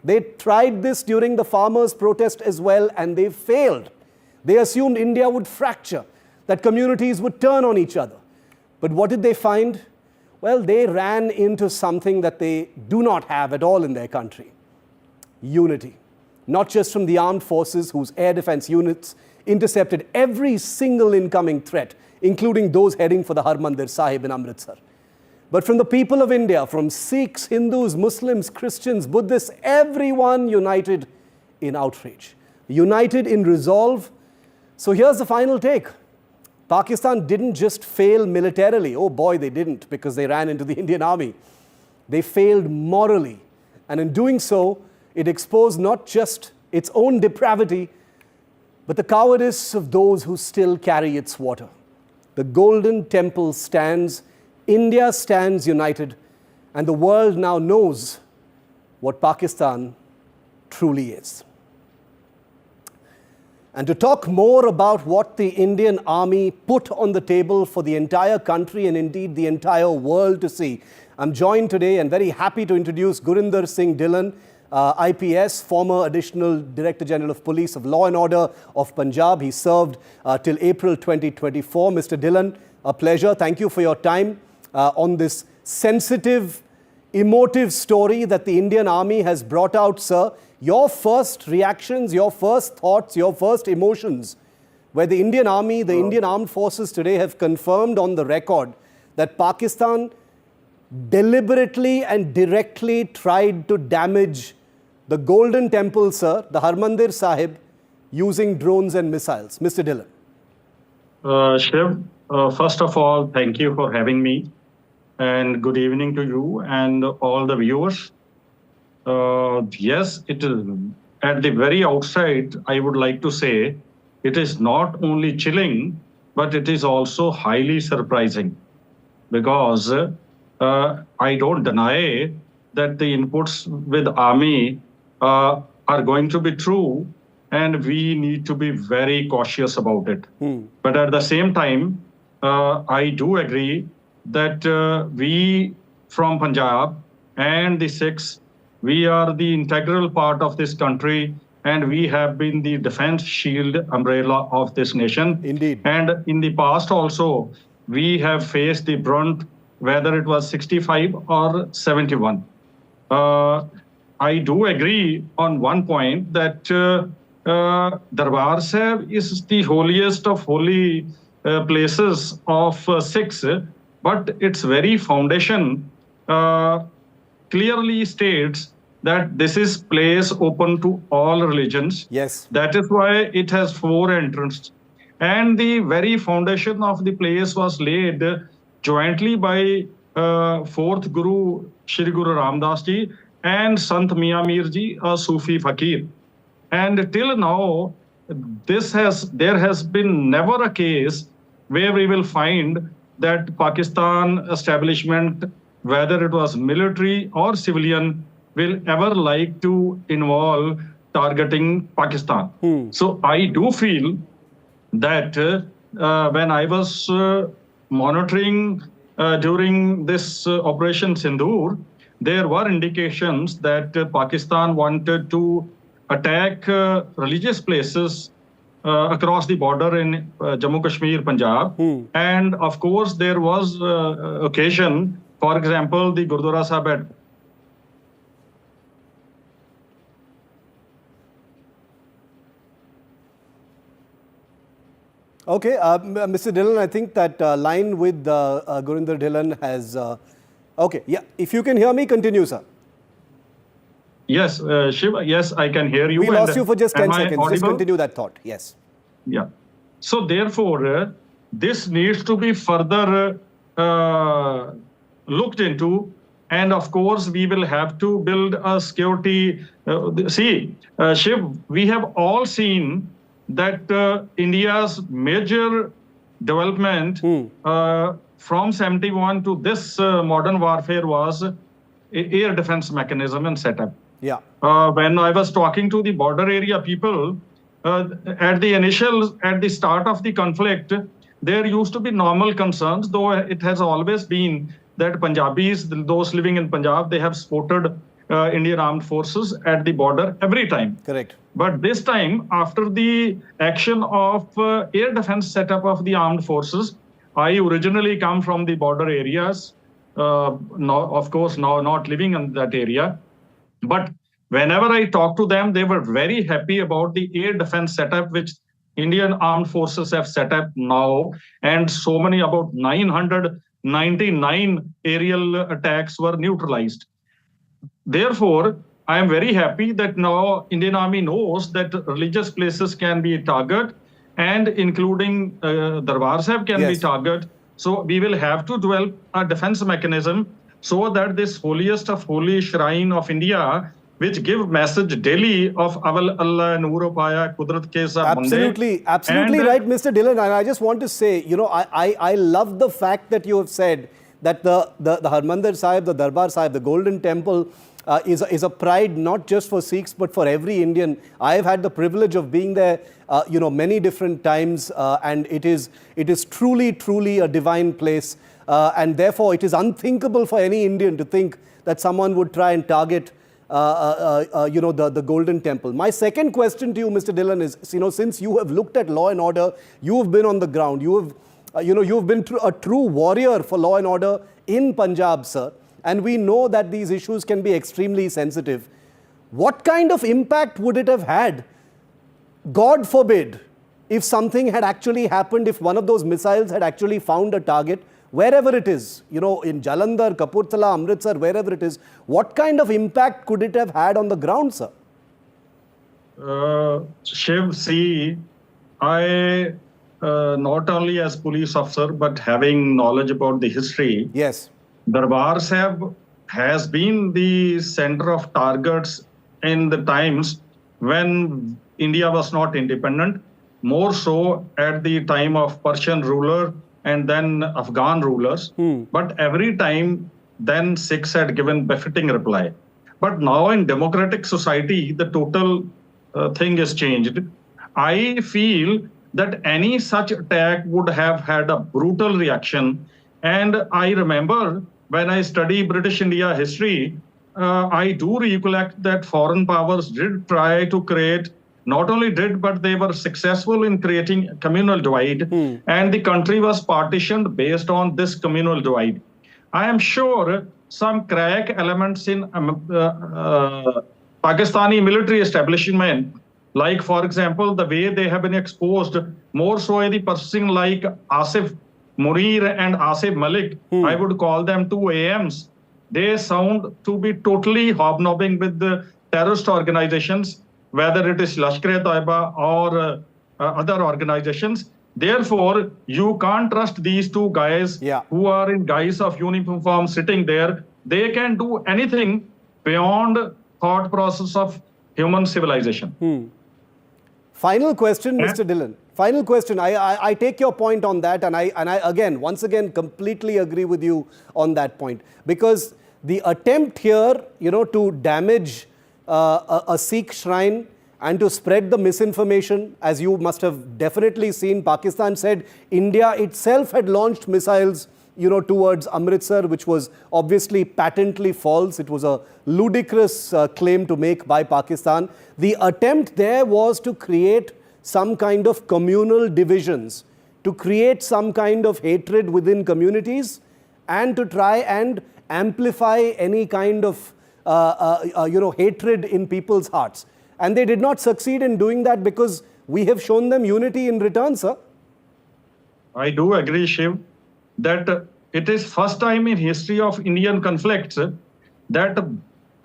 They tried this during the farmers' protest as well, and they failed. They assumed India would fracture, that communities would turn on each other. But what did they find? Well, they ran into something that they do not have at all in their country. Unity. Not just from the armed forces whose air defense units intercepted every single incoming threat, including those heading for the Harmandir Sahib in Amritsar. But from the people of India, from Sikhs, Hindus, Muslims, Christians, Buddhists, everyone united in outrage, united in resolve. So here's the final take. Pakistan didn't just fail militarily. Oh boy, they didn't, because they ran into the Indian army. They failed morally. And in doing so, it exposed not just its own depravity, but the cowardice of those who still carry its water. The Golden Temple stands, India stands united, and the world now knows what Pakistan truly is. And to talk more about what the Indian Army put on the table for the entire country and indeed the entire world to see, I'm joined today and very happy to introduce Gurinder Singh Dhillon, IPS, former Additional Director General of Police of Law and Order of Punjab. He served till April 2024. Mr. Dhillon, a pleasure. Thank you for your time on this sensitive, emotive story that the Indian Army has brought out, sir. Your first reactions, your first thoughts, your first emotions, where the Indian Army, the Indian Armed Forces today have confirmed on the record that Pakistan deliberately and directly tried to damage the Golden Temple, sir, the Harmandir Sahib, using drones and missiles. Mr. Dhillon. Shiv, first of all, thank you for having me, and good evening to you and all the viewers. Yes, it is. At the very outside, I would like to say it is not only chilling, but it is also highly surprising, because I don't deny that the inputs with army are going to be true, and we need to be very cautious about it. But at the same time, I do agree that we from Punjab and the Sikhs, we are the integral part of this country, and we have been the defense shield umbrella of this nation. Indeed. And in the past also, we have faced the brunt, whether it was 65 or 71. I do agree on one point that Darbar Sahib is the holiest of holy places of Sikhs, but its very foundation clearly states that this is place open to all religions. Yes. That is why it has 4 entrances. And the very foundation of the place was laid jointly by 4th Guru, Shri Guru Ramdas Ji, and Sant Mia Mir Ji, a Sufi Fakir. And till now, there has been never a case where we will find that Pakistan establishment, whether it was military or civilian, will ever like to involve targeting Pakistan. So I do feel that when I was monitoring during this Operation Synindhur, there were indications that Pakistan wanted to attack religious places across the border in Jammu Kashmir, Punjab. And of course, there was occasion, for example, the Gurdwara Sahib at Okay, Mr. Dhillon, I think that line with Gurinder Dhillon has... okay, yeah, if you can hear me, continue, sir. Yes, Shiv, yes, I can hear you. We lost you for just 10 seconds. Audible? Just continue that thought, yes. Yeah. So therefore, this needs to be further looked into. And of course, we will have to build a security. Shiv, we have all seen that India's major development from 71 to this modern warfare was air defense mechanism and setup. Yeah. When I was talking to the border area people, at the start of the conflict, there used to be normal concerns, though it has always been that Punjabis, those living in Punjab, they have supported Indian armed forces at the border every time. Correct. But this time, after the action of air defense setup of the armed forces, I originally come from the border areas, of course, now not living in that area. But whenever I talk to them, they were very happy about the air defense setup, which Indian armed forces have set up now. And so many, about 999 aerial attacks were neutralized. Therefore, I am very happy that now Indian Army knows that religious places can be target, and including Darbar Sahib can be target. So we will have to develop a defense mechanism so that this holiest of holy shrine of India, which give message daily of Aval Allah Noor Paya Kudrat Ke Sab Absolutely right, Mr. Dhillon. And I just want to say, you know, I love the fact that you have said that the Harmandir Sahib, the Darbar Sahib, the Golden Temple is a pride not just for Sikhs but for every Indian. I have had the privilege of being there, you know, many different times, and it is truly a divine place, and therefore it is unthinkable for any Indian to think that someone would try and target you know, the Golden Temple. My second question to you, Mr. Dhillon, is, you know, since you have looked at law and order, you have been on the ground, you have you've been a true warrior for law and order in Punjab, sir. And we know that these issues can be extremely sensitive. What kind of impact would it have had, God forbid, if something had actually happened, if one of those missiles had actually found a target, wherever it is, you know, in Jalandhar, Kapurthala, Amritsar, wherever it is, what kind of impact could it have had on the ground, sir? Shiv, see, I, not only as police officer, but having knowledge about the history. Yes. Darbar Sahib has been the center of targets in the times when India was not independent, more so at the time of Persian ruler and then Afghan rulers. But every time then Sikhs had given befitting reply. But now in democratic society, the total thing is changed. I feel that any such attack would have had a brutal reaction. And I remember when I study British India history, I do recollect that foreign powers did try to create, not only did, but they were successful in creating a communal divide. And the country was partitioned based on this communal divide. I am sure some crack elements in Pakistani military establishment, like, for example, the way they have been exposed, more so in the person like Asif Munir and Asif Malik, I would call them two AMs. They sound to be totally hobnobbing with the terrorist organizations, whether it is Lashkar-e-Taiba or other organizations. Therefore, you can't trust these two guys who are in guise of uniform sitting there. They can do anything beyond thought process of human civilization. Final question, Mr. Dhillon. Final question. I take your point on that, and I again, once again, completely agree with you on that point, because the attempt here, you know, to damage a Sikh shrine and to spread the misinformation, as you must have definitely seen, Pakistan said India itself had launched missiles, you know, towards Amritsar, which was obviously patently false. It was a ludicrous claim to make by Pakistan. The attempt there was to create some kind of communal divisions, to create some kind of hatred within communities, and to try and amplify any kind of you know, hatred in people's hearts. And they did not succeed in doing that because we have shown them unity in return, sir. I do agree, Shiv, that it is first time in history of Indian conflicts that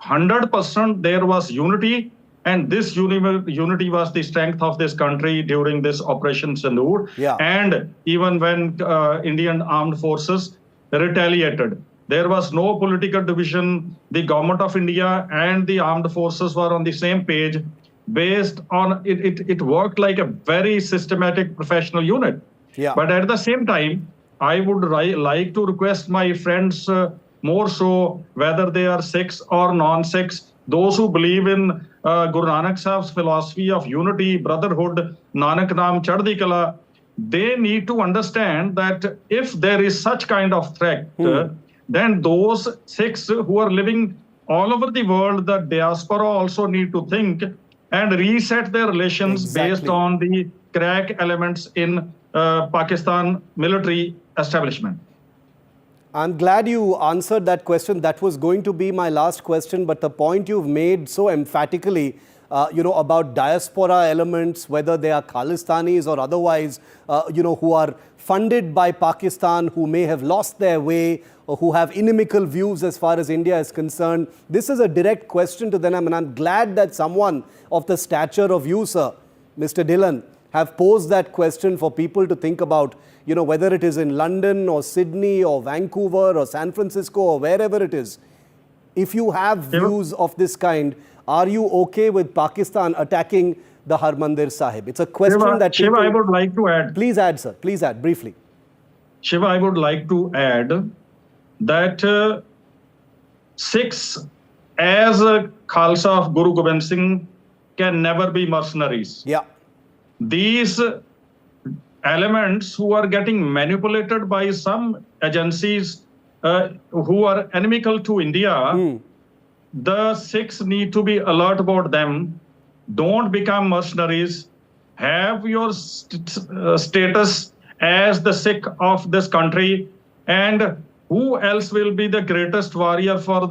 100% there was unity, and this unity was the strength of this country during this Operation Synindhur. And even when Indian armed forces retaliated, there was no political division. The government of India and the armed forces were on the same page. Based on it worked like a very systematic professional unit. But at the same time, I would like to request my friends, more so whether they are Sikhs or non-Sikhs, those who believe in Guru Nanak Sahib's philosophy of unity, brotherhood, Nanak Naam Chaddi Kala, they need to understand that if there is such kind of threat, then those Sikhs who are living all over the world, the diaspora also need to think and reset their relations based on the crack elements in Pakistan military establishment. I'm glad you answered that question. That was going to be my last question, but the point you've made so emphatically, about diaspora elements, whether they are Khalistanis or otherwise, who are funded by Pakistan, who may have lost their way, or who have inimical views as far as India is concerned. This is a direct question to them, and I'm glad that someone of the stature of you, sir, Mr. Dhillon, have posed that question for people to think about, whether it is in London or Sydney or Vancouver or San Francisco or wherever it is. If you have views of this kind, are you okay with Pakistan attacking the Harmandir Sahib? It's a question that Shiva, I would like to add. Please add, sir. Please add, briefly. Shiva, I would like to add that Sikhs, as Khalsa of Guru Gobind Singh, can never be mercenaries. Yeah. These elements who are getting manipulated by some agencies who are inimical to India, the Sikhs need to be alert about them. Don't become mercenaries. Have your status as the Sikh of this country. And who else will be the greatest warrior for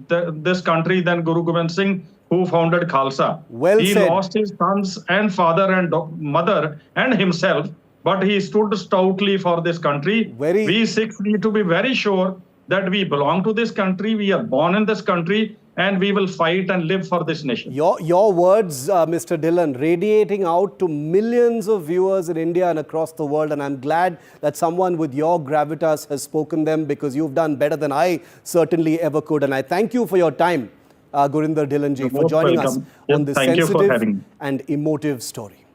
this country than Guru Gobind Singh, who founded Khalsa? Well he said. Lost his sons and father and mother and himself, but he stood stoutly for this country. We Sikhs need to be very sure that we belong to this country, we are born in this country, and we will fight and live for this nation. Your words, Mr. Dhillon, radiating out to millions of viewers in India and across the world, and I'm glad that someone with your gravitas has spoken them, because you've done better than I certainly ever could. And I thank you for your time, Gurinder Dhillon ji, for joining us on this sensitive and emotive story.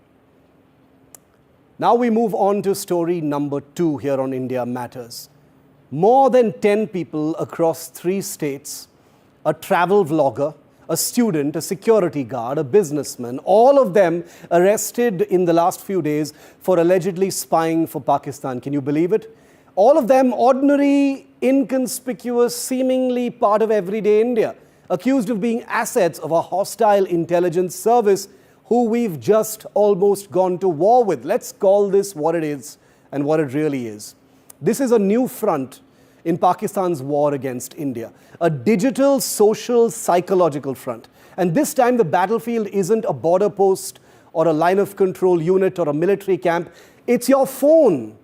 Now we move on to story number 2 here on India Matters. More than 10 people across 3 states, a travel vlogger, a student, a security guard, a businessman, all of them arrested in the last few days for allegedly spying for Pakistan. Can you believe it? All of them ordinary, inconspicuous, seemingly part of everyday India, accused of being assets of a hostile intelligence service who we've just almost gone to war with. Let's call this what it is and what it really is. This is a new front in Pakistan's war against India, a digital, social, psychological front. And this time the battlefield isn't a border post or a line of control unit or a military camp. It's your phone,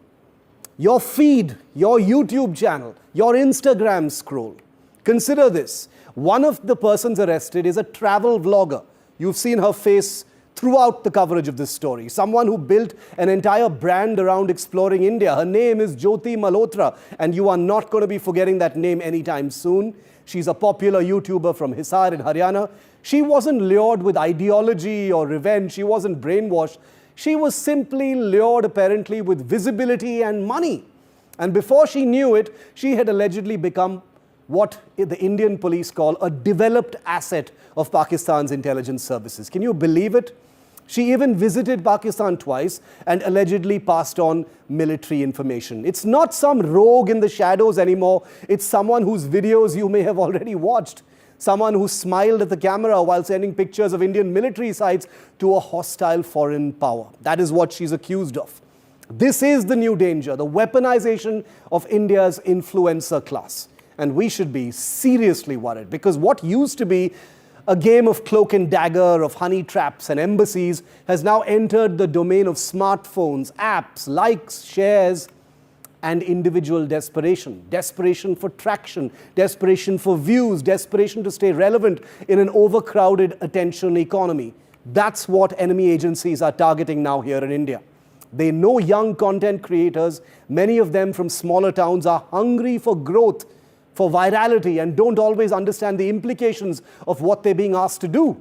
your feed, your YouTube channel, your Instagram scroll. Consider this. One of the persons arrested is a travel vlogger. You've seen her face throughout the coverage of this story. Someone who built an entire brand around exploring India. Her name is Jyoti Malhotra, and you are not going to be forgetting that name anytime soon. She's a popular YouTuber from Hisar in Haryana. She wasn't lured with ideology or revenge. She wasn't brainwashed. She was simply lured, apparently, with visibility and money. And before she knew it, she had allegedly become what the Indian police call a developed asset of Pakistan's intelligence services. Can you believe it? She even visited Pakistan twice and allegedly passed on military information. It's not some rogue in the shadows anymore. It's someone whose videos you may have already watched. Someone who smiled at the camera while sending pictures of Indian military sites to a hostile foreign power. That is what she's accused of. This is the new danger, the weaponization of India's influencer class. And we should be seriously worried, because what used to be a game of cloak and dagger, of honey traps and embassies, has now entered the domain of smartphones, apps, likes, shares, and individual desperation. Desperation for traction, desperation for views, desperation to stay relevant in an overcrowded attention economy. That's what enemy agencies are targeting now here in India. They know young content creators, many of them from smaller towns, are hungry for growth, for virality, and don't always understand the implications of what they're being asked to do.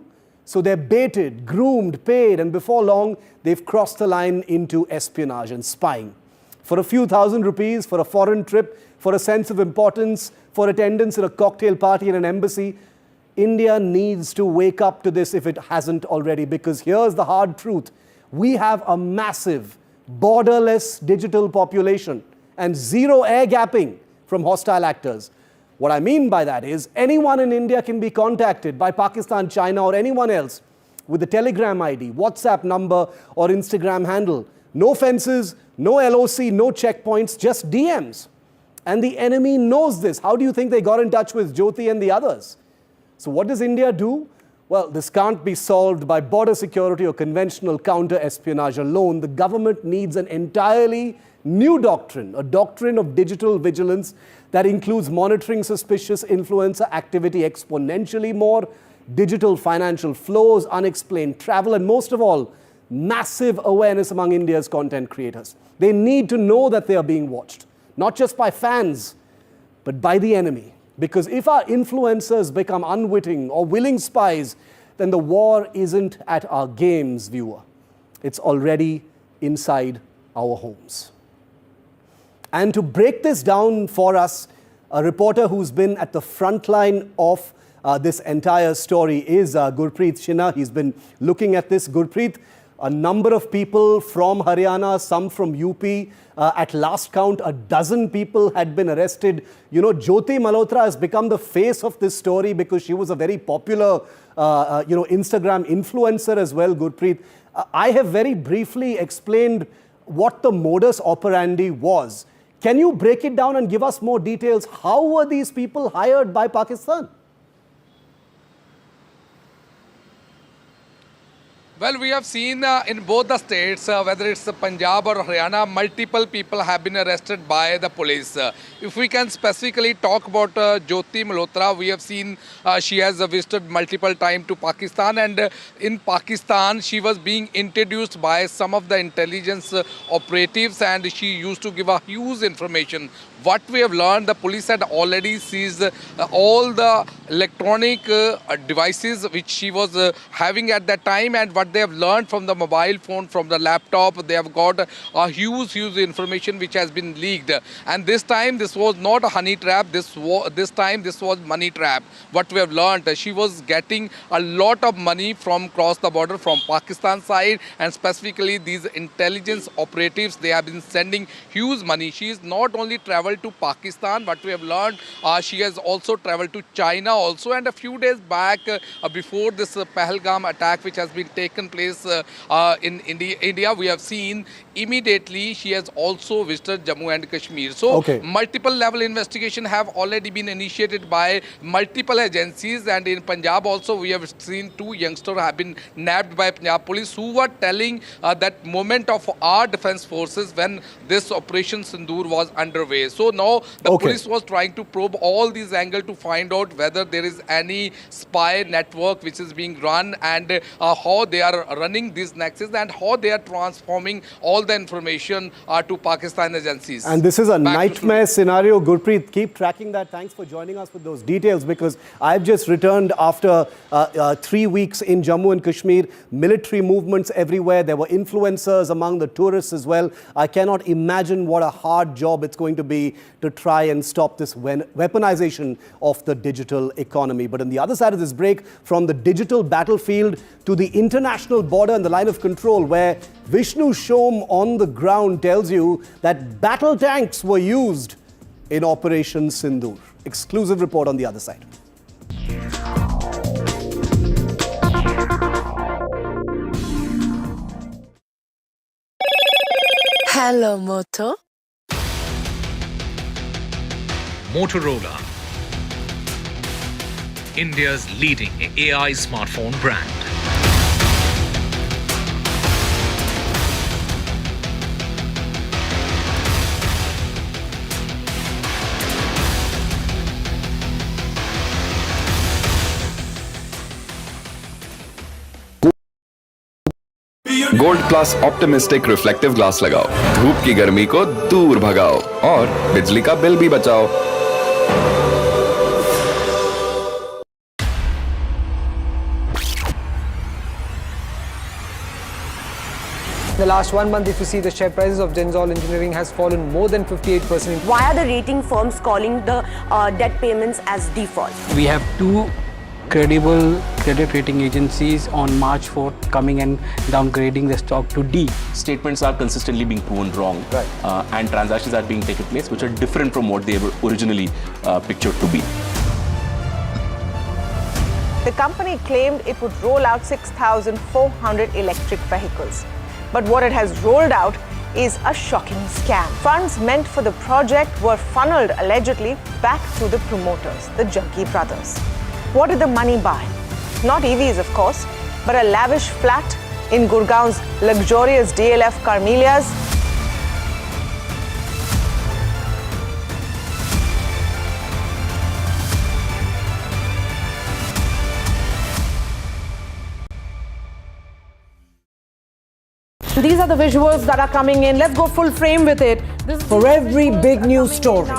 So they're baited, groomed, paid, and before long, they've crossed the line into espionage and spying. For a few thousand rupees, for a foreign trip, for a sense of importance, for attendance at a cocktail party in an embassy, India needs to wake up to this if it hasn't already, because here's the hard truth. We have a massive, borderless digital population and zero air gapping from hostile actors. What I mean by that is anyone in India can be contacted by Pakistan, China, or anyone else with a Telegram ID, WhatsApp number, or Instagram handle. No fences, no LOC, no checkpoints, just DMs. And the enemy knows this. How do you think they got in touch with Jyoti and the others? So what does India do? Well, this can't be solved by border security or conventional counter-espionage alone. The government needs an entirely new doctrine, a doctrine of digital vigilance that includes monitoring suspicious influencer activity exponentially more, digital financial flows, unexplained travel, and most of all, massive awareness among India's content creators. They need to know that they are being watched, not just by fans, but by the enemy. Because if our influencers become unwitting or willing spies, then the war isn't at our games, viewer. It's already inside our homes. And to break this down for us, a reporter who's been at the front line of this entire story is Gurpreet Sinha. He's been looking at this. Gurpreet, a number of people from Haryana, some from UP. At last count, a dozen people had been arrested. You know, Jyoti Malhotra has become the face of this story because she was a very popular, Instagram influencer as well, Gurpreet. I have very briefly explained what the modus operandi was. Can you break it down and give us more details? How were these people hired by Pakistan? Well, we have seen in both the states, whether it's Punjab or Haryana, multiple people have been arrested by the police. If we can specifically talk about Jyoti Malhotra, we have seen she has visited multiple times to Pakistan, and in Pakistan she was being introduced by some of the intelligence operatives, and she used to give a huge information. What we have learned, the police had already seized all the electronic devices which she was having at that time, and what they have learned from the mobile phone, from the laptop, they have got a huge information which has been leaked. And this time this was not a honey trap, this time this was money trap. What we have learned, she was getting a lot of money from across the border from Pakistan side, and specifically these intelligence operatives, they have been sending huge money. She is not only traveled to Pakistan, but we have learned she has also traveled to China also, and a few days back before this Pahalgam attack which has been taken place in India, we have seen immediately she has also visited Jammu and Kashmir. So multiple level investigation have already been initiated by multiple agencies, and in Punjab also we have seen two youngsters have been nabbed by Punjab police who were telling that moment of our defense forces when this operation Synindhur was underway. So now the police was trying to probe all these angles to find out whether there is any spy network which is being run, and how they are running these nexus, and how they are transforming all the information to Pakistan agencies. And this is a nightmare scenario. Gurpreet, keep tracking that. Thanks for joining us with those details, because I've just returned after 3 weeks in Jammu and Kashmir. Military movements everywhere. There were influencers among the tourists as well. I cannot imagine what a hard job it's going to be to try and stop this weaponization of the digital economy. But on the other side of this break, from the digital battlefield to the international border and the line of control, where Vishnu Shom on the ground tells you that battle tanks were used in Operation Synindhur. Exclusive report on the other side. Hello, Moto. Motorola, India's leading AI smartphone brand. Gold plus optimistic reflective glass लगाओ, धूप की गर्मी को दूर भगाओ और बिजली का बिल भी बचाओ। In the last 1 month, if you see, the share prices of Genzol Engineering has fallen more than 58%. Why are the rating firms calling the debt payments as default? We have two credible credit rating agencies on March 4th coming and downgrading the stock to D. Statements are consistently being proven wrong, and transactions are being taken place which are different from what they were originally pictured to be. The company claimed it would roll out 6,400 electric vehicles. But what it has rolled out is a shocking scam. Funds meant for the project were funneled allegedly back to the promoters, the Junkie brothers. What did the money buy? Not EVs, of course, but a lavish flat in Gurgaon's luxurious DLF Carmelias. These are the visuals that are coming in. Let's go full frame with it. For every big news story.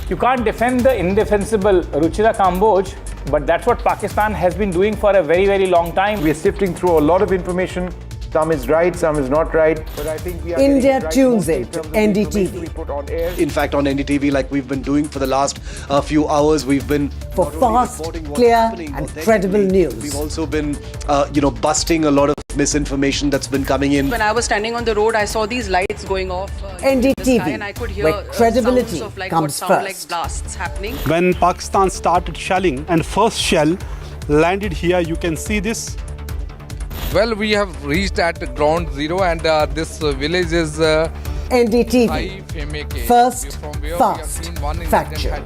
You can't defend the indefensible Ruchira Kamboj, but that's what Pakistan has been doing for a very, very long time. We are sifting through a lot of information. Some is right, some is not right. But I think we are India tunes in to NDTV. In fact, on NDTV, like we've been doing for the last few hours, we've been for fast, clear, and credible news. We've also been, busting a lot of misinformation that's been coming in. When I was standing on the road, I saw these lights going off in the sky, and I could hear where credibility sounds of like comes what sound first. like blasts happening. When Pakistan started shelling and first shell landed here, you can see this. Well, we have reached at ground zero, and this village is NDTV. First, fast, factual.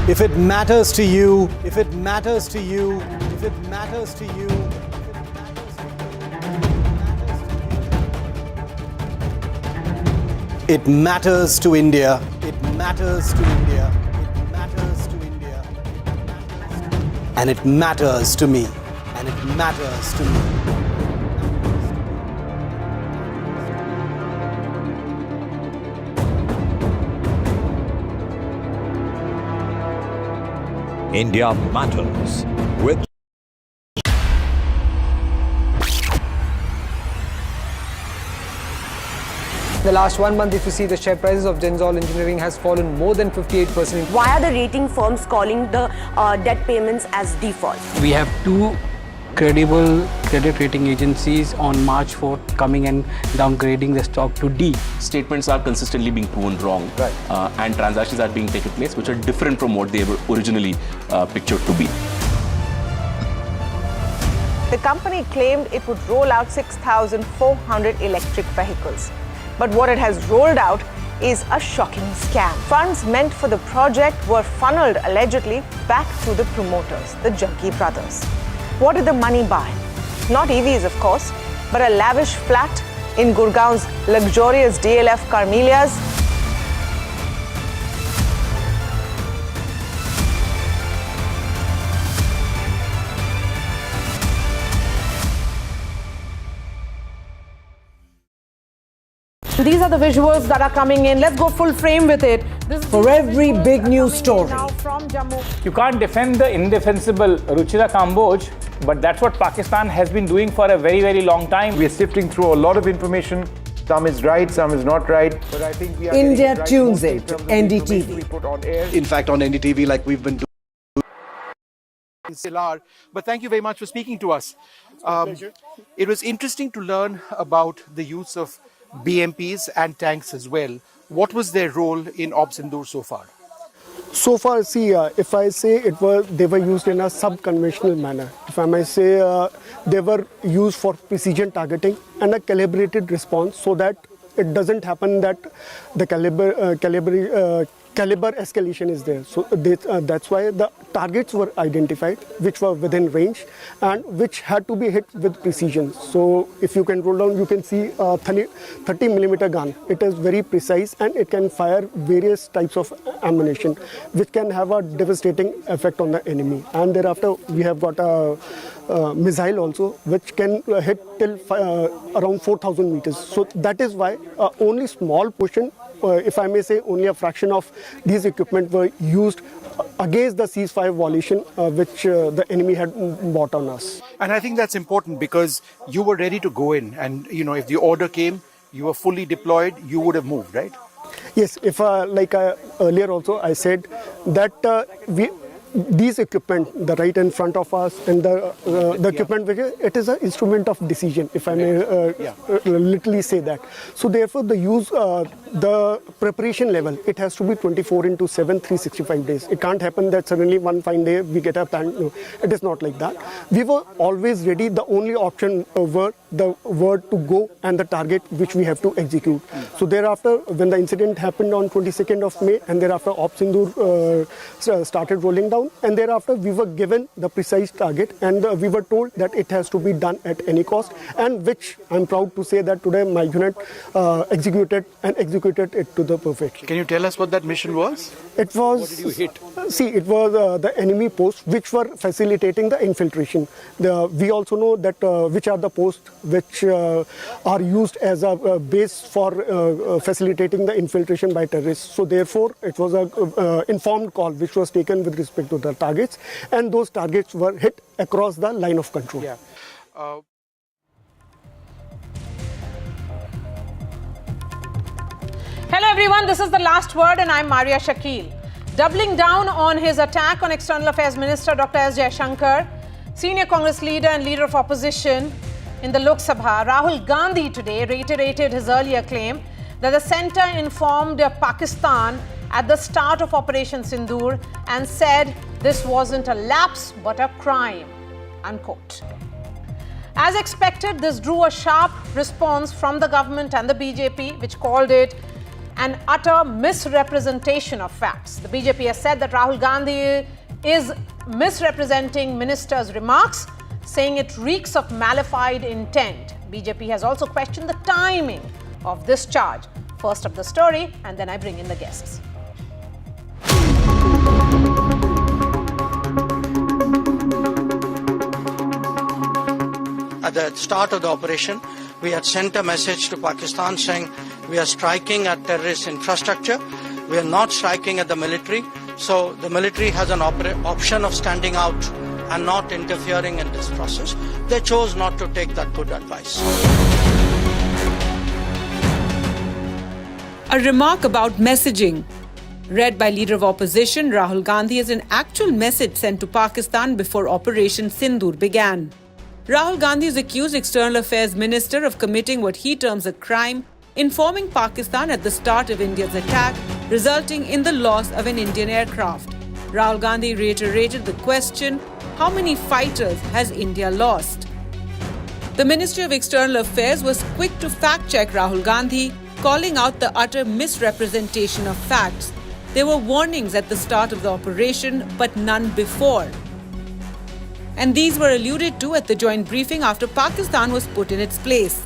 If it matters to you, if it matters to you, if it matters to you, it matters to India. It matters to India. It matters to India. And it matters to me. And it matters to me. India Matters with In the last 1 month, if you see, the share prices of Genzol Engineering has fallen more than 58%. Why are the rating firms calling the debt payments as default? We have two credible credit rating agencies on March 4th coming and downgrading the stock to D. Statements are consistently being proven wrong, and transactions are being taken place which are different from what they were originally pictured to be. The company claimed it would roll out 6,400 electric vehicles. But what it has rolled out is a shocking scam. Funds meant for the project were funneled allegedly back to the promoters, the Junkie brothers. What did the money buy? Not EVs, of course, but a lavish flat in Gurgaon's luxurious DLF Carmelias. These are the visuals that are coming in. Let's go full frame with it. For every big news story. You can't defend the indefensible Ruchira Kamboj, but that's what Pakistan has been doing for a very, very long time. We are sifting through a lot of information. Some is right, some is not right. But I think we are India tunes in to NDTV. In fact, on NDTV, like we've been doing. But thank you very much for speaking to us. It was interesting to learn about the use of BMPs and tanks as well. What was their role in Synindhur so far? So far, see, if I say they were used in a sub-conventional manner. If I may say, they were used for precision targeting and a calibrated response, so that it doesn't happen that the caliber escalation is there. So that's why the targets were identified, which were within range and which had to be hit with precision. So if you can roll down, you can see a 30 millimeter gun. It is very precise and it can fire various types of ammunition, which can have a devastating effect on the enemy. And thereafter, we have got a missile also, which can hit till around 4,000 meters. So that is why only small portion if I may say, only a fraction of these equipment were used against the ceasefire violation which the enemy had brought on us. And I think that's important because you were ready to go in, and if the order came, you were fully deployed, you would have moved, right? Yes, if earlier also I said that these equipment, the right in front of us, and the equipment, it is an instrument of decision, if I may literally say that. So therefore, the use, the preparation level, it has to be 24/7, 365 days. It can't happen that suddenly one fine day we get a plan. No, it is not like that. We were always ready. The only option were the word to go and the target which we have to execute. So thereafter, when the incident happened on 22nd of May, and thereafter Synindhur started rolling down, and thereafter we were given the precise target, and we were told that it has to be done at any cost, and which I'm proud to say that today my unit executed it to the perfection. Can you tell us what that mission was? It was, what did you hit? See, it was the enemy posts which were facilitating the infiltration. We also know that which are the posts which are used as a base for facilitating the infiltration by terrorists. So therefore, it was an informed call which was taken with respect to the targets, and those targets were hit across the line of control. Yeah. Hello everyone, this is The Last Word and I'm Maria Shakil. Doubling down on his attack on External Affairs Minister Dr. S. Jaishankar, senior Congress leader and leader of opposition in the Lok Sabha, Rahul Gandhi today reiterated his earlier claim that the centre informed Pakistan at the start of Operation Synindhur and said this wasn't a lapse but a crime, unquote. As expected, this drew a sharp response from the government and the BJP, which called it an utter misrepresentation of facts. The BJP has said that Rahul Gandhi is misrepresenting minister's remarks, saying it reeks of malified intent. BJP has also questioned the timing of this charge. First up the story, and then I bring in the guests. At the start of the operation, we had sent a message to Pakistan saying we are striking at terrorist infrastructure. We are not striking at the military. So the military has an option of standing out and not interfering in this process. They chose not to take that good advice. A remark about messaging. Read by Leader of Opposition Rahul Gandhi as an actual message sent to Pakistan before Operation Synindhur began. Rahul Gandhi has accused External Affairs Minister of committing what he terms a crime, informing Pakistan at the start of India's attack, resulting in the loss of an Indian aircraft. Rahul Gandhi reiterated the question, how many fighters has India lost? The Ministry of External Affairs was quick to fact-check Rahul Gandhi, calling out the utter misrepresentation of facts. There were warnings at the start of the operation, but none before. And these were alluded to at the joint briefing after Pakistan was put in its place.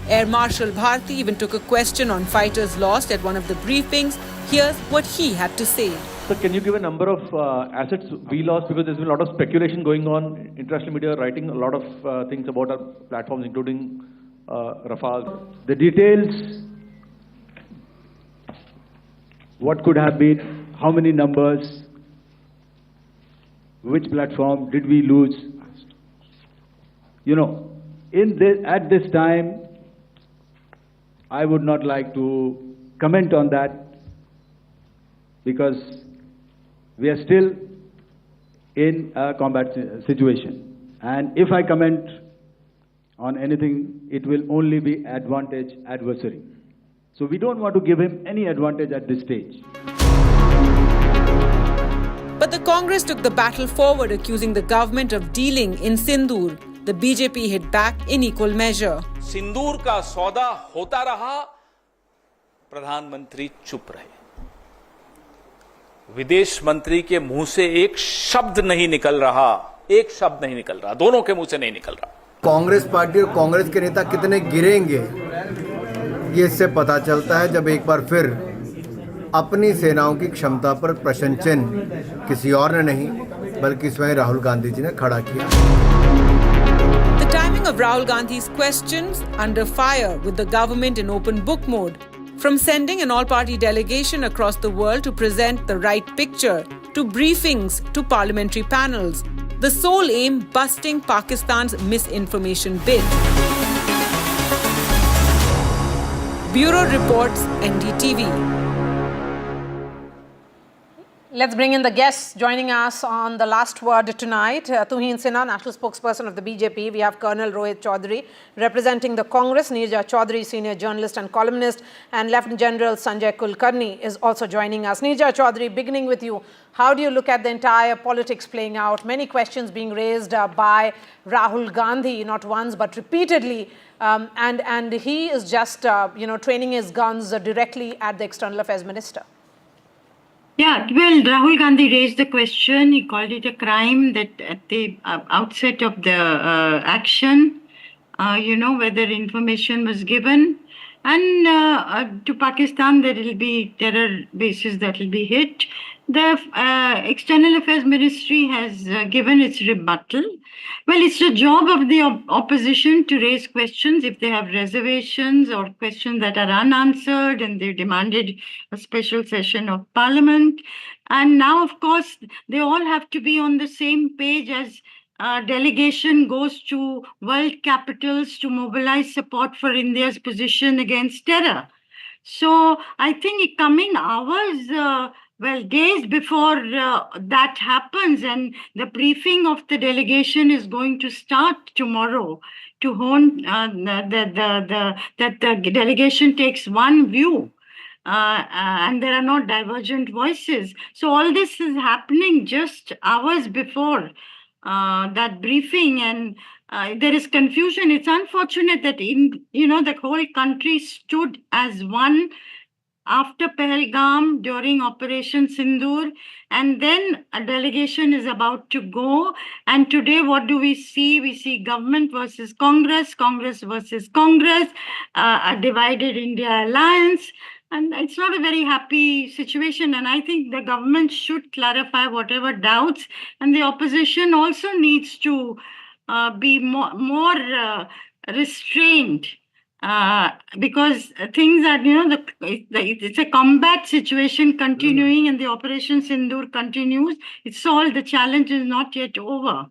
Air Marshal Bharti even took a question on fighters lost at one of the briefings. Here's what he had to say. So can you give a number of assets we lost? Because there's been a lot of speculation going on. International media writing a lot of things about our platforms, including Rafale. The details, what could have been, how many numbers, which platform did we lose? At this time, I would not like to comment on that because we are still in a combat situation. And if I comment on anything, it will only be advantage adversary. So we don't want to give him any advantage at this stage. But the Congress took the battle forward, accusing the government of dealing in Synindhur. The BJP hit back in equal measure. सिंदूर का सौदा होता रहा, प्रधानमंत्री चुप रहे. विदेश मंत्री के मुंह से एक शब्द नहीं निकल रहा, दोनों के मुंह से नहीं निकल रहा. कांग्रेस पार्टी और कांग्रेस के नेता कितने गिरेंगे, ये इससे पता चलता है जब एक बार फिर अपनी सेनाओं की क्षमता पर प्रश्न चिन्ह किसी और ने नहीं बल्कि स्वयं राहुल गांधी जी ने खड़ा किया. The timing of Rahul Gandhi's questions under fire with the government in open book mode. From sending an all-party delegation across the world to present the right picture, to briefings, to parliamentary panels, the sole aim busting Pakistan's misinformation bid. Bureau reports, NDTV. Let's bring in the guests joining us on the last word tonight. Tuhin Sinha, national spokesperson of the BJP. We have Colonel Rohit Chaudhary representing the Congress. Neerja Chaudhary, senior journalist and columnist. And Lieutenant General Sanjay Kulkarni is also joining us. Neerja Chaudhary, beginning with you. How do you look at the entire politics playing out? Many questions being raised by Rahul Gandhi, not once but repeatedly. And he is just, training his guns directly at the External Affairs Minister. Yeah, well, Rahul Gandhi raised the question. He called it a crime that at the outset of the action, whether information was given. And to Pakistan, there will be terror bases that will be hit. The External Affairs Ministry has given its rebuttal. Well, it's the job of the opposition to raise questions if they have reservations or questions that are unanswered, and they've demanded a special session of Parliament. And now, of course, they all have to be on the same page as delegation goes to world capitals to mobilize support for India's position against terror. So I think coming hours, days before that happens, and the briefing of the delegation is going to start tomorrow to hone that the delegation takes one view. And there are no divergent voices. So all this is happening just hours before that briefing, and there is confusion. It's unfortunate that the whole country stood as one after Pahalgam during Operation Synindhur, and then a delegation is about to go. And today, what do we see? We see government versus Congress, Congress versus Congress, a divided India alliance. And it's not a very happy situation. And I think the government should clarify whatever doubts. And the opposition also needs to be more restrained. Because things are, it's a combat situation continuing, and the Operation Synindhur continues. It's all, the challenge is not yet over.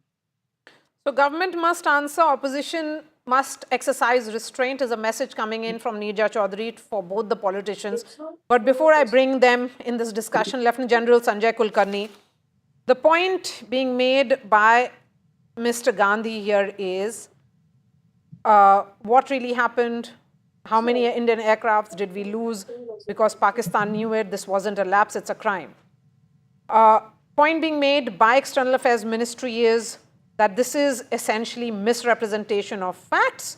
So government must answer, opposition must exercise restraint is a message coming in from Neerja Chaudhary for both the politicians. But before I bring them in this discussion, Lieutenant General Sanjay Kulkarni, the point being made by Mr. Gandhi here is, what really happened? How many Indian aircrafts did we lose? Because Pakistan knew it, this wasn't a lapse, it's a crime. Point being made by External Affairs Ministry is that this is essentially misrepresentation of facts,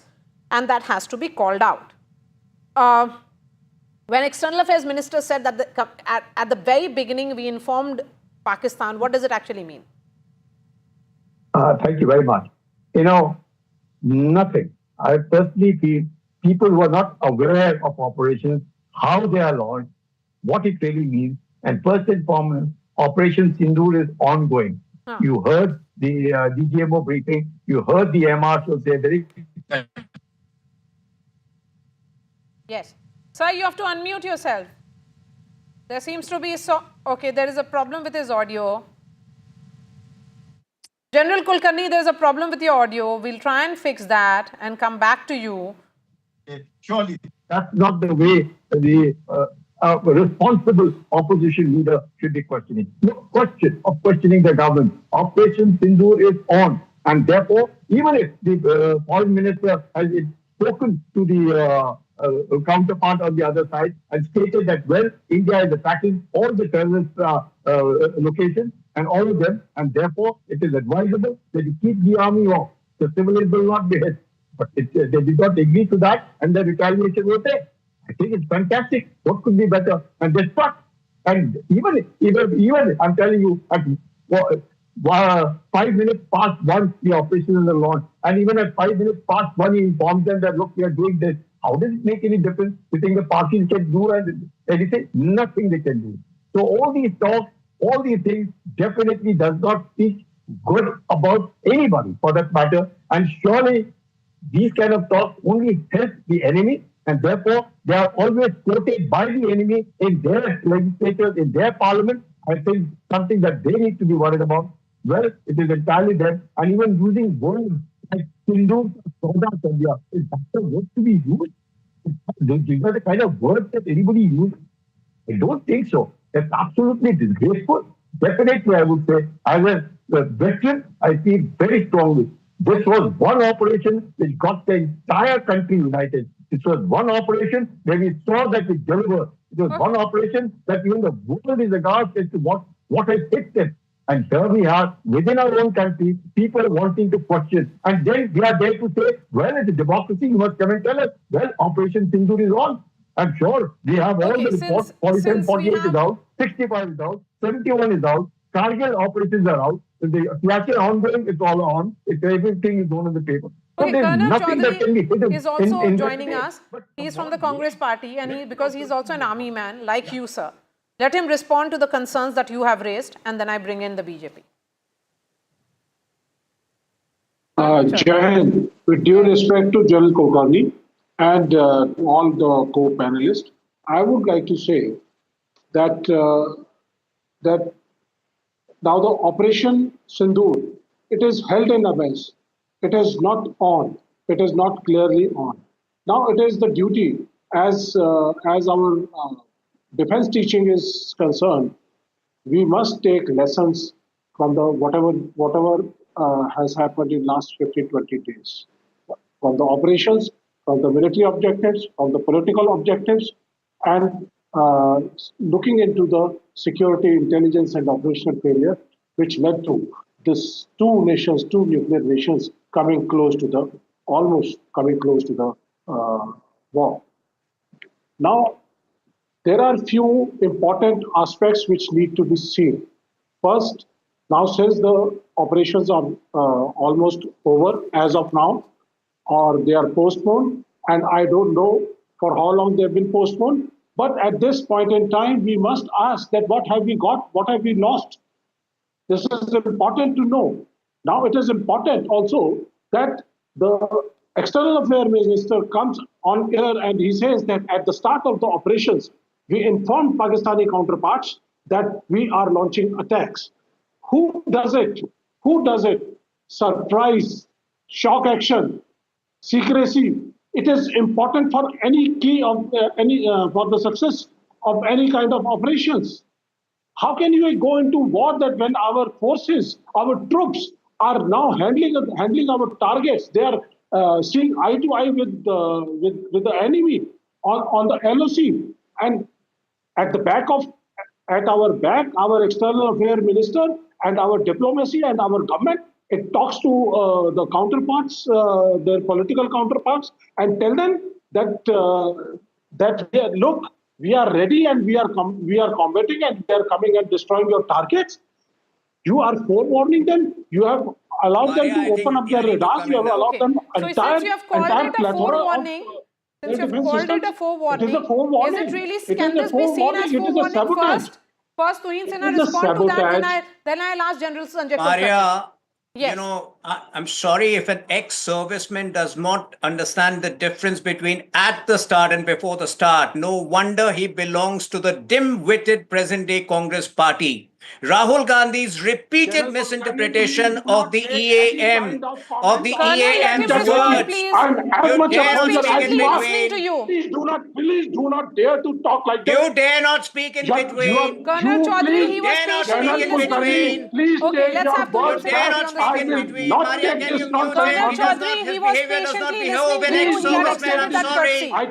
and that has to be called out. When External Affairs Minister said that at the very beginning we informed Pakistan, what does it actually mean? Thank you very much. Nothing. I personally feel people were not aware of operations, how they are launched, what it really means, and first and foremost, Operation Synindhur is ongoing. You heard the DGMO briefing, you heard the MR say very... Yes. Sir, you have to unmute yourself. There seems to be... Okay, there is a problem with his audio. General Kulkarni, there is a problem with your audio. We'll try and fix that and come back to you. Surely, that's not the way the responsible opposition leader should be questioning. No question of questioning the government. Operation Synindhur is on. And therefore, even if the foreign minister has spoken to the counterpart on the other side and stated that, well, India is attacking all the terrorist locations and all of them, and therefore it is advisable that you keep the army off. The civilians will not be hit. But they did not agree to that, and the retaliation was there. I think it's fantastic. What could be better? And they stuck. And even I'm telling you, at 5 minutes past 1, the operation is launched. And even at 5 minutes past 1, he informs them that, look, we are doing this. How does it make any difference? You think the parties can do anything? Nothing they can do. So all these talks, all these things definitely does not speak good about anybody for that matter. And surely these kind of talks only help the enemy And therefore, they are always quoted by the enemy in their legislatures, in their parliament. I think something that they need to be worried about. Well, it is entirely them. And even using words like Synindhur, Soda, Sabya, is that the word to be used? These are the kind of words that anybody uses. I don't think so. It's absolutely disgraceful. Definitely, I would say, as a veteran, I feel very strongly. This was one operation which got the entire country united. This was one operation where we saw that we delivered. It was one operation that even the world is aghast as to what has hit them. And here we are, within our own country, people wanting to question. And then we are there to say, well, it's a democracy, you must come and tell us. Well, Operation Synindhur is on. I'm sure we have all the reports. 47, 48 is out, 65 is out, 71 is out, Kargil operations are out. The Siachen ongoing, it's all on. Everything is on in the paper. Okay, So Colonel nothing that can be hidden is also in joining us. He's from the Congress party and because he's also an army man like you, sir. Let him respond to the concerns that you have raised and then I bring in the BJP. Jai, with due respect to General Kulkarni and all the co-panelists, I would like to say that that now the Operation Synindhur, it is held in abeyance. It is not on. It is not clearly on. Now it is the duty as our defense teaching is concerned. We must take lessons from the whatever has happened in last 15-20 days, from the operations, from the military objectives, from the political objectives, and looking into the security, intelligence, and operational failure, which led to this two nuclear nations almost coming close to the war. Now, there are few important aspects which need to be seen. First, now since the operations are almost over as of now, or they are postponed, and I don't know for how long they've been postponed, but at this point in time, we must ask that what have we got, what have we lost? This is important to know. Now it is important also that the External Affairs Minister comes on air and he says that at the start of the operations, we informed Pakistani counterparts that we are launching attacks. Who does it? Who does it? Surprise, shock action, secrecy. It is important for any key of for the success of any kind of operations. How can you go into war that when our forces, our troops are now handling our targets? They are seeing eye to eye with the enemy on the LOC, and at our back, our External Affairs Minister and our diplomacy and our government, it talks to the counterparts, their political counterparts, and tell them that look, we are ready and we are combating and they are coming and destroying your targets. You are forewarning them. You have allowed them to open up their radars. You have allowed them since you have called it a forewarning, is it really, can this be seen as forewarning first Tuhin Sinha respond to that, then I'll ask General Sanjay Maria, yes. You know, I'm sorry if an ex-serviceman does not understand the difference between at the start and before the start. No wonder he belongs to the dim-witted present-day Congress party. Rahul Gandhi's repeated misinterpretation of the EAM, words. You dare not speak in between. Please do not dare to talk like that. You dare not speak in between. Colonel Chaudhary, he was patiently listening. Please okay, let's have You dare not speak in between. Maria, can you mute him? Colonel Chaudhary, he was Behavior does not patiently behove an listening to you. ex-serviceman. I'm sorry. I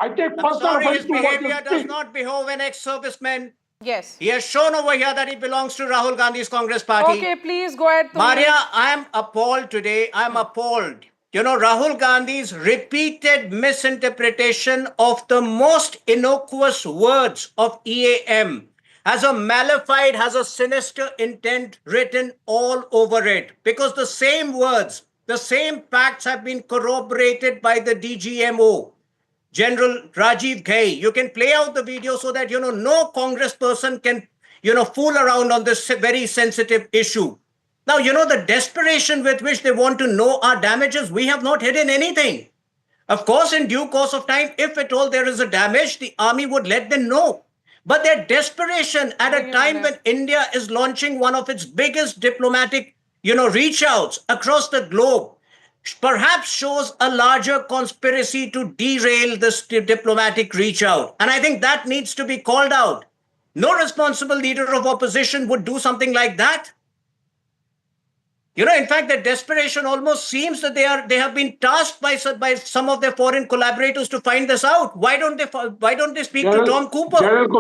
take I'm personal sorry, offense his to what you behavior does speak. not behove an ex-serviceman. Yes. He has shown over here that he belongs to Rahul Gandhi's Congress party. Okay, please go ahead. Maria, I am appalled today. I am appalled. You know, Rahul Gandhi's repeated misinterpretation of the most innocuous words of EAM has a malefied, has a sinister intent written all over it. Because the same words, the same facts have been corroborated by the DGMO. General Rajiv Ghai, you can play out the video so that, no Congress person can, fool around on this very sensitive issue. Now, the desperation with which they want to know our damages, we have not hidden anything. Of course, in due course of time, if at all there is a damage, the army would let them know. But their desperation at a time when India is launching one of its biggest diplomatic, reach outs across the globe, perhaps shows a larger conspiracy to derail this diplomatic reach out. And I think that needs to be called out. No responsible leader of opposition would do something like that. In fact, the desperation almost seems that they have been tasked by some of their foreign collaborators to find this out. Why don't they speak to Tom Cooper?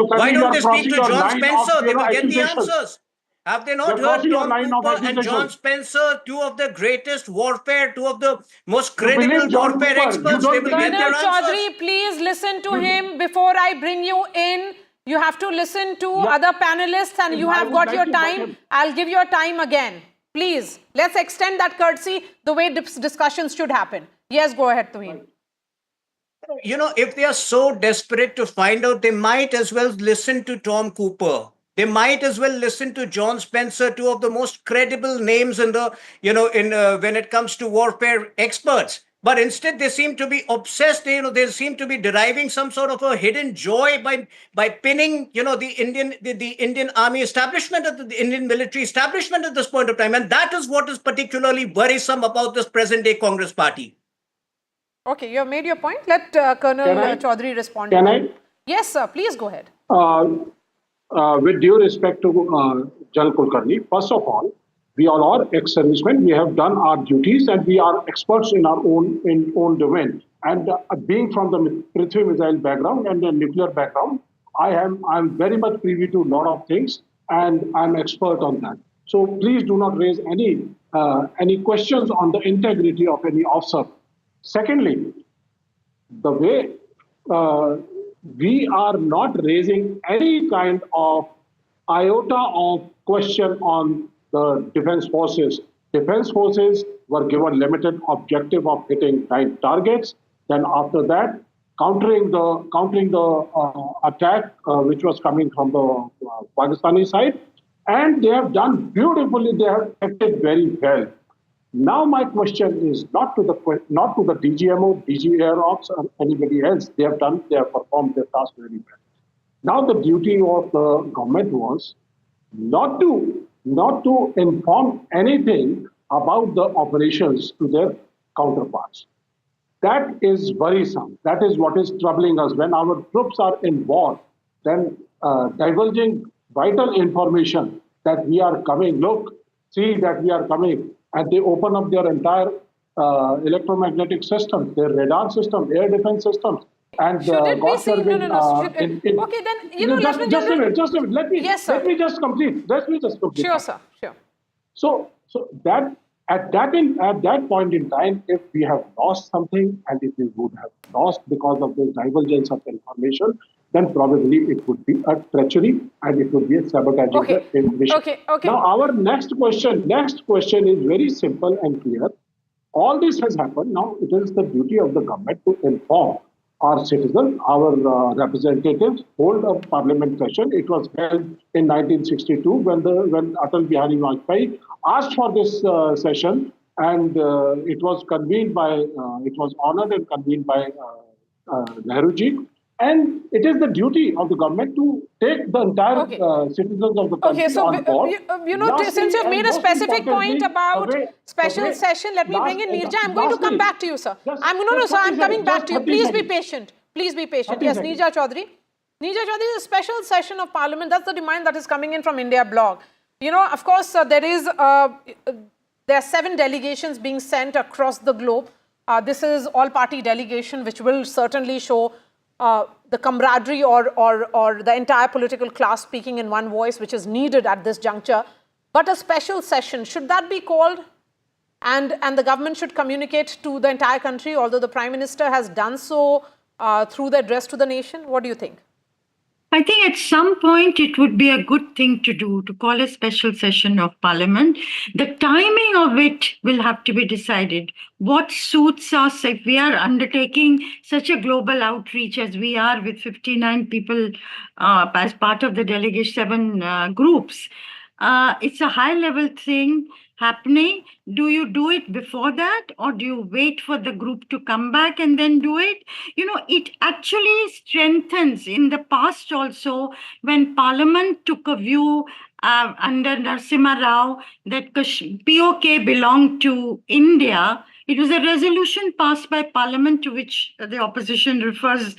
Why don't they speak to John Spencer? They will get the answers. Have they not heard Tom Cooper and John Spencer, two of the greatest warfare, two of the most credible warfare experts? They will get their answers. Chaudhary, please listen to him before I bring you in. You have to listen to other panelists, and you have got your time. I'll give your time again. Please, let's extend that courtesy the way discussions should happen. Yes, go ahead, Tuhin. If they are so desperate to find out, they might as well listen to Tom Cooper. They might as well listen to John Spencer, two of the most credible names in the, when it comes to warfare experts. But instead, they seem to be obsessed. They seem to be deriving some sort of a hidden joy by pinning, the Indian army establishment, the Indian military establishment at this point of time. And that is what is particularly worrisome about this present-day Congress party. Okay, you have made your point. Let Colonel Chaudhary respond. Can I? Yes, sir. Please go ahead. With due respect to General Kulkarni, first of all, we all are ex-servicemen. We have done our duties, and we are experts in our own domain. And being from the Prithvi missile background and the nuclear background, I'm very much privy to a lot of things, and I'm expert on that. So please do not raise any questions on the integrity of any officer. Secondly, the way we are not raising any kind of iota of question on the defense forces. Defense forces were given limited objective of hitting 9 targets. Then after that, countering the attack which was coming from the Pakistani side, and they have done beautifully. They have acted very well. Now my question is not to the DGMO, DG Air Ops, or anybody else. They have performed their task very well. Now the duty of the government was not to inform anything about the operations to their counterparts. That is worrisome. That is what is troubling us. When our troops are in war, then divulging vital information that we are coming, see that we are coming, and they open up their entire electromagnetic systems, their radar system, air defense systems. And should it be seen? No. Okay, then, just a minute. Let me just complete. Sure, sir. Sure. So that at that point in time, if we have lost something, and if we would have lost because of the divulgence of information, then probably it would be a treachery and it would be a sabotaging the information. Okay. Now, our next question is very simple and clear. All this has happened. Now, it is the duty of the government to inform our citizens, our representatives, hold a parliament session. It was held in 1962 when Atal Bihari Vajpayee asked for this session, and it was honored and convened by Nehruji. And it is the duty of the government to take the entire citizens of the country on board. Since you've made a specific point about special session, let me bring in Neerja. I'm going to come back to you, sir. I'm coming back to you. Please be patient. Yes, Neerja Chaudhary. Neerja Chaudhary, is a special session of Parliament. That's the demand that is coming in from India blog. Of course, there are 7 delegations being sent across the globe. This is all-party delegation, which will certainly show the camaraderie or the entire political class speaking in one voice, which is needed at this juncture. But a special session, should that be called? And the government should communicate to the entire country, although the Prime Minister has done so through the address to the nation. What do you think? I think at some point it would be a good thing to do, to call a special session of Parliament. The timing of it will have to be decided. What suits us if we are undertaking such a global outreach as we are with 59 people as part of the delegation, 7 groups. It's a high-level thing. happening, do you do it before that, or do you wait for the group to come back and then do it? It actually strengthens. In the past also, when Parliament took a view under Narasimha Rao that POK belonged to India, it was a resolution passed by Parliament to which the opposition refers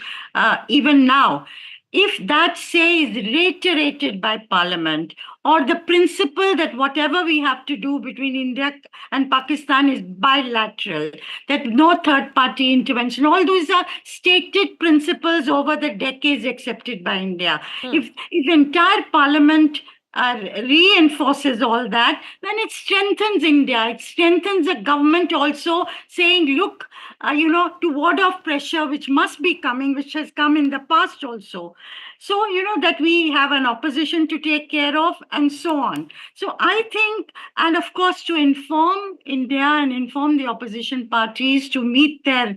even now. If that say is reiterated by Parliament, or the principle that whatever we have to do between India and Pakistan is bilateral, that no third party intervention, all those are stated principles over the decades accepted by India. If entire Parliament reinforces all that, then it strengthens India. It strengthens the government also, saying, look, to ward off pressure which must be coming, which has come in the past also. So, that we have an opposition to take care of and so on. So I think, and of course, to inform India and inform the opposition parties to meet their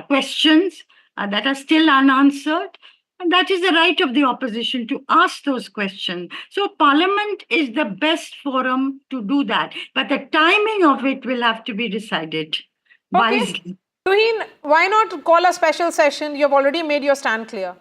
questions that are still unanswered. And that is the right of the opposition to ask those questions. So Parliament is the best forum to do that. But the timing of it will have to be decided wisely. Tuhin, why not call a special session? You've already made your stand clear.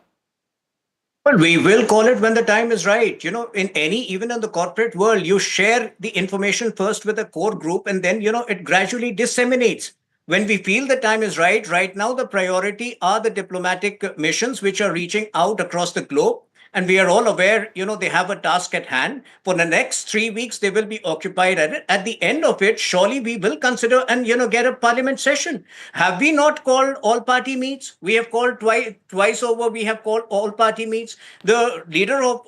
Well, we will call it when the time is right. Even in the corporate world, you share the information first with a core group, and then, it gradually disseminates. When we feel the time is right now, the priority are the diplomatic missions which are reaching out across the globe. And we are all aware, they have a task at hand. For the next 3 weeks, they will be occupied at it. At the end of it, surely we will consider and, get a parliament session. Have we not called all party meets? We have called twice over. We have called all party meets. The leader of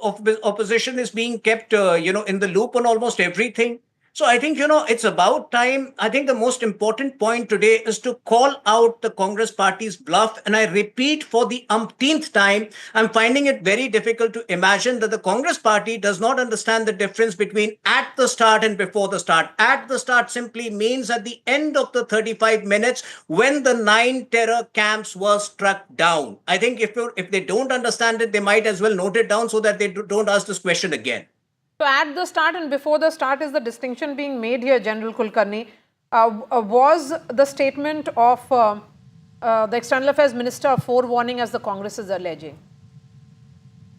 opposition is being kept, in the loop on almost everything. So I think, it's about time. I think the most important point today is to call out the Congress party's bluff. And I repeat for the umpteenth time, I'm finding it very difficult to imagine that the Congress party does not understand the difference between at the start and before the start. At the start simply means at the end of the 35 minutes when the 9 terror camps were struck down. I think if they don't understand it, they might as well note it down so that they don't ask this question again. So at the start and before the start is the distinction being made here, General Kulkarni. Was the statement of the External Affairs Minister a forewarning, as the Congress is alleging?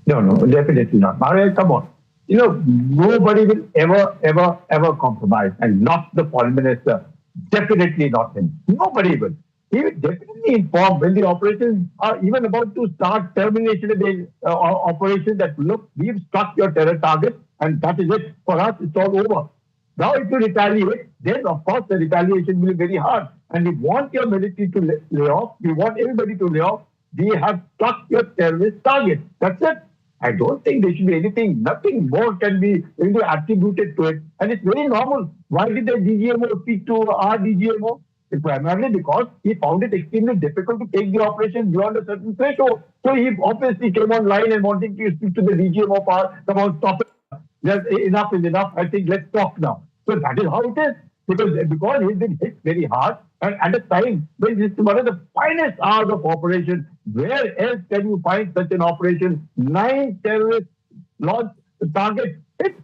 No, definitely not. Maria, come on. Nobody will ever compromise, and not the Foreign Minister. Definitely not him. Nobody will. He will definitely inform when the operations are even about to start, termination of the operation, that look, we've struck your terror target and that is it. For us, it's all over. Now if you retaliate, then of course the retaliation will be very hard. And we want your military to lay off. We want everybody to lay off. We have struck your terrorist target. That's it. I don't think there should be nothing more can be attributed to it. And it's very normal. Why did the DGMO speak to our DGMO? It's primarily because he found it extremely difficult to take the operation beyond a certain threshold. So he obviously came online and wanted to speak to the DGMO power. Come on, stop it. Enough is enough. I think let's stop now. So that is how it is. Because he's been hit very hard, and at a time when it's one of the finest hours of operation, where else can you find such an operation? 9 terrorists launched the target, hit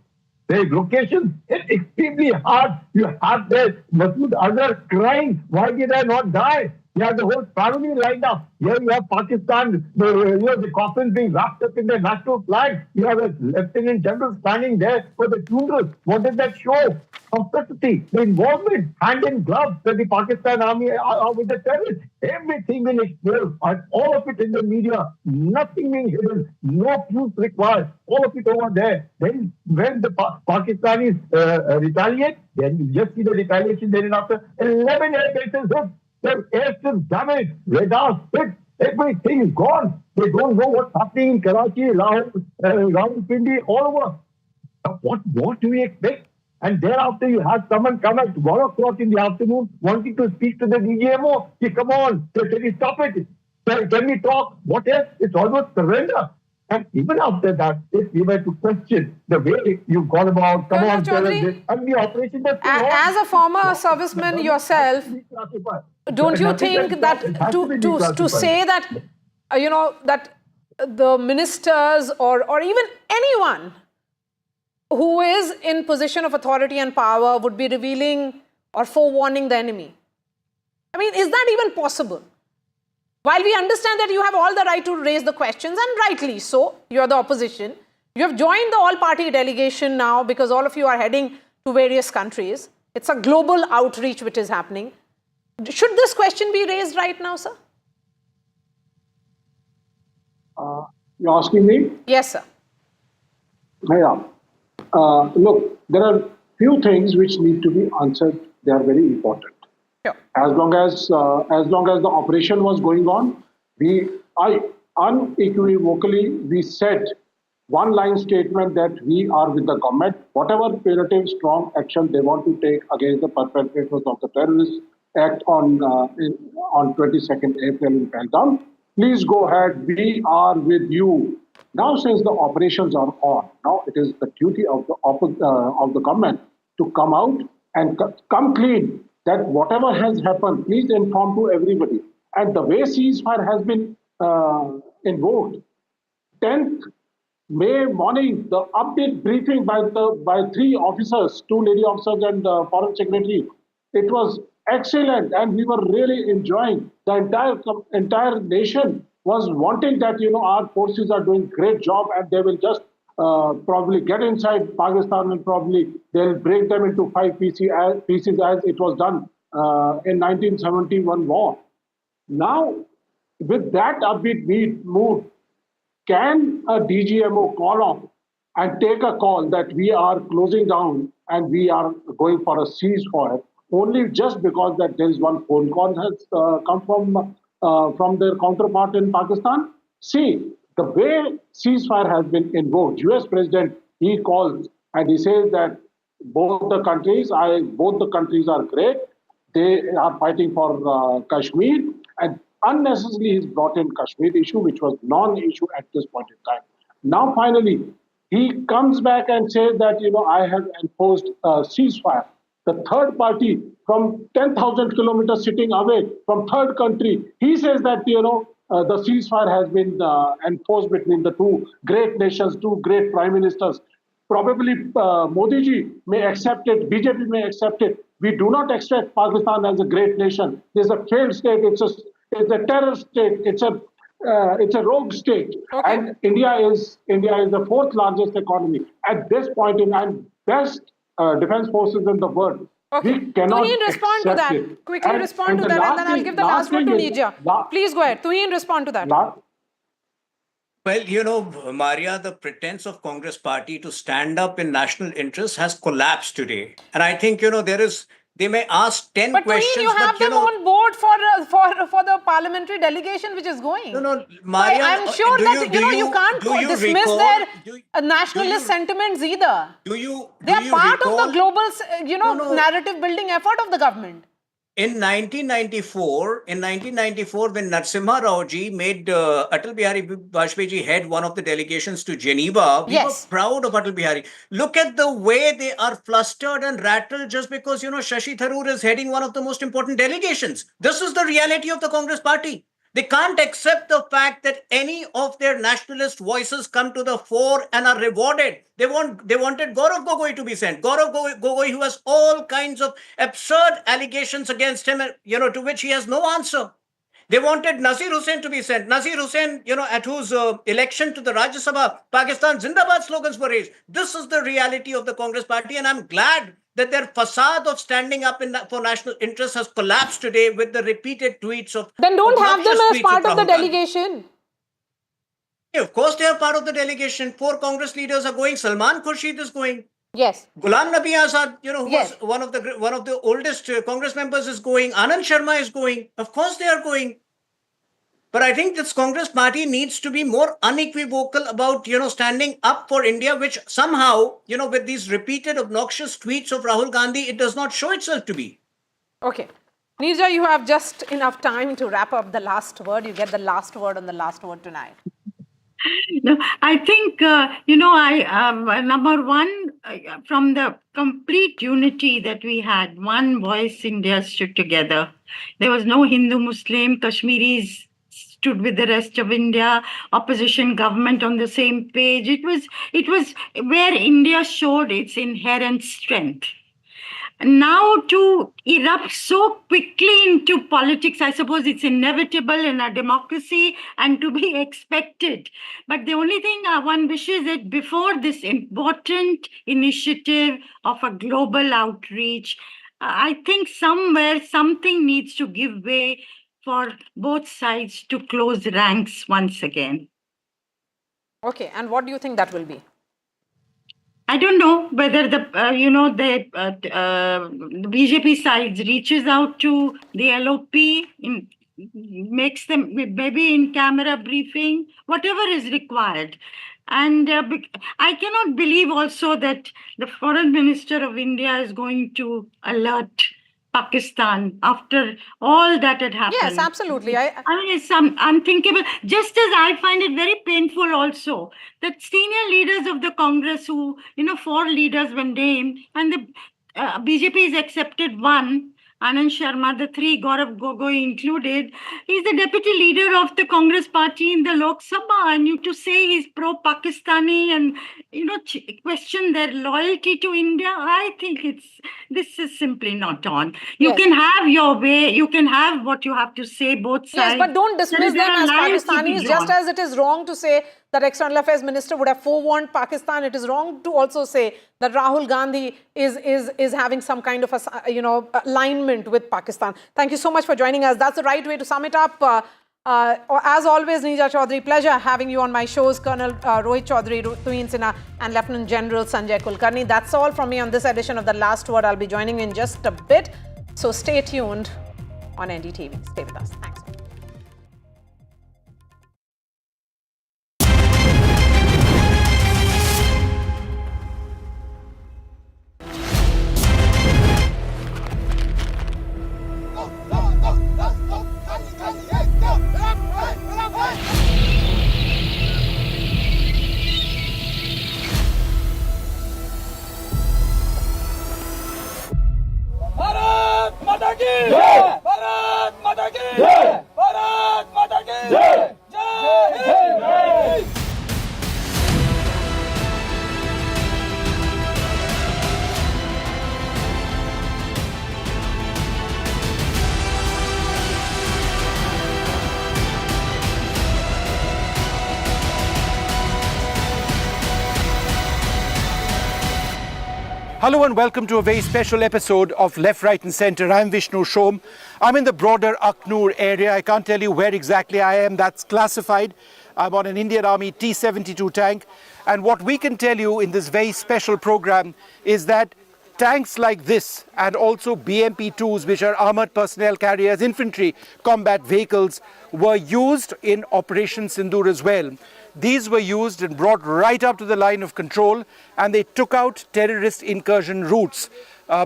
their location, hit extremely hard. You have there Masood Azhar crying, why did I not die? You have the whole family lined up. Here you have Pakistan, the coffins being wrapped up in their national flag. You have a Lieutenant General standing there for the funeral. What does that show? Complicity, the involvement, hand in glove that the Pakistan army are with the terrorists. Everything being exposed, and all of it in the media, nothing being hidden, no proof required, all of it over there. Then when the Pakistanis retaliate, then you just see the retaliation thereafter. 11 air bases hit. Their airstrip damaged, radars hit, everything is gone. They don't know what's happening in Karachi, Rawalpindi, all over. What more do we expect? And thereafter you have someone come at 1 o'clock in the afternoon wanting to speak to the DGMO. Hey, come on, can we stop it? Can we talk? What else? It's almost surrender. And even after that, if we were to question the way you've gone about, come on, tell us this, and the operation that's as a former serviceman yourself, don't you think that to say that, that the ministers or even anyone who is in position of authority and power would be revealing or forewarning the enemy. I mean, is that even possible? While we understand that you have all the right to raise the questions, and rightly so, you're the opposition. You have joined the all-party delegation now because all of you are heading to various countries. It's a global outreach which is happening. Should this question be raised right now, sir? You're asking me? Yes, sir. Yeah. Look, there are few things which need to be answered. They are very important. Sure. As long as the operation was going on, I unequivocally we said one-line statement that we are with the government. Whatever punitive, strong action they want to take against the perpetrators of the terrorist act on 22nd April in Pahalgam, please go ahead. We are with you. Now, since the operations are on, now it is the duty of the government to come out and come clean that whatever has happened, please inform to everybody. And the way ceasefire has been invoked, 10th May morning, the update briefing by 3 officers, 2 lady officers and foreign secretary, it was excellent, and we were really enjoying. The entire nation was wanting that our forces are doing great job, and they will just probably get inside Pakistan and probably they'll break them into 5 pieces as it was done in 1971 war. Now, with that upbeat mood, can a DGMO call off and take a call that we are closing down and we are going for a ceasefire only just because that there is one phone call has come from their counterpart in Pakistan? See, the way ceasefire has been invoked, US President, he calls and he says that both the countries are great. They are fighting for Kashmir, and unnecessarily he's brought in Kashmir issue, which was non-issue at this point in time. Now, finally, he comes back and says that, I have enforced ceasefire. The third party from 10,000 kilometers sitting away from third country, he says that, the ceasefire has been enforced between the two great nations, two great prime ministers. Probably Modi ji may accept it, BJP may accept it. We do not accept Pakistan as a great nation. It's a failed state. It's a terror state. It's a rogue state. Okay. And India is the 4th largest economy at this point in time. Best defense forces in the world. Okay. We cannot Tuhin, respond to that. it. Quickly respond to that, and then I'll give the last word to Nija. Please go ahead. Tuhin, respond to that. Well, Maria, the pretense of Congress party to stand up in national interest has collapsed today. And I think, they may ask 10 questions. But you have them on board for the parliamentary delegation which is going. No, Maria, I'm sure you can't dismiss their nationalist sentiments either. They are part of the global, narrative building effort of the government. In 1994, when Narasimha Rao ji made Atal Bihari Vajpayee ji head one of the delegations to Geneva, we were proud of Atal Bihari. Look at the way they are flustered and rattled just because, Shashi Tharoor is heading one of the most important delegations. This is the reality of the Congress party. They can't accept the fact that any of their nationalist voices come to the fore and are rewarded. They wanted Gaurav Gogoi to be sent. Gaurav Gogoi, who has all kinds of absurd allegations against him, to which he has no answer. They wanted Nazir Hussain to be sent. Nazir Hussain, at whose election to the Rajya Sabha, Pakistan Zindabad slogans were raised. This is the reality of the Congress party, and I'm glad that their facade of standing up for national interest has collapsed today with the repeated tweets of... Then don't have them as part of the delegation. Yeah, of course they are part of the delegation. 4 Congress leaders are going. Salman Khurshid is going. Yes. Ghulam Nabi Azad, who was one of the oldest Congress members, is going. Anand Sharma is going. Of course they are going. But I think this Congress party needs to be more unequivocal about, standing up for India, which somehow, with these repeated obnoxious tweets of Rahul Gandhi, it does not show itself to be. Okay. Nija, you have just enough time to wrap up the last word. You get the last word on the last word tonight. No, I think, number one, from the complete unity that we had, one voice, India stood together. There was no Hindu, Muslim, Kashmiris stood with the rest of India, opposition government on the same page. It was where India showed its inherent strength. Now to erupt so quickly into politics, I suppose it's inevitable in a democracy and to be expected. But the only thing one wishes that before this important initiative of a global outreach, I think somewhere something needs to give way for both sides to close ranks once again. Okay, and what do you think that will be? I don't know whether the BJP side reaches out to the LOP, makes them maybe in camera briefing, whatever is required. And I cannot believe also that the foreign minister of India is going to alert Pakistan after all that had happened. Yes, absolutely. I mean, it's unthinkable. Just as I find it very painful also that senior leaders of the Congress who, 4 leaders were named and the BJP has accepted 1, Anand Sharma, the 3, Gaurav Gogoi included. He's the deputy leader of the Congress party in the Lok Sabha, and you to say he's pro-Pakistani and, question their loyalty to India, I think this is simply not on. You can have your way, you can have what you have to say, both sides. Yes, but don't dismiss them as Pakistanis, just as it is wrong to say that External Affairs Minister would have forewarned Pakistan. It is wrong to also say that Rahul Gandhi is having some kind of alignment with Pakistan. Thank you so much for joining us. That's the right way to sum it up. As always, Neeja Chaudhary, pleasure having you on my shows. Colonel Rohit Chaudhary, Tuin Sinha, and Lieutenant General Sanjay Kulkarni. That's all from me on this edition of The Last Word. I'll be joining you in just a bit. So stay tuned on NDTV. Stay with us. Thanks. Bharat माता की जय, भारत माता की जय, भारत माता की जय, जय Hind. Hello and welcome to a very special episode of Left, Right and Centre. I'm Vishnu Shom. I'm in the broader Aknoor area. I can't tell you where exactly I am. That's classified. I'm on an Indian Army T-72 tank. And what we can tell you in this very special program is that tanks like this and also BMP-2s, which are armoured personnel carriers, infantry combat vehicles, were used in Operation Synindhur as well. These were used and brought right up to the line of control, and they took out terrorist incursion routes.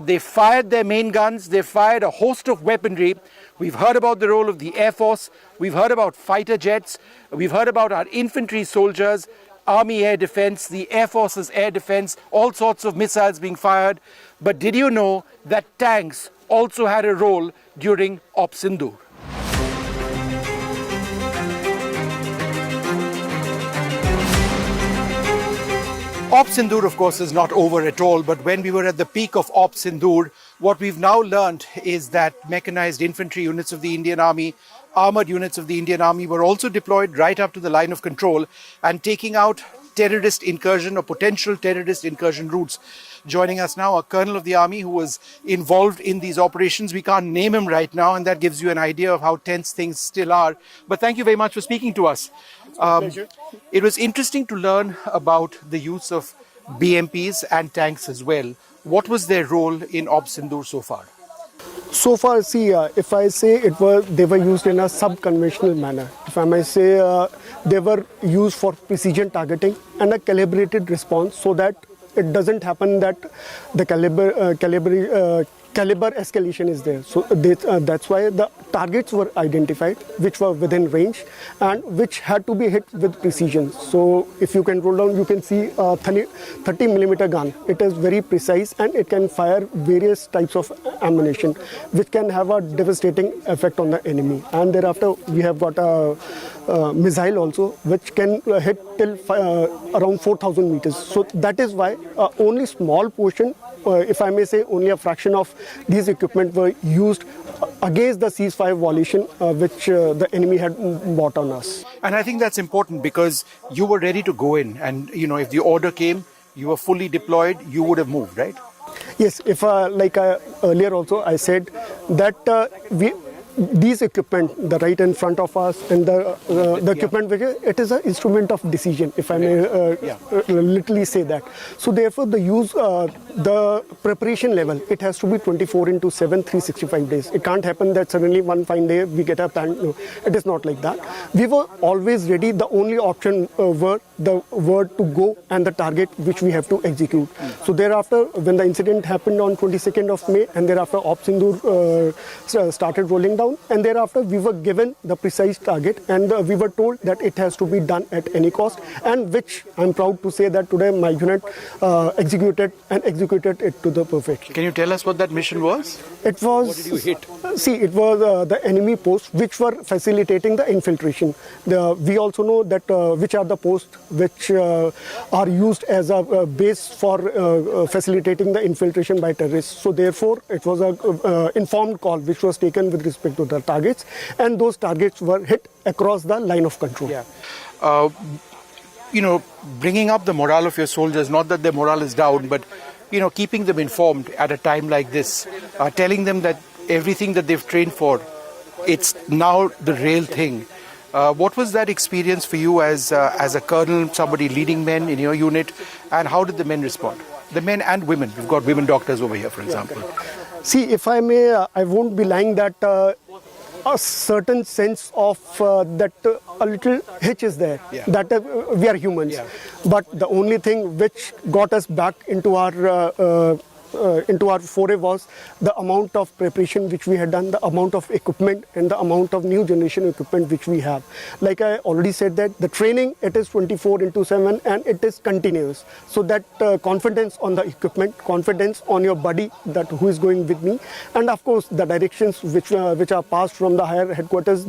They fired their main guns, they fired a host of weaponry. We've heard about the role of the Air Force, we've heard about fighter jets, we've heard about our infantry soldiers, Army Air Defense, the Air Force's Air Defense, all sorts of missiles being fired. But did you know that tanks also had a role during Op Synindhur? Op Synindhur, of course, is not over at all, but when we were at the peak of Op Synindhur, what we've now learned is that mechanized infantry units of the Indian Army, armoured units of the Indian Army were also deployed right up to the line of control and taking out terrorist incursion or potential terrorist incursion routes. Joining us now, a colonel of the army who was involved in these operations. We can't name him right now, and that gives you an idea of how tense things still are. But thank you very much for speaking to us. It was interesting to learn about the use of BMPs and tanks as well. What was their role in Op Synindhur so far? So far, see, if I say they were used in a sub-conventional manner. If I may say, they were used for precision targeting and a calibrated response so that it doesn't happen that the caliber escalation is there. So that's why the targets were identified, which were within range and which had to be hit with precision. So if you can roll down, you can see a 30 millimeter gun. It is very precise and it can fire various types of ammunition, which can have a devastating effect on the enemy. And thereafter, we have got a missile also, which can hit till around 4,000 meters. So that is why only small portion, if I may say, only a fraction of these equipment were used against the ceasefire violation which the enemy had brought on us. And I think that's important because you were ready to go in, and if the order came, you were fully deployed, you would have moved, right? Yes, if earlier also I said that these equipment, the right in front of us, and the equipment, it is an instrument of decision, if I may literally say that. So therefore, the preparation level, it has to be 24/7, 365 days. It can't happen that suddenly one fine day we get a plan. No, it is not like that. We were always ready. The only option were the word to go and the target which we have to execute. So thereafter, when the incident happened on 22nd of May, and thereafter Synindhur started rolling down, and thereafter we were given the precise target, and we were told that it has to be done at any cost, and which I'm proud to say that today my unit executed it to the perfection. Can you tell us what that mission was? It was, what did you hit? See, it was the enemy posts which were facilitating the infiltration. We also know that which are the posts which are used as a base for facilitating the infiltration by terrorists. So therefore, it was an informed call which was taken with respect to the targets, and those targets were hit across the line of control. Bringing up the morale of your soldiers, not that their morale is down, but keeping them informed at a time like this, telling them that everything that they've trained for, it's now the real thing. What was that experience for you as a colonel, somebody leading men in your unit, and how did the men respond? The men and women. We've got women doctors over here, for example. See, if I may, I won't be lying that a certain sense of that a little hitch is there, that we are humans. But the only thing which got us back into our foray was the amount of preparation which we had done, the amount of equipment and the amount of new generation equipment which we have. Like I already said that the training, it is 24/7 and it is continuous. So that confidence on the equipment, confidence on your buddy, that who is going with me, and of course the directions which are passed from the higher headquarters,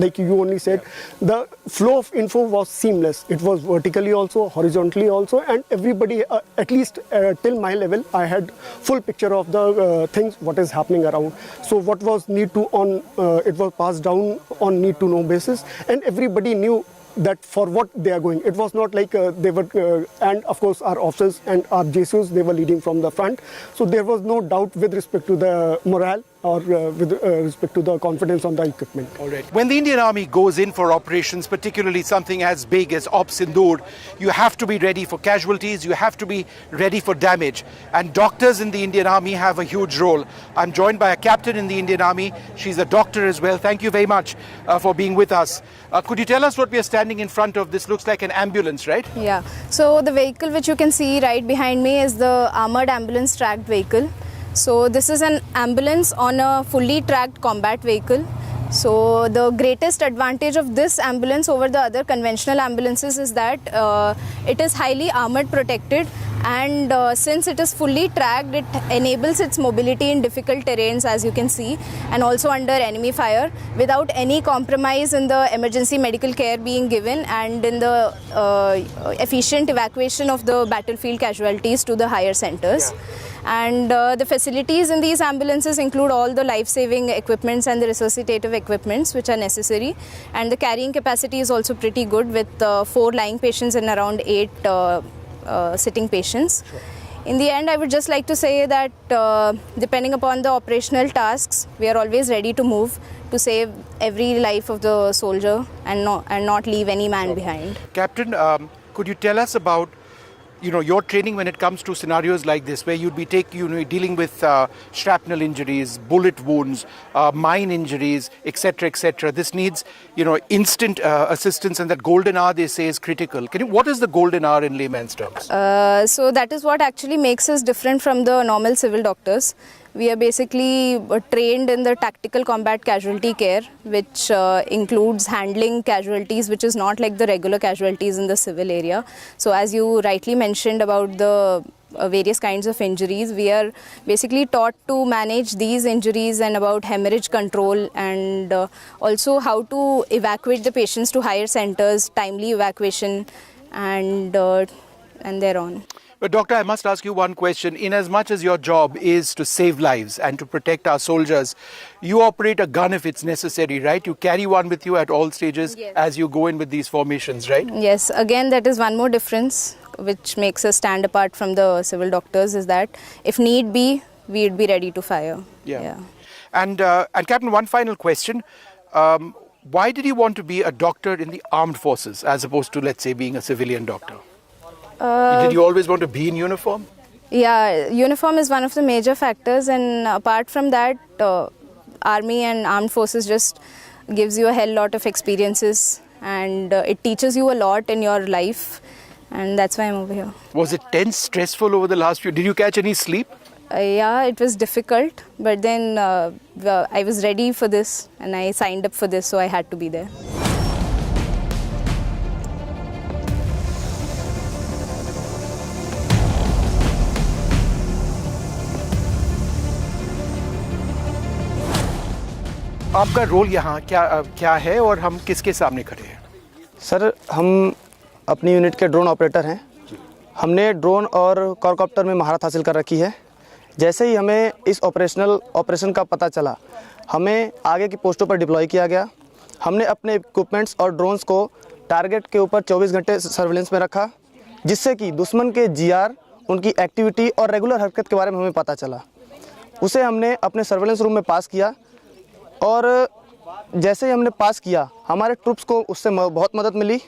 like you only said, the flow of info was seamless. It was vertically also, horizontally also, and everybody, at least till my level, I had full picture of the things what is happening around. So what was need to on, it was passed down on need to know basis, and everybody knew that for what they are going. It was not like they were, and of course our officers and our JSOs, they were leading from the front. So there was no doubt with respect to the morale or with respect to the confidence on the equipment. All right. When the Indian Army goes in for operations, particularly something as big as Synindhur, you have to be ready for casualties, you have to be ready for damage. And doctors in the Indian Army have a huge role. I'm joined by a captain in the Indian Army. She's a doctor as well. Thank you very much for being with us. Could you tell us what we are standing in front of? This looks like an ambulance, right? Yeah. So the vehicle which you can see right behind me is the armored ambulance tracked vehicle. So this is an ambulance on a fully tracked combat vehicle. So the greatest advantage of this ambulance over the other conventional ambulances is that it is highly armored protected, and since it is fully tracked, it enables its mobility in difficult terrains, as you can see, and also under enemy fire without any compromise in the emergency medical care being given and in the efficient evacuation of the battlefield casualties to the higher centers. And the facilities in these ambulances include all the life-saving equipments and the resuscitative equipments which are necessary, and the carrying capacity is also pretty good with 4 lying patients and around 8 sitting patients. Sure. In the end, I would just like to say that depending upon the operational tasks, we are always ready to move to save every life of the soldier and not leave any man behind. Captain, could you tell us about your training when it comes to scenarios like this, where you'd be dealing with shrapnel injuries, bullet wounds, mine injuries, etc., etc. This needs, instant assistance, and that golden hour, they say, is critical. What is the golden hour in layman's terms? So that is what actually makes us different from the normal civil doctors. We are basically trained in the tactical combat casualty care, which includes handling casualties, which is not like the regular casualties in the civil area. So as you rightly mentioned about the various kinds of injuries, we are basically taught to manage these injuries and about hemorrhage control, and also how to evacuate the patients to higher centers, timely evacuation, and thereon. But doctor, I must ask you one question. In as much as your job is to save lives and to protect our soldiers, you operate a gun if it's necessary, right? You carry one with you at all stages as you go in with these formations, right? Yes, again, that is one more difference which makes us stand apart from the civil doctors, is that if need be, we'd be ready to fire. Yeah. And Captain, one final question. Why did you want to be a doctor in the armed forces as opposed to, let's say, being a civilian doctor? Did you always want to be in uniform? Yeah, uniform is one of the major factors, and apart from that, army and armed forces just gives you a hell lot of experiences, and it teaches you a lot in your life, and that's why I'm over here. Was it tense, stressful over the last few? Did you catch any sleep? Yeah, it was difficult, but then I was ready for this and I signed up for this, so I had to be there. आपका role यहाँ क्या है और हम किसके सामने खड़े हैं? सर, हम अपनी यूनिट के ड्रोन ऑपरेटर हैं। हमने ड्रोन और क्वाड्रॉप्टर में महारत हासिल कर रखी है। जैसे ही हमें इस ऑपरेशन का पता चला, हमें आगे की पोस्टों पर डिप्लॉय किया गया। हमने अपने इक्विपमेंट्स और ड्रोन्स को टारगेट के ऊपर 24 घंटे सर्विलेंस में रखा, जिससे कि दुश्मन के जीआर, उनकी एक्टिविटी और रेगुलर हरकत के बारे में हमें पता चला। उसे हमने अपने सर्विलेंस रूम में पास किया, और जैसे ही हमने पास किया, हमारे ट्रूप्स को उससे बहुत मदद मिली।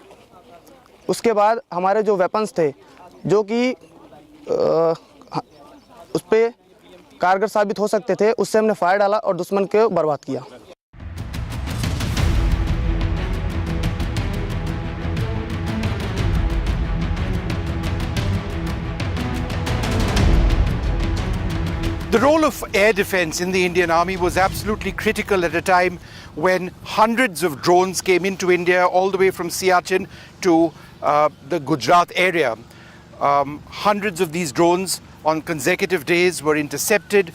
उसके बाद हमारे जो वेपन्स थे, जो कि उस पर कारगर साबित हो सकते थे, उससे हमने फायर डाला और दुश्मन को बर्बाद किया। The role of air defense in the Indian Army was absolutely critical at a time when hundreds of drones came into India, all the way from Siachen to the Gujarat area. Hundreds of these drones on consecutive days were intercepted,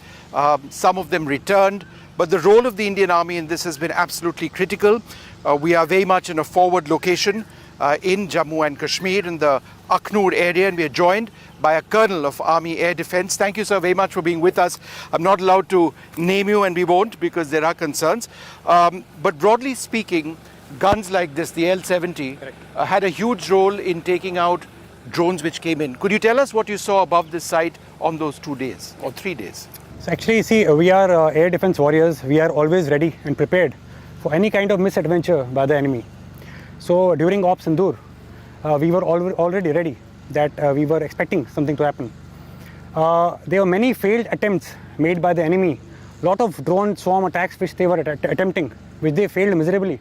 some of them returned, but the role of the Indian Army in this has been absolutely critical. We are very much in a forward location in Jammu and Kashmir, in the Akhnur area, and we are joined by a colonel of Army Air Defence. Thank you, sir, very much for being with us. I'm not allowed to name you, and we won't, because there are concerns. But broadly speaking, guns like this, the L-70, had a huge role in taking out drones which came in. Could you tell us what you saw above this site on those 2 days or 3 days? So actually, see, we are air defense warriors. We are always ready and prepared for any kind of misadventure by the enemy. So during Op Synindhur, we were already ready, that we were expecting something to happen. There were many failed attempts made by the enemy, lot of drone swarm attacks which they were attempting, which they failed miserably.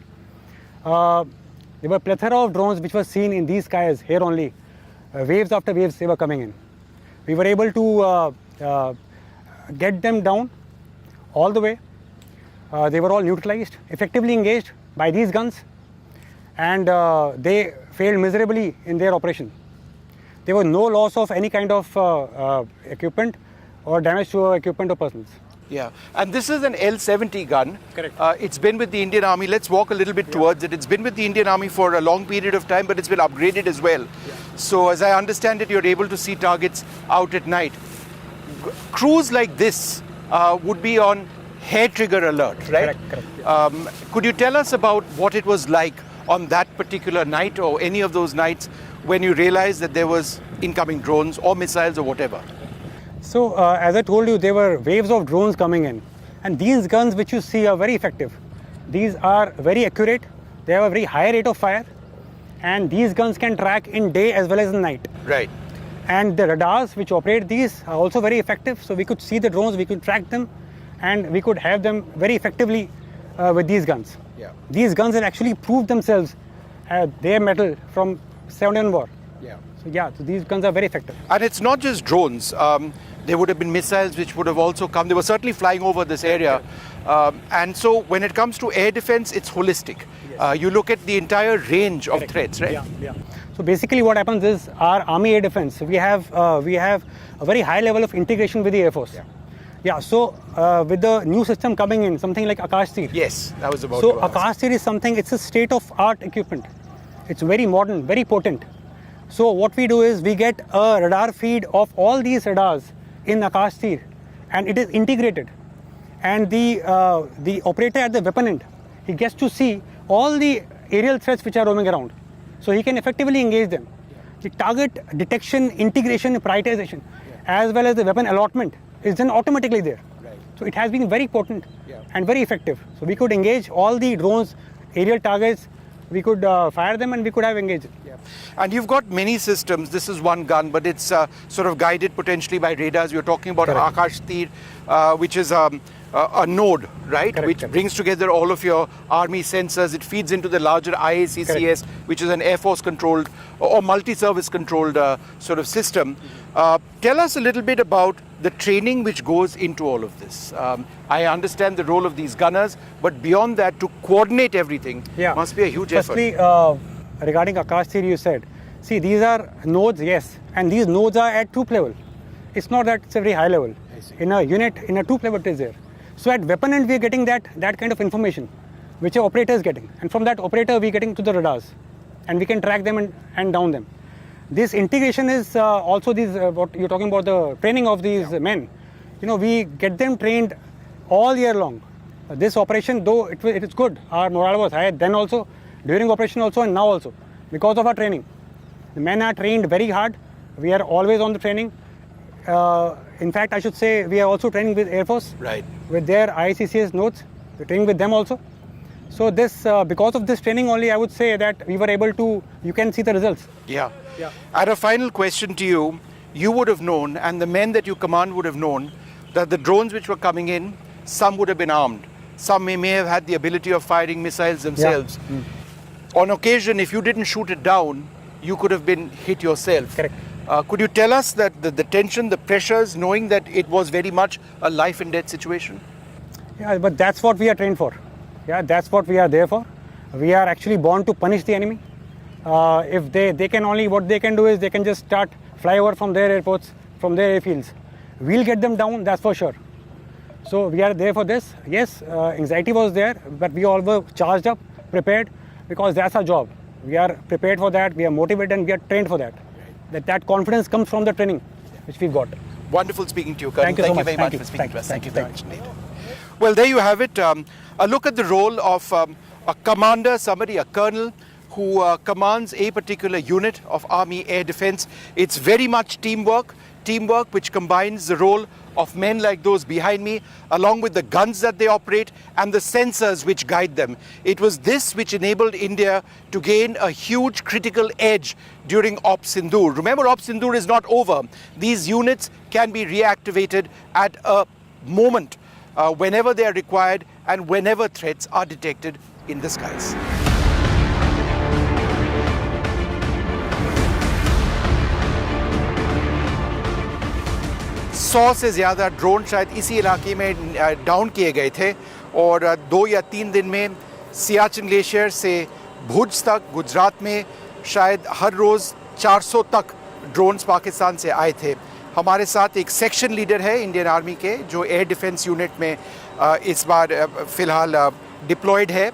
There were plethora of drones which were seen in these skies here only. Waves after waves they were coming in. We were able to get them down all the way. They were all neutralized, effectively engaged by these guns, and they failed miserably in their operation. There was no loss of any kind of equipment or damage to equipment or persons. Yeah, and this is an L-70 gun. Correct. It's been with the Indian Army. Let's walk a little bit towards it. It's been with the Indian Army for a long period of time, but it's been upgraded as well. Yeah. So as I understand it, you're able to see targets out at night. Crews like this would be on hair trigger alert, right? Correct. Yeah. Could you tell us about what it was like on that particular night or any of those nights when you realized that there was incoming drones or missiles or whatever? So as I told you, there were waves of drones coming in, and these guns which you see are very effective. These are very accurate, they have a very high rate of fire, and these guns can track in day as well as in night. Right. And the radars which operate these are also very effective, so we could see the drones, we could track them, and we could have them very effectively with these guns. Yeah. These guns have actually proved themselves their mettle from 7th War. Yeah. So these guns are very effective. And it's not just drones. There would have been missiles which would have also come. They were certainly flying over this area. And so when it comes to air defense, it's holistic. You look at the entire range of threats, right? Yeah. So basically what happens is our Army Air Defense, we have a very high level of integration with the Air Force. So with the new system coming in, something like Akash Tir. Yes, that was about So Akash Tir is something, it's a state-of-art equipment. It's very modern, very potent. So what we do is we get a radar feed of all these radars in Akash Tir, and it is integrated. And the operator at the weapon end, he gets to see all the aerial threats which are roaming around. So he can effectively engage them. The target detection, integration, prioritization, as well as the weapon allotment is done automatically there. So it has been very potent and very effective. So we could engage all the drones, aerial targets, we could fire them and we could have engaged. And you've got many systems. This is one gun, but it's sort of guided potentially by radars. You're talking about Akash Tir, which is a node, right? Which brings together all of your army sensors. It feeds into the larger IACCS, which is an Air Force controlled or multi-service controlled sort of system. Tell us a little bit about the training which goes into all of this. I understand the role of these gunners, but beyond that, to coordinate everything must be a huge effort. Firstly, regarding Akash Tir, you said, see, these are nodes, yes, and these nodes are at troop level. It's not that it's a very high level. In a unit, in a troop level, it is there. So at weapon end, we are getting that kind of information, which our operator is getting. And from that operator, we are getting to the radars. And we can track them and down them. This integration is also these, what you're talking about, the training of these men. You know, we get them trained all year long. This operation, though it is good, our morale was high then also, during operation also, and now also, because of our training. The men are trained very hard. We are always on the training. In fact, I should say we are also training with Air Force, with their ICCS nodes. We're training with them also. So this, because of this training only, I would say that we were able to, you can see the results. And a final question to you. You would have known, and the men that you command would have known, that the drones which were coming in, some would have been armed. Some may have had the ability of firing missiles themselves. On occasion, if you didn't shoot it down, you could have been hit yourself. Correct. Could you tell us that the tension, the pressures, knowing that it was very much a life and death situation? Yeah, but that's what we are trained for. Yeah, that's what we are there for. We are actually born to punish the enemy. If they can only, what they can do is they can just start flyover from their airports, from their airfields. We'll get them down, that's for sure. So we are there for this. Yes, anxiety was there, but we all were charged up, prepared, because that's our job. We are prepared for that, we are motivated and we are trained for that. That confidence comes from the training which we've got. Wonderful speaking to you, Colonel. Thank you so much. Very much for speaking to us. Thank you very much indeed. Well, there you have it. A look at the role of a commander, somebody, a colonel, who commands a particular unit of Army Air Defense. It's very much teamwork which combines the role of men like those behind me, along with the guns that they operate and the sensors which guide them. It was this which enabled India to gain a huge critical edge during Op Synindhur. Remember, Op Synindhur is not over. These units can be reactivated at a moment whenever they are required and whenever threats are detected in the skies. सौ से ज़्यादा drone शायद इसी इलाके में down किए गए थे और 2 या 3 दिन में सियाचिन ग्लेशियर से भुज तक गुजरात में शायद हर रोज़ 400 तक ड्रोन्स पाकिस्तान से आए थे। हमारे साथ एक सेक्शन लीडर है इंडियन आर्मी के जो एयर डिफेंस यूनिट में इस बार फ़िलहाल डिप्लॉयड है।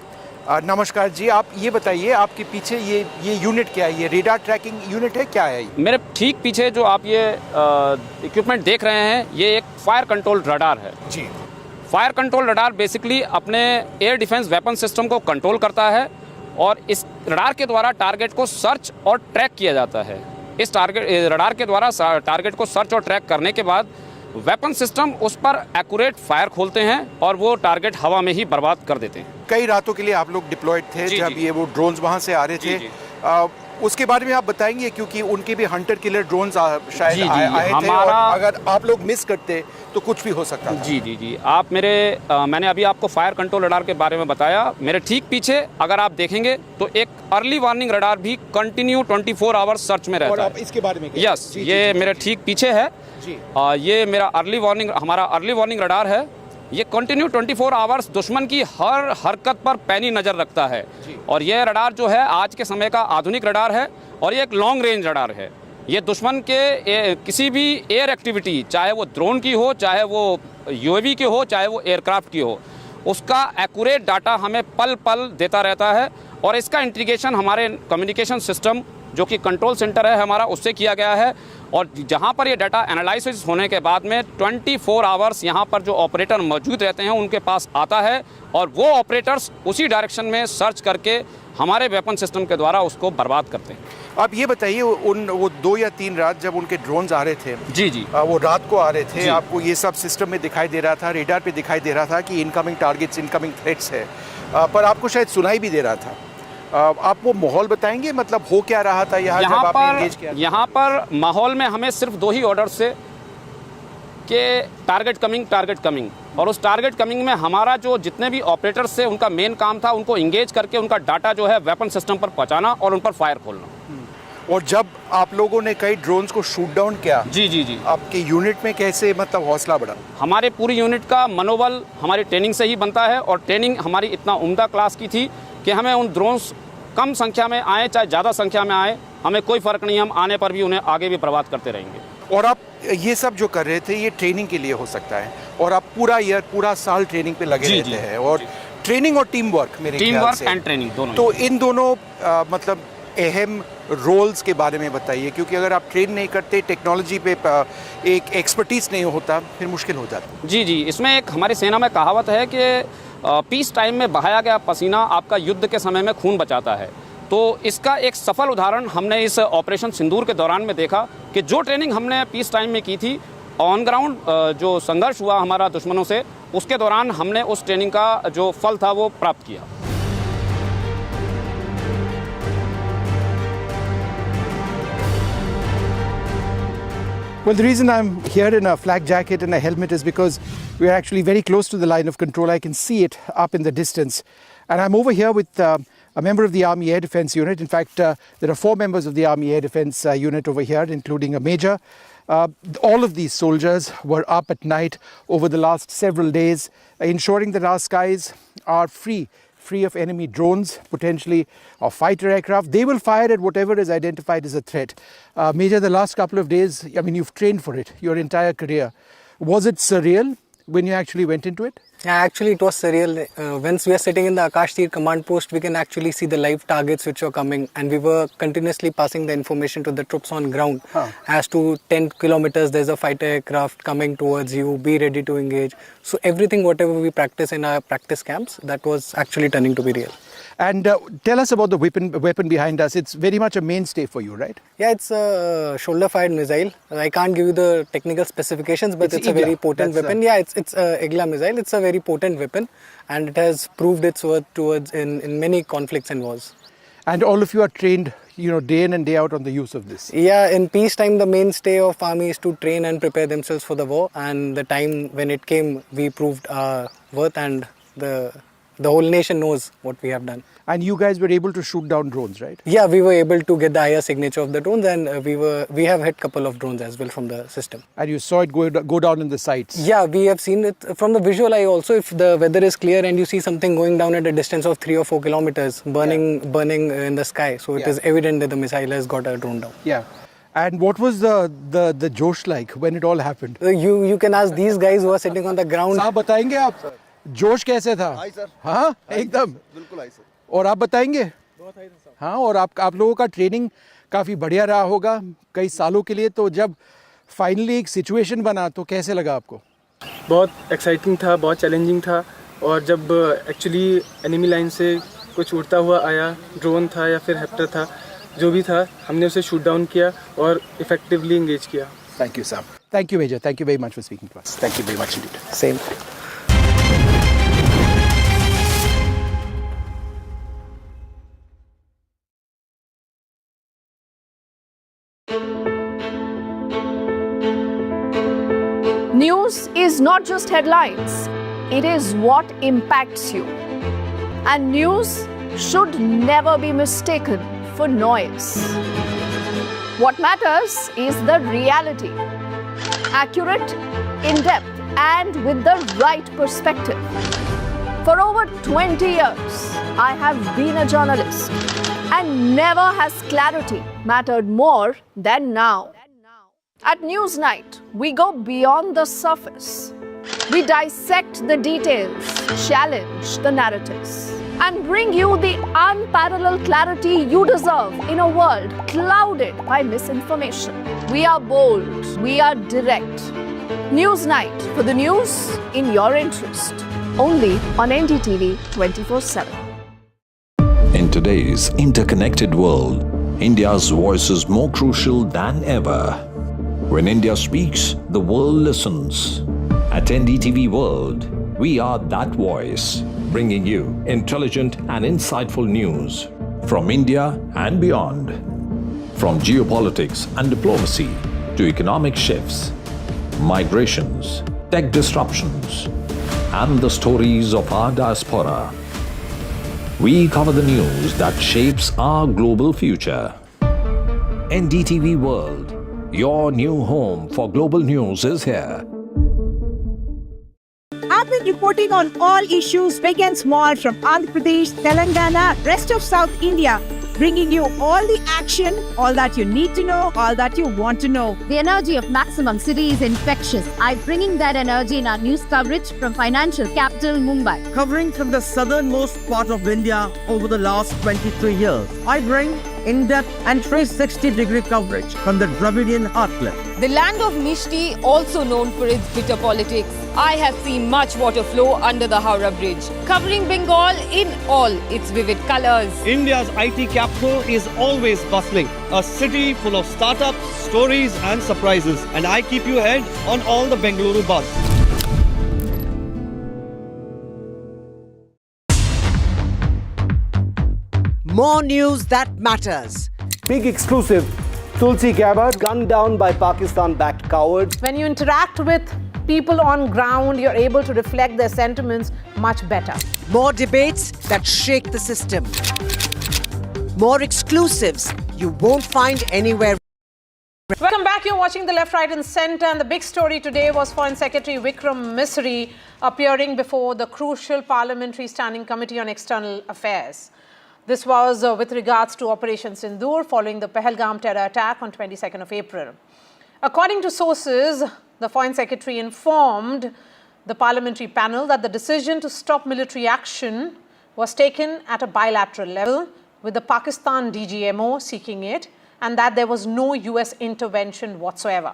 नमस्कार जी, आप ये बताइए आपके पीछे ये यूनिट क्या है? ये रेडार ट्रैकिंग यूनिट है, क्या है? मेरे ठीक पीछे जो आप ये इक्विपमेंट देख रहे हैं ये एक फायर कंट्रोल रडार है जी। फायर कंट्रोल रडार बेसिकली अपने एयर डिफेंस वेपन सिस्टम को कंट्रोल करता है और इस रडार के द्वारा टारगेट को सर्च और ट्रैक किया जाता है। इस रडार के द्वारा टारगेट को सर्च और ट्रैक करने के बाद वेपन सिस्टम उस पर एक्यूरेट फायर खोलते हैं और वो टारगेट हवा में ही बर्बाद कर देते हैं। कई रातों के लिए आप लोग डिप्लॉयड थे जब ये वो ड्रोन्स वहाँ से आ रहे थे। उसके बारे में आप बताएंगे, क्योंकि उनके भी हंटर किलर ड्रोन्स शायद जी, आए थे, और हमारा अगर आप लोग मिस करते तो कुछ भी हो सकता था। जी आप मैंने अभी आपको फायर कंट्रोल रडार के बारे में बताया। मेरे ठीक पीछे अगर आप देखेंगे तो एक अर्ली वार्निंग रडार भी कंटिन्यू 24 आवर्स सर्च में रहता और है। आप इसके बारे में यस, ये मेरे ठीक पीछे है जी। ये मेरा हमारा अर्ली वार्निंग रडार है। ये कंटिन्यू 24 आवर्स दुश्मन की हर हरकत पर पैनी नज़र रखता है। और ये रडार जो है आज के समय का आधुनिक रडार है और ये एक लॉन्ग रेंज रडार है। ये दुश्मन के किसी भी एयर एक्टिविटी, चाहे वो ड्रोन की हो, चाहे वो यूएवी की हो, चाहे वो एयरक्राफ्ट की हो, उसका एक्यूरेट डाटा हमें पल पल देता रहता है। और इसका इंटीग्रेशन हमारे कम्युनिकेशन सिस्टम जो कि कंट्रोल सेंटर है हमारा, उससे किया गया है। और जहां पर ये डाटा एनालिसिस होने के बाद में 24 आवर्स यहां पर जो ऑपरेटर मौजूद रहते हैं उनके पास आता है और वो ऑपरेटर्स उसी डायरेक्शन में सर्च करके हमारे वेपन सिस्टम के द्वारा उसको बर्बाद करते हैं। आप ये बताइए, वो 2 या 3 रात जब उनके ड्रोन्स आ रहे थे, जी वो रात को आ रहे थे, आपको ये सब सिस्टम में दिखाई दे रहा था, रेडार पे दिखाई दे रहा था कि इनकमिंग टारगेट्स, इनकमिंग थ्रेट्स है, पर आपको शायद सुनाई भी दे रहा था। आप वो माहौल बताएंगे, मतलब हो क्या रहा था यहाँ जब आपने एंगेज किया? यहाँ पर माहौल में हमें सिर्फ 2 ही ऑर्डर से कि टारगेट कमिंग, और उस टारगेट कमिंग में हमारा जो जितने भी ऑपरेटर्स थे उनका मेन काम था उनको इंगेज करके उनका डाटा जो है वेपन सिस्टम पर पहुँचाना और उन पर फायर खोलना। और जब आप लोगों ने कई ड्रोन्स को शूट डाउन किया, जी आपके यूनिट में कैसे मतलब हौसला बढ़ा? हमारे पूरी यूनिट का मनोबल हमारी ट्रेनिंग से ही बनता है और ट्रेनिंग हमारी इतना उम्दा क्लास की थी कि हमें उन ड्रोन्स कम संख्या में आए चाहे ज़्यादा संख्या में आए, हमें कोई फ़र्क नहीं, हम आने पर भी उन्हें आगे भी बर्बाद करते रहेंगे। और आप ये सब जो कर रहे थे ये ट्रेनिंग के लिए हो सकता है, और आप पूरा साल ट्रेनिंग पे लगे रहते हैं, और ट्रेनिंग और टीम वर्क, मेरे ख्याल से टीम वर्क एंड ट्रेनिंग दोनों। तो इन दोनों मतलब अहम रोल्स के बारे में बताइए, क्योंकि अगर आप ट्रेन नहीं करते, टेक्नोलॉजी पे एक एक्सपर्टीज नहीं होता, फिर मुश्किल हो जाता। जी इसमें एक हमारी सेना में कहावत है कि पीस टाइम में बहाया गया पसीना आपका युद्ध के समय में खून बचाता है। तो इसका एक सफल उदाहरण हमने इस ऑपरेशन सिंदूर के दौरान में देखा कि जो ट्रेनिंग हमने पीस टाइम में की थी, ऑन ग्राउंड जो संघर्ष हुआ हमारा दुश्मनों से, उसके दौरान हमने उस ट्रेनिंग का जो फल था वो प्राप्त किया। Well, the reason I'm here in a flak jacket and a helmet is because we're actually very close to the line of control. I can see it up in the distance. And I'm over here with a member of the Army Air Defence Unit. In fact, there are 4 members of the Army Air Defence Unit over here, including a major. All of these soldiers were up at night over the last several days, ensuring that our skies are free of enemy drones, potentially of fighter aircraft. They will fire at whatever is identified as a threat. Major, the last couple of days, I mean, you've trained for it your entire career. Was it surreal when you actually went into it? Yeah, actually it was surreal. Once we are sitting in the Akash Tir command post, we can actually see the live targets which were coming, and we were continuously passing the information to the troops on ground as to 10 kilometers there's a fighter aircraft coming towards you, be ready to engage. So everything whatever we practice in our practice camps, that was actually turning to be real. And tell us about the weapon behind us. It's very much a mainstay for you, right? Yeah, it's a shoulder-fired missile. I can't give you the technical specifications, but it's a very potent weapon. Yeah, it's a Igla missile. It's a very potent weapon, and it has proved its worth towards in many conflicts and wars. And all of you are trained, day in and day out on the use of this. Yeah, in peacetime, the mainstay of army is to train and prepare themselves for the war. And the time when it came, we proved our worth, and the whole nation knows what we have done. And you guys were able to shoot down drones, right? Yeah, we were able to get the higher signature of the drones, and we have hit couple of drones as well from the system. And you saw it go down in the sights? Yeah, we have seen it from the visual eye also. If the weather is clear and you see something going down at a distance of 3 or 4 kilometers, burning in the sky, so it is evident that the missile has got a drone down. Yeah. And what was the josh like when it all happened? You can ask these guys who are sitting on the ground. साहब बताएंगे आप जोश कैसे था? High sir. हाँ, एकदम बिल्कुल high sir. और आप बताएंगे? बहुत हाई सर। हाँ, और आप लोगों का ट्रेनिंग काफ़ी बढ़िया रहा होगा कई सालों के लिए, तो जब फाइनली एक सिचुएशन बना तो कैसे लगा आपको? बहुत एक्साइटिंग था, बहुत चैलेंजिंग था, और जब एक्चुअली एनिमी लाइन से कुछ उड़ता हुआ आया, ड्रोन था या फिर हेप्टर था, जो भी था, हमने उसे शूट डाउन किया और इफेक्टिवली इंगेज किया। Thank you, Sam. Thank you, Major. Thank you very much for speaking to us. Thank you very much indeed. Same. News is not just headlines, it is what impacts you. And news should never be mistaken for noise. What matters is the reality. Accurate, in-depth, and with the right perspective. For over 20 years, I have been a journalist, and never has clarity mattered more than now. At Newsnight, we go beyond the surface. We dissect the details, challenge the narratives, and bring you the unparalleled clarity you deserve in a world clouded by misinformation. We are bold, we are direct. Newsnight, for the news in your interest. Only on NDTV 24/7. In today's interconnected world, India's voice is more crucial than ever. When India speaks, the world listens. At NDTV World, we are that voice, bringing you intelligent and insightful news from India and beyond. From geopolitics and diplomacy to economic shifts, migrations, tech disruptions, and the stories of our diaspora. We cover the news that shapes our global future. NDTV World, your new home for global news, is here. I've been reporting on all issues, big and small, from Andhra Pradesh, Telangana, rest of South India, bringing you all the action, all that you need to know, all that you want to know. The energy of Maximum City is infectious. I'm bringing that energy in our news coverage from financial capital Mumbai. Covering from the southernmost part of India over the last 23 years, I bring in-depth and 360-degree coverage from the Dravidian heartland. The land of Mishti, also known for its bitter politics. I have seen much water flow under the Howrah Bridge, covering Bengal in all its vivid colors. India's IT capital is always bustling, a city full of startups, stories and surprises. And I keep you ahead on all the Bengaluru buzz. More news that matters. Big exclusive. Tulsi Gabbard gunned down by Pakistan-backed cowards. When you interact with people on ground, you're able to reflect their sentiments much better. More debates that shake the system. More exclusives you won't find anywhere. Welcome back. You're watching The Left, Right and Centre, and the big story today was Foreign Secretary Vikram Misri appearing before the crucial Parliamentary Standing Committee on External Affairs. This was with regards to Operation Synindhur following the Pahalgam terror attack on 22nd of April. According to sources, the Foreign Secretary informed the parliamentary panel that the decision to stop military action was taken at a bilateral level, with the Pakistan DGMO seeking it, and that there was no US intervention whatsoever.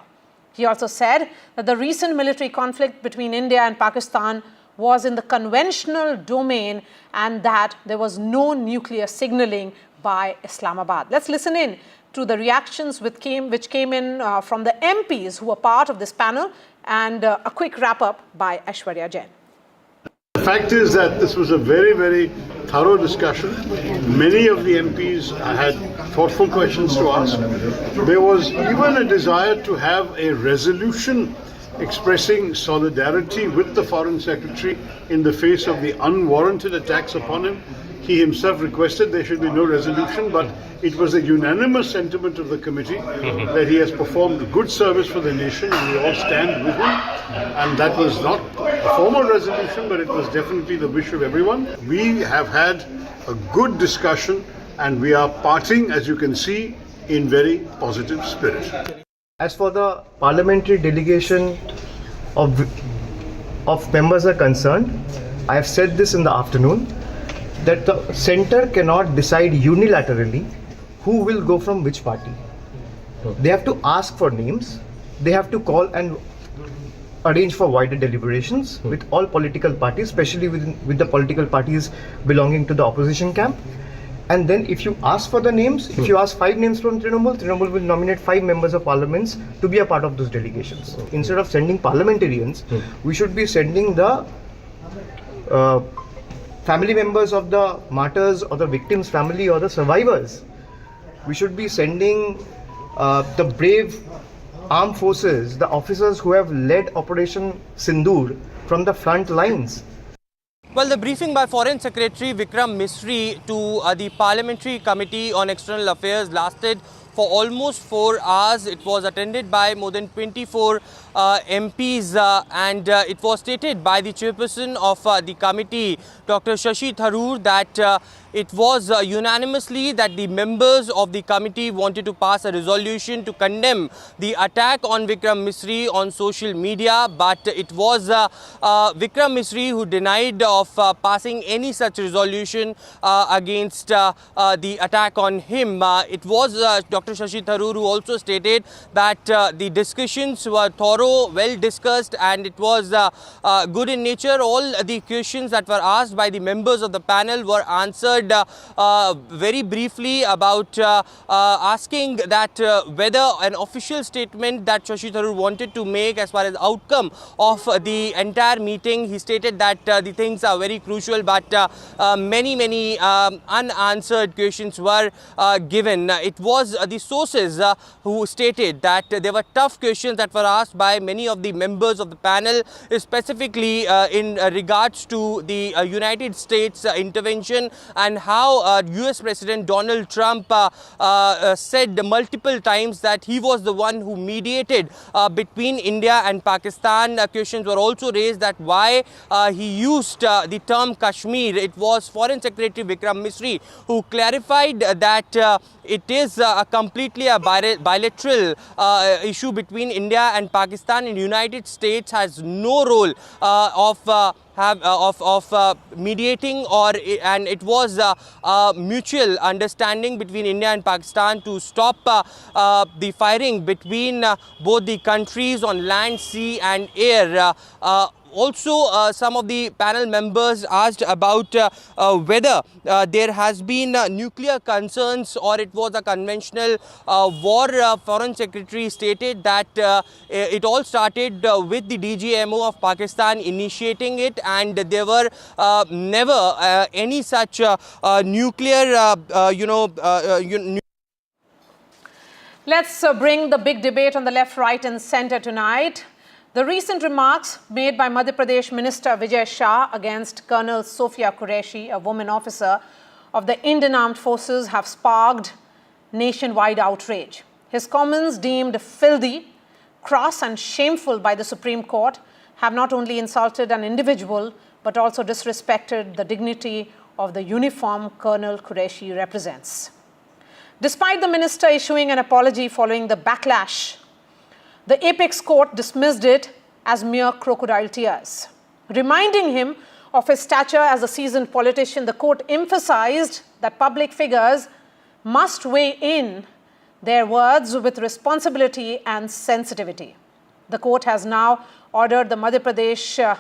He also said that the recent military conflict between India and Pakistan was in the conventional domain and that there was no nuclear signaling by Islamabad. Let's listen in to the reactions which came in from the MPs who were part of this panel, and a quick wrap-up by Aishwarya Jain. The fact is that this was a very, very thorough discussion. Many of the MPs had thoughtful questions to ask. There was even a desire to have a resolution expressing solidarity with the Foreign Secretary in the face of the unwarranted attacks upon him. He himself requested there should be no resolution, but it was a unanimous sentiment of the committee that he has performed good service for the nation, and we all stand with him. And that was not a formal resolution, but it was definitely the wish of everyone. We have had a good discussion, and we are parting, as you can see, in very positive spirit. As for the parliamentary delegation of members are concerned, I have said this in the afternoon, that the centre cannot decide unilaterally who will go from which party. They have to ask for names, they have to call and arrange for wider deliberations with all political parties, especially with the political parties belonging to the opposition camp. And then if you ask for the names, if you ask 5 names from Trinamool will nominate 5 members of parliaments to be a part of those delegations. Instead of sending parliamentarians, we should be sending the family members of the martyrs or the victims' family or the survivors. We should be sending the brave armed forces, the officers who have led Operation Synindhur from the front lines. Well, the briefing by Foreign Secretary Vikram Misri to the Parliamentary Committee on External Affairs lasted for almost 4 hours. It was attended by more than 24 MPs and it was stated by the chairperson of the committee, Dr. Shashi Tharoor, that it was unanimously that the members of the committee wanted to pass a resolution to condemn the attack on Vikram Misri on social media, but it was Vikram Misri who denied of passing any such resolution against the attack on him. It was Dr. Shashi Tharoor who also stated that the discussions were thorough, well discussed, and it was good in nature. All the questions that were asked by the members of the panel were answered very briefly about asking that whether an official statement that Shashi Tharoor wanted to make as far as outcome of the entire meeting. He stated that the things are very crucial, but many unanswered questions were given. It was the sources who stated that there were tough questions that were asked by many of the members of the panel, specifically in regards to the United States intervention and how US President Donald Trump said multiple times that he was the one who mediated between India and Pakistan. Questions were also raised that why he used the term Kashmir. It was Foreign Secretary Vikram Misri who clarified that it is completely a bilateral issue between India and Pakistan, and United States has no role of mediating, and it was a mutual understanding between India and Pakistan to stop the firing between both the countries on land, sea and air. Also, some of the panel members asked about whether there has been nuclear concerns or it was a conventional war. Foreign Secretary stated that it all started with the DGMO of Pakistan initiating it, and there were never any such nuclear, Let's bring the big debate on the left, right and centre tonight. The recent remarks made by Madhya Pradesh Minister Vijay Shah against Colonel Sofia Qureshi, a woman officer of the Indian Armed Forces, have sparked nationwide outrage. His comments, deemed filthy, crass and shameful by the Supreme Court, have not only insulted an individual but also disrespected the dignity of the uniform Colonel Qureshi represents. Despite the minister issuing an apology following the backlash, the apex court dismissed it as mere crocodile tears. Reminding him of his stature as a seasoned politician, the court emphasized that public figures must weigh in their words with responsibility and sensitivity. The court has now ordered the Madhya Pradesh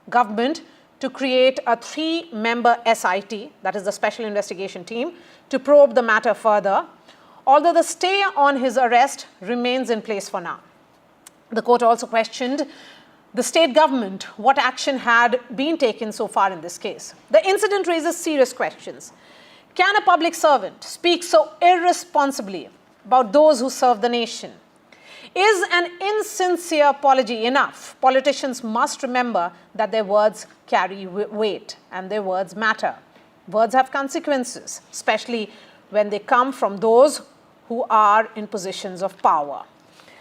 government to create a 3-member SIT, that is the Special Investigation Team, to probe the matter further, although the stay on his arrest remains in place for now. The court also questioned the state government what action had been taken so far in this case. The incident raises serious questions. Can a public servant speak so irresponsibly about those who serve the nation? Is an insincere apology enough? Politicians must remember that their words carry weight and their words matter. Words have consequences, especially when they come from those who are in positions of power.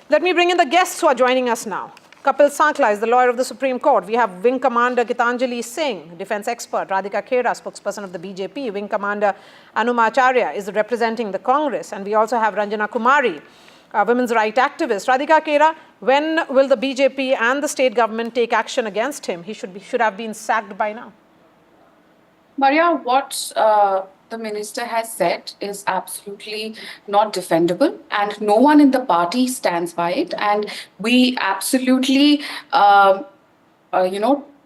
Let me bring in the guests who are joining us now. Kapil Sankla is the lawyer of the Supreme Court. We have Wing Commander Gitanjali Singh, defense expert. Radhika Khera, spokesperson of the BJP. Wing Commander Anuma Acharya is representing the Congress. And we also have Ranjana Kumari, a women's rights activist. Radhika Khera, when will the BJP and the state government take action against him? He should have been sacked by now. Maria, what the minister has said is absolutely not defendable, and no one in the party stands by it. And we absolutely,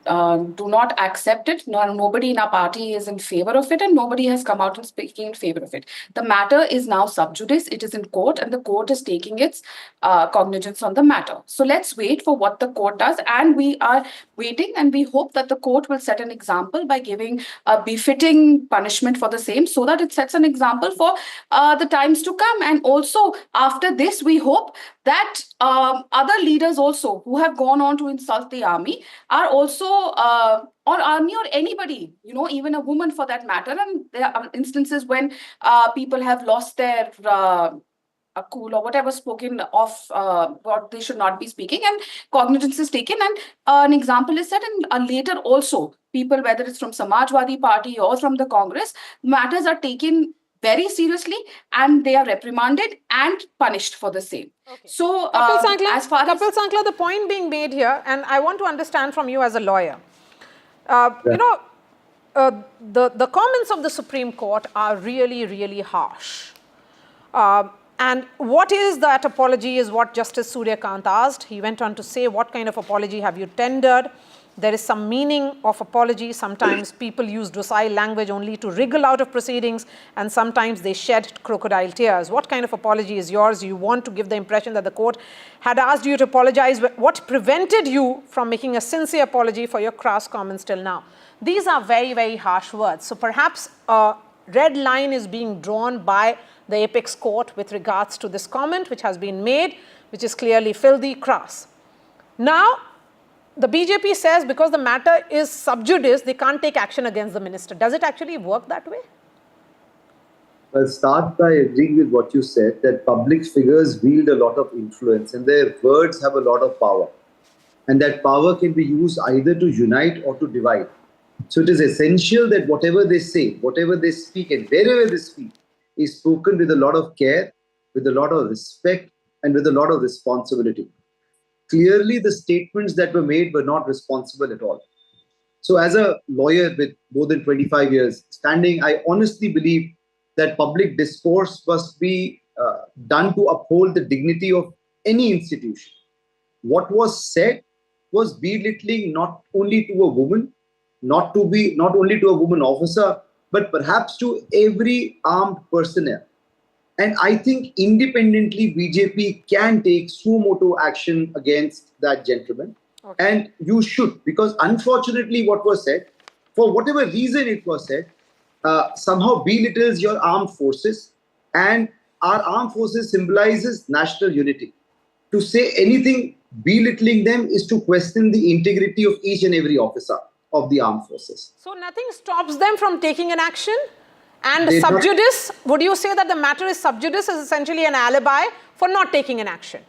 do not accept it. Nobody in our party is in favor of it, and nobody has come out and speaking in favor of it. The matter is now sub judice. It is in court, and the court is taking its cognizance on the matter. So let's wait for what the court does, and we are waiting, and we hope that the court will set an example by giving a befitting punishment for the same, so that it sets an example for the times to come. And also after this, we hope that other leaders also who have gone on to insult the army are also or army or anybody, even a woman for that matter. And there are instances when people have lost their cool or whatever spoken of what they should not be speaking, and cognizance is taken, and an example is set. And later also people, whether it's from Samajwadi Party or from the Congress, matters are taken very seriously, and they are reprimanded and punished for the same. Okay. So Kapil Sankla, the point being made here, and I want to understand from you as a lawyer, the comments of the Supreme Court are really, really harsh. And what is that apology is what Justice Suryakant asked. He went on to say, what kind of apology have you tendered? There is some meaning of apology. Sometimes people use docile language only to wriggle out of proceedings, and sometimes they shed crocodile tears. What kind of apology is yours? You want to give the impression that the court had asked you to apologize. What prevented you from making a sincere apology for your crass comments till now? These are very, very harsh words. So perhaps a red line is being drawn by the apex court with regards to this comment which has been made, which is clearly filthy, crass. Now, the BJP says because the matter is sub judice, they can't take action against the minister. Does it actually work that way? I'll start by agreeing with what you said, that public figures wield a lot of influence and their words have a lot of power. And that power can be used either to unite or to divide. So it is essential that whatever they say, whatever they speak, and wherever they speak, is spoken with a lot of care, with a lot of respect, and with a lot of responsibility. Clearly, the statements that were made were not responsible at all. So as a lawyer with more than 25 years standing, I honestly believe that public discourse must be done to uphold the dignity of any institution. What was said was belittling not only to a woman, not only to a woman officer, but perhaps to every armed personnel. And I think independently, BJP can take suo motu action against that gentleman. Okay. And you should, because unfortunately what was said, for whatever reason it was said, somehow belittles your armed forces, and our armed forces symbolizes national unity. To say anything belittling them is to question the integrity of each and every officer of the armed forces. So nothing stops them from taking an action? And sub judice, would you say that the matter is sub judice is essentially an alibi for not taking an action?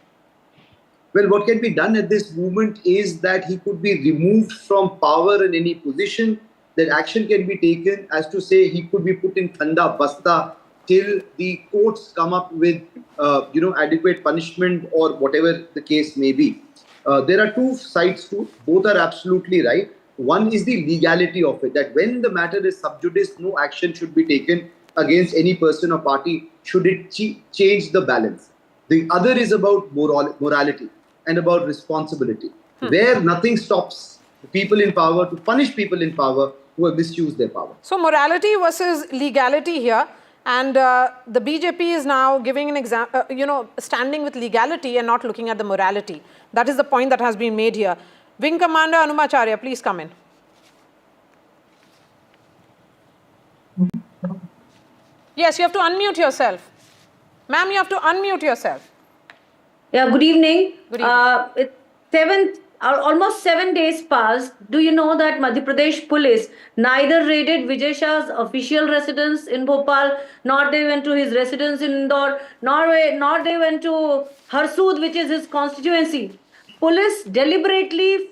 Well, what can be done at this moment is that he could be removed from power in any position. That action can be taken as to say he could be put in thanda basta till the courts come up with adequate punishment or whatever the case may be. There are two sides to it. Both are absolutely right. One is the legality of it, that when the matter is sub judice, no action should be taken against any person or party should it change the balance. The other is about morality and about responsibility, where nothing stops the people in power to punish people in power who have misused their power. So morality versus legality here, and the BJP is now giving an example, standing with legality and not looking at the morality. That is the point that has been made here. Wing Commander Anumacharya, please come in. Yes, you have to unmute yourself. Ma'am, you have to unmute yourself. Yeah, good evening. Good evening. Almost 7 days passed. Do you know that Madhya Pradesh police neither raided Vijay Shah's official residence in Bhopal, nor they went to his residence in Indore, nor they went to Harsood, which is his constituency. Police deliberately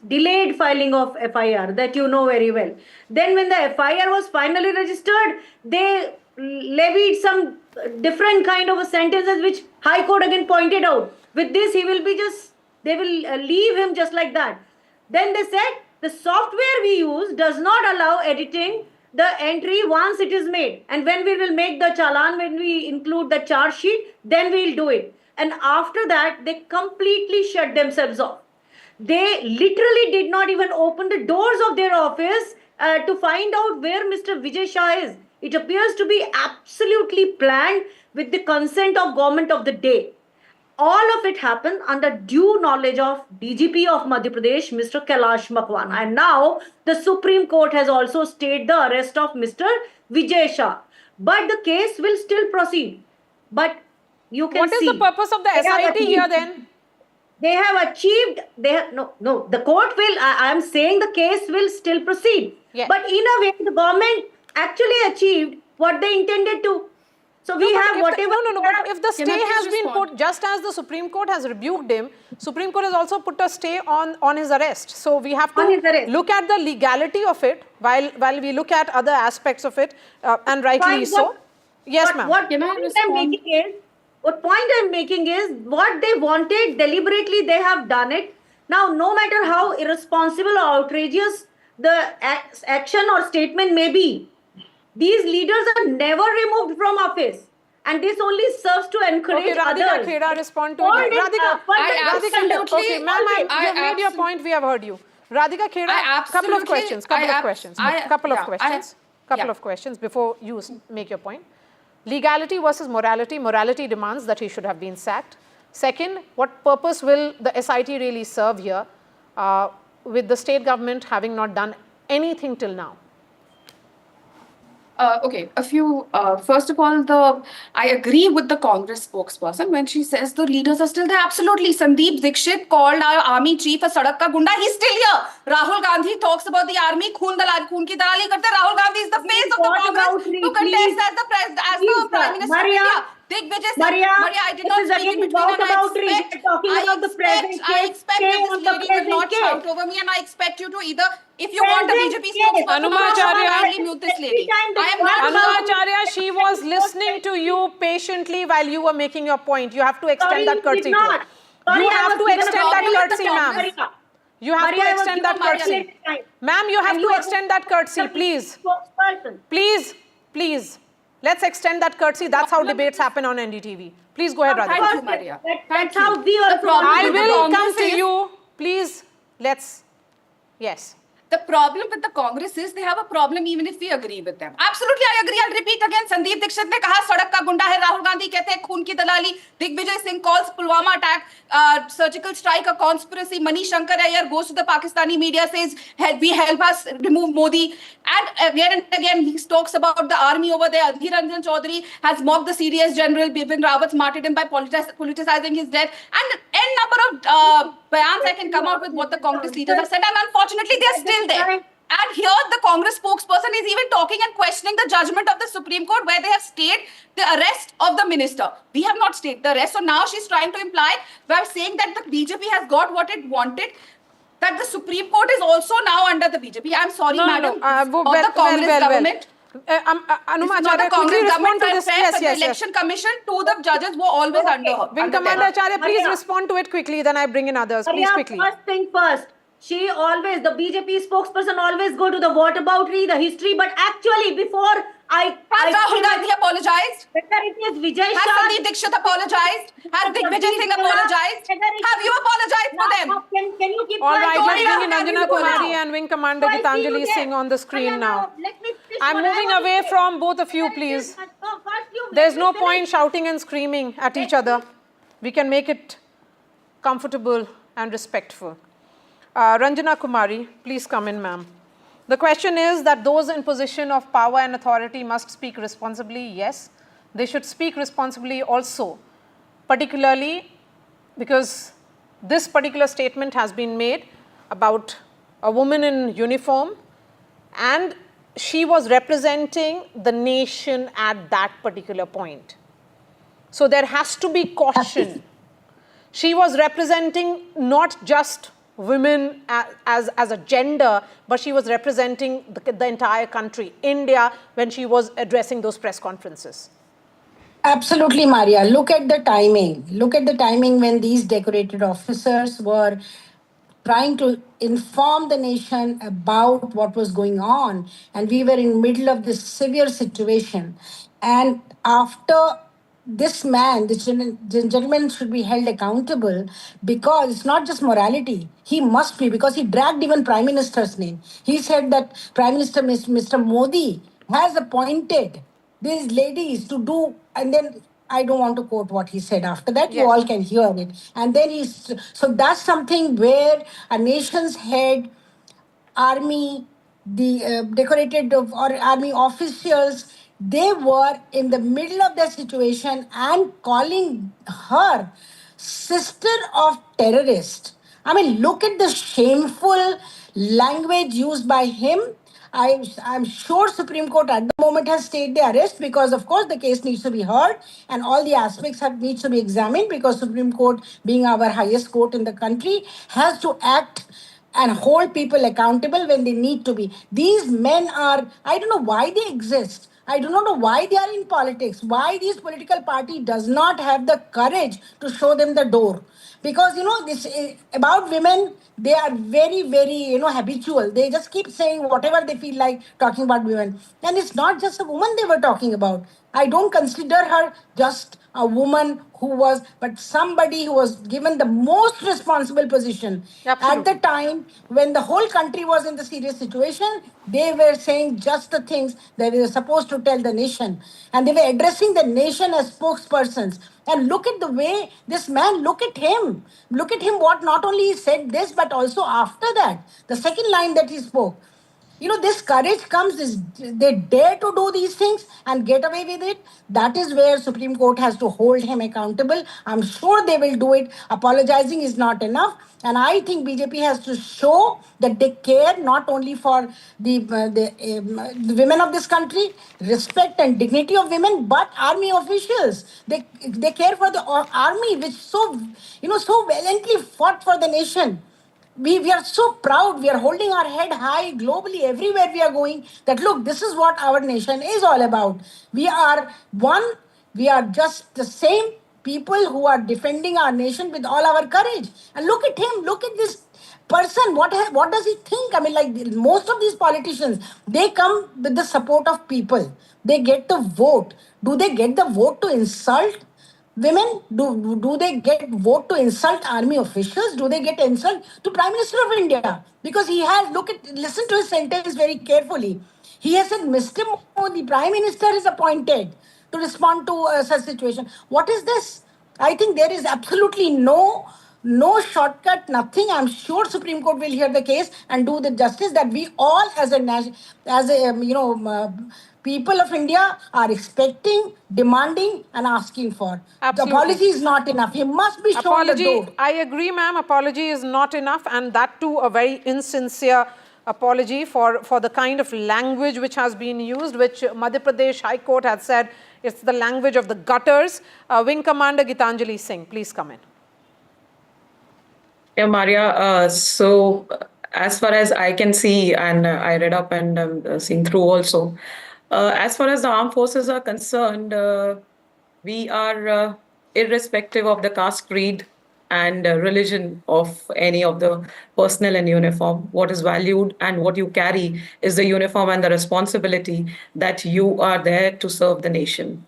delayed filing of FIR, that you know very well. Then when the FIR was finally registered, they levied some different kind of a sentences which High Court again pointed out. With this, they will leave him just like that. Then they said, the software we use does not allow editing the entry once it is made. And when we will make the challan, when we include the charge sheet, then we will do it. And after that, they completely shut themselves off. They literally did not even open the doors of their office to find out where Mr. Vijay Shah is. It appears to be absolutely planned with the consent of government of the day. All of it happened under due knowledge of DGP of Madhya Pradesh, Mr. Kailash Makwana. And now the Supreme Court has also stayed the arrest of Mr. Vijay Shah. But the case will still proceed. But you can What see. is the purpose of the SIT here then? They have achieved, no, the court will, I am saying the case will still proceed. Yes. But in a way, the government actually achieved what they intended to. So we have whatever. But if the stay has been put, just as the Supreme Court has rebuked him, Supreme Court has also put a stay on his arrest. So we have to look at the legality of it while we look at other aspects of it, and rightly so. Yes, ma'am. What point I'm making is what they wanted deliberately, they have done it. Now, no matter how irresponsible or outrageous the action or statement may be, these leaders are never removed from office. And this only serves to encourage others. Radhika Kheda, respond to it. Radhika, okay, ma'am, you have made your point. We have heard you. Radhika Kheda, couple of questions before you make your point. Legality versus morality. Morality demands that he should have been sacked. Second, what purpose will the SIT really serve here with the state government having not done anything till now? First of all, I agree with the Congress spokesperson when she says the leaders are still there. Absolutely. Sandeep Dixit called our army chief a sadak ka gunda. He's still here. Rahul Gandhi talks about the army. Khoon ki dalali karte. Rahul Gandhi is the face of the Congress to contest as the Prime Minister of India. Digvijay said, Maria, I did not speak in between, and I expect that this lady will not shout over me, and I expect you to either, if you want a BJP spokesperson, kindly mute this lady. Anumacharya, she was listening to you patiently while you were making your point. You have to extend that courtesy to her. You have to extend that courtesy, ma'am. You have to extend that courtesy. Ma'am, you have to extend that courtesy, please. Please. Let's extend that courtesy. That's how debates happen on NDTV. Please go ahead, Radhika. Thank you, Maria. That's how we also. I will come to you. Please, yes. The problem with the Congress is they have a problem even if we agree with them. Absolutely, I agree. I'll repeat again. Sandeep Dixit ne kaha sadak ka gunda hai. Rahul Gandhi kehte hain khoon ki dalali. Digvijay Singh calls Pulwama attack, surgical strike a conspiracy. Mani Shankar Iyer goes to the Pakistani media, says, help us remove Modi. And again, he talks about the army over there. Adhir Ranjan Chaudhary has mocked the CDS General Bipin Rawat's martyrdom by politicizing his death. And n number of bayans I can come out with what the Congress leaders have said. And unfortunately, they are still there. And here the Congress spokesperson is even talking and questioning the judgment of the Supreme Court where they have stayed the arrest of the minister. We have not stayed the arrest. So now she's trying to imply by saying that the BJP has got what it wanted, that the Supreme Court is also now under the BJP. I'm sorry, madam. Of the Congress government. Anumacharya, could you respond to this? The Election Commission to the judges were always under her. Wing Commander Acharya, please respond to it quickly, then I bring in others. Please quickly. First thing first. She always, the BJP spokesperson always go to the whataboutery, the history, but actually before Has Rahul Gandhi apologized? Whether it is Vijay Shah. Has Sandeep Dixit apologized? Has Digvijay Singh apologized? Have you apologized for them? Can you keep All right, let's bring in Anjana Kumari and Wing Commander Gitanjali Singh on the screen now. I'm moving away from both of you, please. There's no point shouting and screaming at each other. We can make it comfortable and respectful. Ranjana Kumari, please come in, ma'am. The question is that those in position of power and authority must speak responsibly. Yes, they should speak responsibly also, particularly because this particular statement has been made about a woman in uniform and she was representing the nation at that particular point. So there has to be caution. She was representing not just women as a gender, but she was representing the entire country, India, when she was addressing those press conferences. Absolutely, Maria. Look at the timing. Look at the timing when these decorated officers were trying to inform the nation about what was going on. And we were in the middle of this severe situation. And after this man, this gentleman should be held accountable, because it's not just morality. He must be, because he dragged even Prime Minister's name. He said that Prime Minister Mr. Modi has appointed these ladies to do, and then I don't want to quote what he said after that. You all can hear it. And then so that's something where a nation's head, army, the decorated or army officials, they were in the middle of the situation and calling her sister of terrorist. I mean, look at the shameful language used by him. I'm sure Supreme Court at the moment has stayed the arrest, because of course the case needs to be heard and all the aspects needs to be examined, because Supreme Court, being our highest court in the country, has to act and hold people accountable when they need to be. These men are, I don't know why they exist. I do not know why they are in politics, why this political party does not have the courage to show them the door. Because, this about women, they are very, very, habitual. They just keep saying whatever they feel like talking about women. And it's not just a woman they were talking about. I don't consider her just a woman but somebody who was given the most responsible position. At the time when the whole country was in the serious situation, they were saying just the things that they were supposed to tell the nation. And they were addressing the nation as spokespersons. And look at the way this man, look at him. Look at him, what not only he said this, but also after that, the second line that he spoke. This courage comes, is they dare to do these things and get away with it. That is where Supreme Court has to hold him accountable. I'm sure they will do it. Apologizing is not enough. And I think BJP has to show that they care not only for the women of this country, respect and dignity of women, but army officials. They care for the army, which so valiantly fought for the nation. We are so proud. We are holding our head high globally, everywhere we are going, that look, this is what our nation is all about. We are one. We are just the same people who are defending our nation with all our courage. And look at him. Look at this person. What does he think? I mean, like most of these politicians, they come with the support of people. They get the vote. Do they get the vote to insult women? Do they get vote to insult army officials? Do they get insult to Prime Minister of India? Because he has, listen to his sentence very carefully. He has said, Mr. Modi, Prime Minister is appointed to respond to such situation. What is this? I think there is absolutely no shortcut, nothing. I'm sure Supreme Court will hear the case and do the justice that we all people of India are expecting, demanding, and asking for. Absolutely. The apology is not enough. He must be shown the door. I agree, ma'am. Apology is not enough, and that too a very insincere apology for the kind of language which has been used, which Madhya Pradesh High Court had said it's the language of the gutters. Wing Commander Gitanjali Singh, please come in. Yeah, Maria. So as far as I can see, and I read up and seen through also, as far as the armed forces are concerned, we are irrespective of the caste, creed, and religion of any of the personnel in uniform. What is valued and what you carry is the uniform and the responsibility that you are there to serve the nation.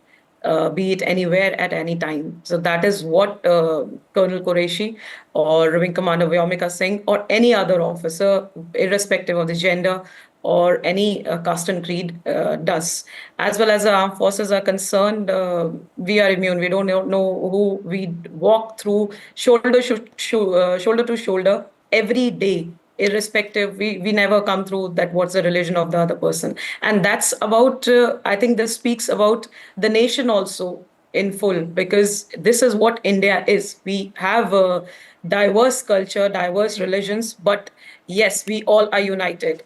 Be it anywhere at any time. So that is what Colonel Qureshi or Wing Commander Vyomika Singh or any other officer, irrespective of the gender or any caste and creed, does. As well as the armed forces are concerned, we are immune. We don't know who we walk through shoulder to shoulder every day. Irrespective, we never come through that what's the religion of the other person. And that's about, I think this speaks about the nation also in full, because this is what India is. We have a diverse culture, diverse religions, but yes, we all are united.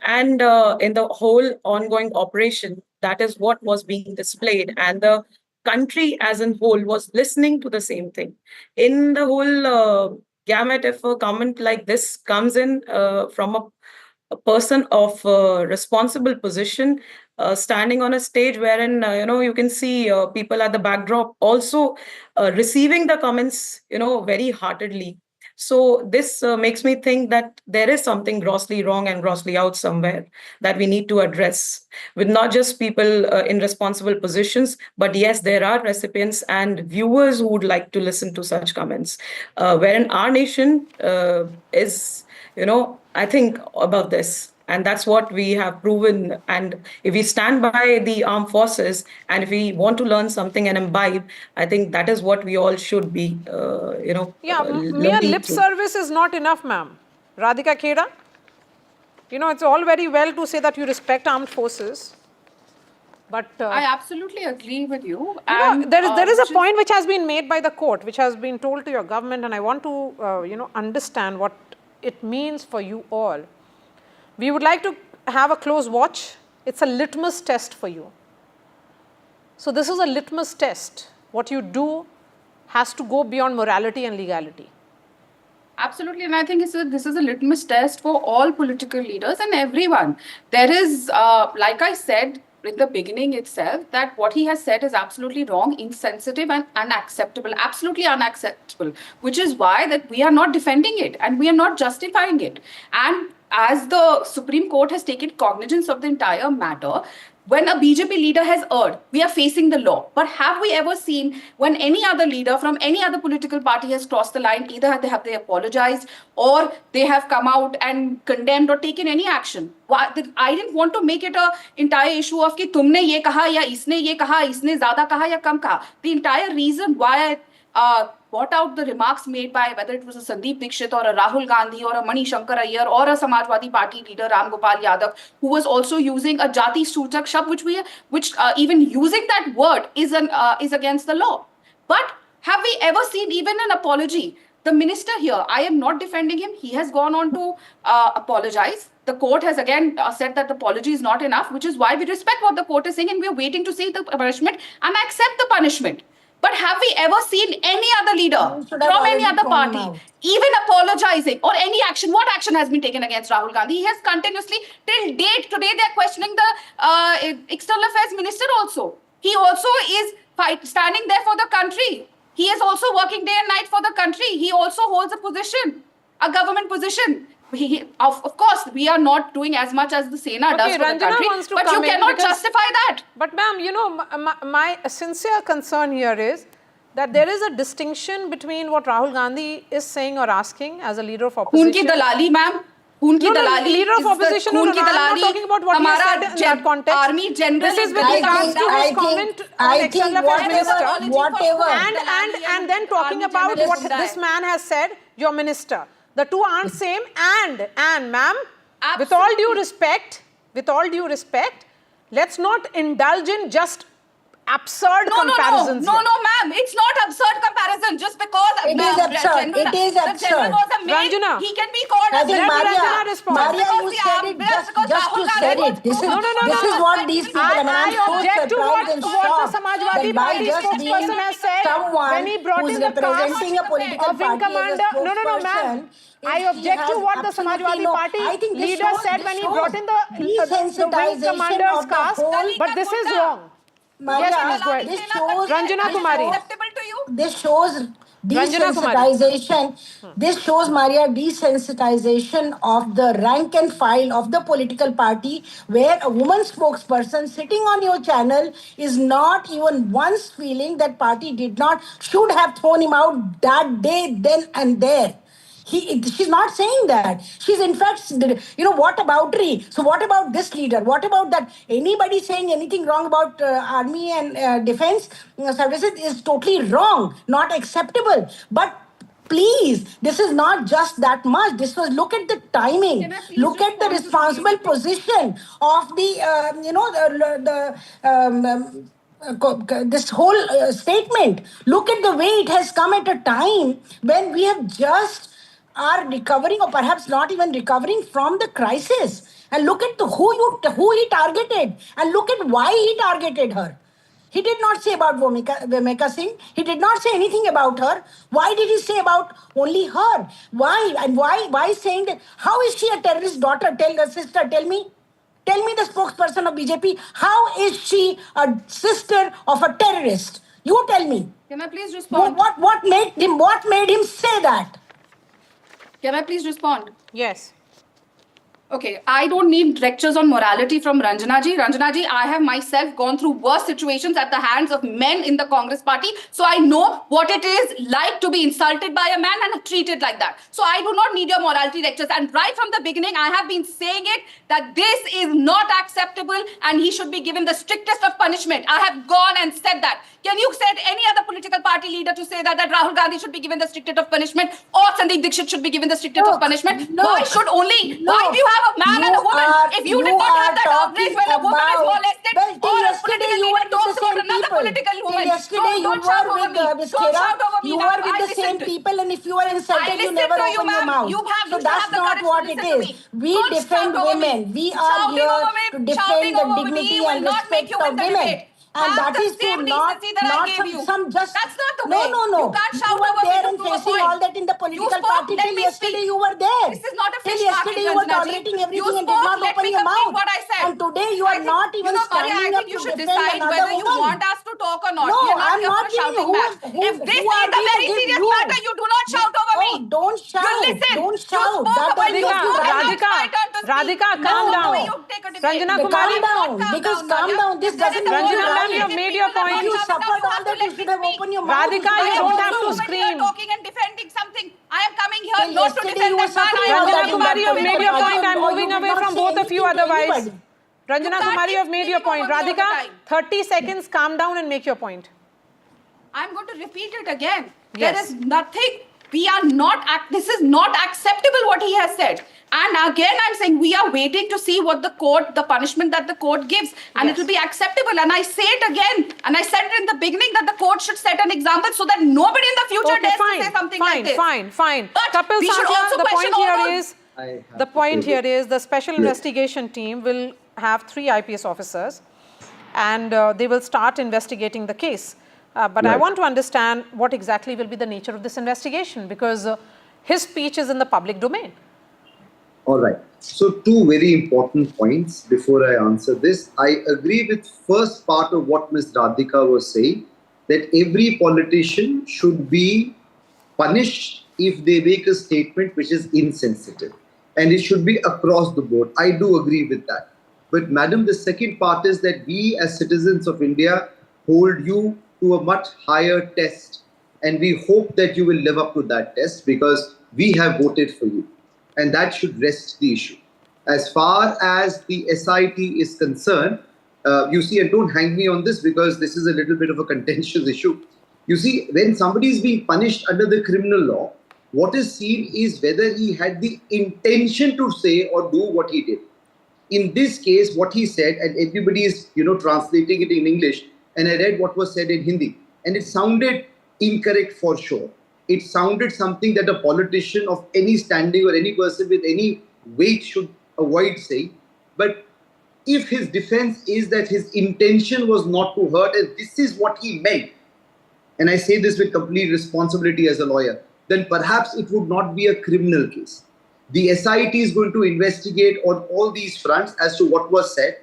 And in the whole ongoing operation, that is what was being displayed. And the country as a whole was listening to the same thing. In the whole gamut, if a comment like this comes in from a person of responsible position, standing on a stage wherein you can see people at the backdrop also receiving the comments very heartedly. So this makes me think that there is something grossly wrong and grossly out somewhere that we need to address with not just people in responsible positions, but yes, there are recipients and viewers who would like to listen to such comments. Wherein our nation is, I think about this. And that's what we have proven. And if we stand by the armed forces and if we want to learn something and imbibe, I think that is what we all should be, mere lip service is not enough, ma'am. Radhika Kheda, it's all very well to say that you respect armed forces. But I absolutely agree with you. There is a point which has been made by the court, which has been told to your government, and I want to, understand what it means for you all. We would like to have a close watch. It's a litmus test for you. So this is a litmus test. What you do has to go beyond morality and legality. Absolutely, and I think this is a litmus test for all political leaders and everyone. There is, like I said in the beginning itself, that what he has said is absolutely wrong, insensitive and unacceptable, absolutely unacceptable, which is why that we are not defending it and we are not justifying it. And as the Supreme Court has taken cognizance of the entire matter, when a BJP leader has erred, we are facing the law. But have we ever seen when any other leader from any other political party has crossed the line, either have they apologized or they have come out and condemned or taken any action? I didn't want to make it an entire issue of कि तुमने ये कहा या इसने ये कहा, इसने ज़्यादा कहा या कम कहा. The entire reason why I brought out the remarks made by whether it was a Sandeep Dixit or a Rahul Gandhi or a Mani Shankar Iyer or a Samajwadi Party leader Ram Gopal Yadav, who was also using a Jati Suchak Shabd, which even using that word is against the law. But have we ever seen even an apology? The minister here, I am not defending him. He has gone on to apologize. The court has again said that the apology is not enough, which is why we respect what the court is saying and we are waiting to see the punishment and accept the punishment. But have we ever seen any other leader from any other party even apologizing or any action? What action has been taken against Rahul Gandhi? He has continuously, till date, today they are questioning the External Affairs Minister also. He also is standing there for the country. He is also working day and night for the country. He also holds a position, a government position. Of course, we are not doing as much as the Sena does for the country, but you cannot justify that. But ma'am, my sincere concern here is that there is a distinction between what Rahul Gandhi is saying or asking as a leader of opposition. Unki dalali, ma'am. Unki dalali. Leader of opposition. I'm not talking about what he said in that context. Army general. This is with regards to his comment on External Affairs Minister. And then talking about what this man has said, your minister. The two aren't same. And ma'am, with all due respect, let's not indulge in just absurd comparisons. No, ma'am. It's not absurd comparison. Just because it is absurd. It is absurd. The general was a male, he can be called as Maria, you said it just to say it. This is what these people are. I object to what the Samajwadi Party spokesperson has said when he brought in the representing a political party commander. No, ma'am. I object to what the Samajwadi Party leader said when he brought in the wing commander's caste. But this is wrong. Maria, yes, please, this shows Ranjana Kumari. This shows desensitization. This shows, Maria, desensitization of the rank and file of the political party, where a woman spokesperson sitting on your channel is not even once feeling that party should have thrown him out that day, then and there. She's not saying that. She's in fact, what about Ri? So what about this leader? What about that? Anybody saying anything wrong about army and defense services is totally wrong, not acceptable. But please, this is not just that much. Look at the timing. Look at the responsible position of this whole statement. Look at the way it has come at a time when we have just are recovering or perhaps not even recovering from the crisis. And look at who he targeted and look at why he targeted her. He did not say about Vimeka Singh. He did not say anything about her. Why did he say about only her? Why? And why saying that? How is she a terrorist daughter? Sister, tell me. Tell me, the spokesperson of BJP, how is she a sister of a terrorist? You tell me. Can I please respond? What made him say that? Can I please respond? Yes. Okay, I don't need lectures on morality from Ranjana ji. Ranjana ji, I have myself gone through worse situations at the hands of men in the Congress party. So I know what it is like to be insulted by a man and treated like that. So I do not need your morality lectures. And right from the beginning, I have been saying it that this is not acceptable and he should be given the strictest of punishment. I have gone and said that. Can you set any other political party leader to say that Rahul Gandhi should be given the strictest of punishment or Sandeep Dixit should be given the strictest of punishment? Why should only, why do you have a man and a woman? If you did not have that outrage when a woman is molested or a political leader talks about another political woman. Yesterday you Don't shout were over with me. Don't shout over me. you were with the same people, and if you were insulted, you never open your mouth. So that's not what it is. We defend women. We are here to defend the dignity and respect of women. And that is to not some just... That's not the way. No. You can't shout you were over there me and to prove a facing point. all that in the political party. Till yesterday you were there. This is not a fish Till market, yesterday you were Ranjana ji. tolerating everything You and did spoke, not let open me your complete mouth. what I said. And today you are not even standing I up think you to should defend decide another whether you woman. want us to talk or not. No, We are not I'm here not for giving shouting back. If this is a very serious matter, you do not shout over me. Don't shout. You listen. Don't You shout. spoke That about doesn't you make you spoke right. about Radhika, calm down. Ranjana Kumari. Calm down. Because calm down. This doesn't make you Ranjana ma'am, right. you have made your point. If you suffered all that, you should have opened your mouth. Radhika, you don't have to scream. Talking and defending something. I am coming here Till not to yesterday defend you were that man. suffering all Ranjana that in Kumari, you have that made your political point. I'm party, or moving you away did not from say both of you anything to otherwise. anybody. Ranjana Kumari, you have made your point. Radhika, 30 seconds, calm down and make your point. I'm going to repeat it again. Yes. There is nothing. We are not. This is not acceptable what he has said. And again, I'm saying we are waiting to see what the court, the punishment that the court gives, and it will be acceptable. And I say it again, and I said it in the beginning that the court should set an example so that nobody in the future dares to say something like this. Fine. But Kapil we should Sandhya, also the question point here is the special investigation team will have 3 IPS officers, and they will start investigating the case. But I want to understand what exactly will be the nature of this investigation, because his speech is in the public domain. All right. So 2 very important points before I answer this. I agree with first part of what Ms. Radhika was saying, that every politician should be punished if they make a statement which is insensitive. And it should be across the board. I do agree with that. But madam, the second part is that we as citizens of India hold you to a much higher test. And we hope that you will live up to that test because we have voted for you. And that should rest the issue. As far as the SIT is concerned, you see, and don't hang me on this because this is a little bit of a contentious issue. You see, when somebody is being punished under the criminal law, what is seen is whether he had the intention to say or do what he did. In this case, what he said, and everybody is, translating it in English, and I read what was said in Hindi, and it sounded incorrect for sure. It sounded something that a politician of any standing or any person with any weight should avoid saying. But if his defense is that his intention was not to hurt and this is what he meant, and I say this with complete responsibility as a lawyer, then perhaps it would not be a criminal case. The SIT is going to investigate on all these fronts as to what was said.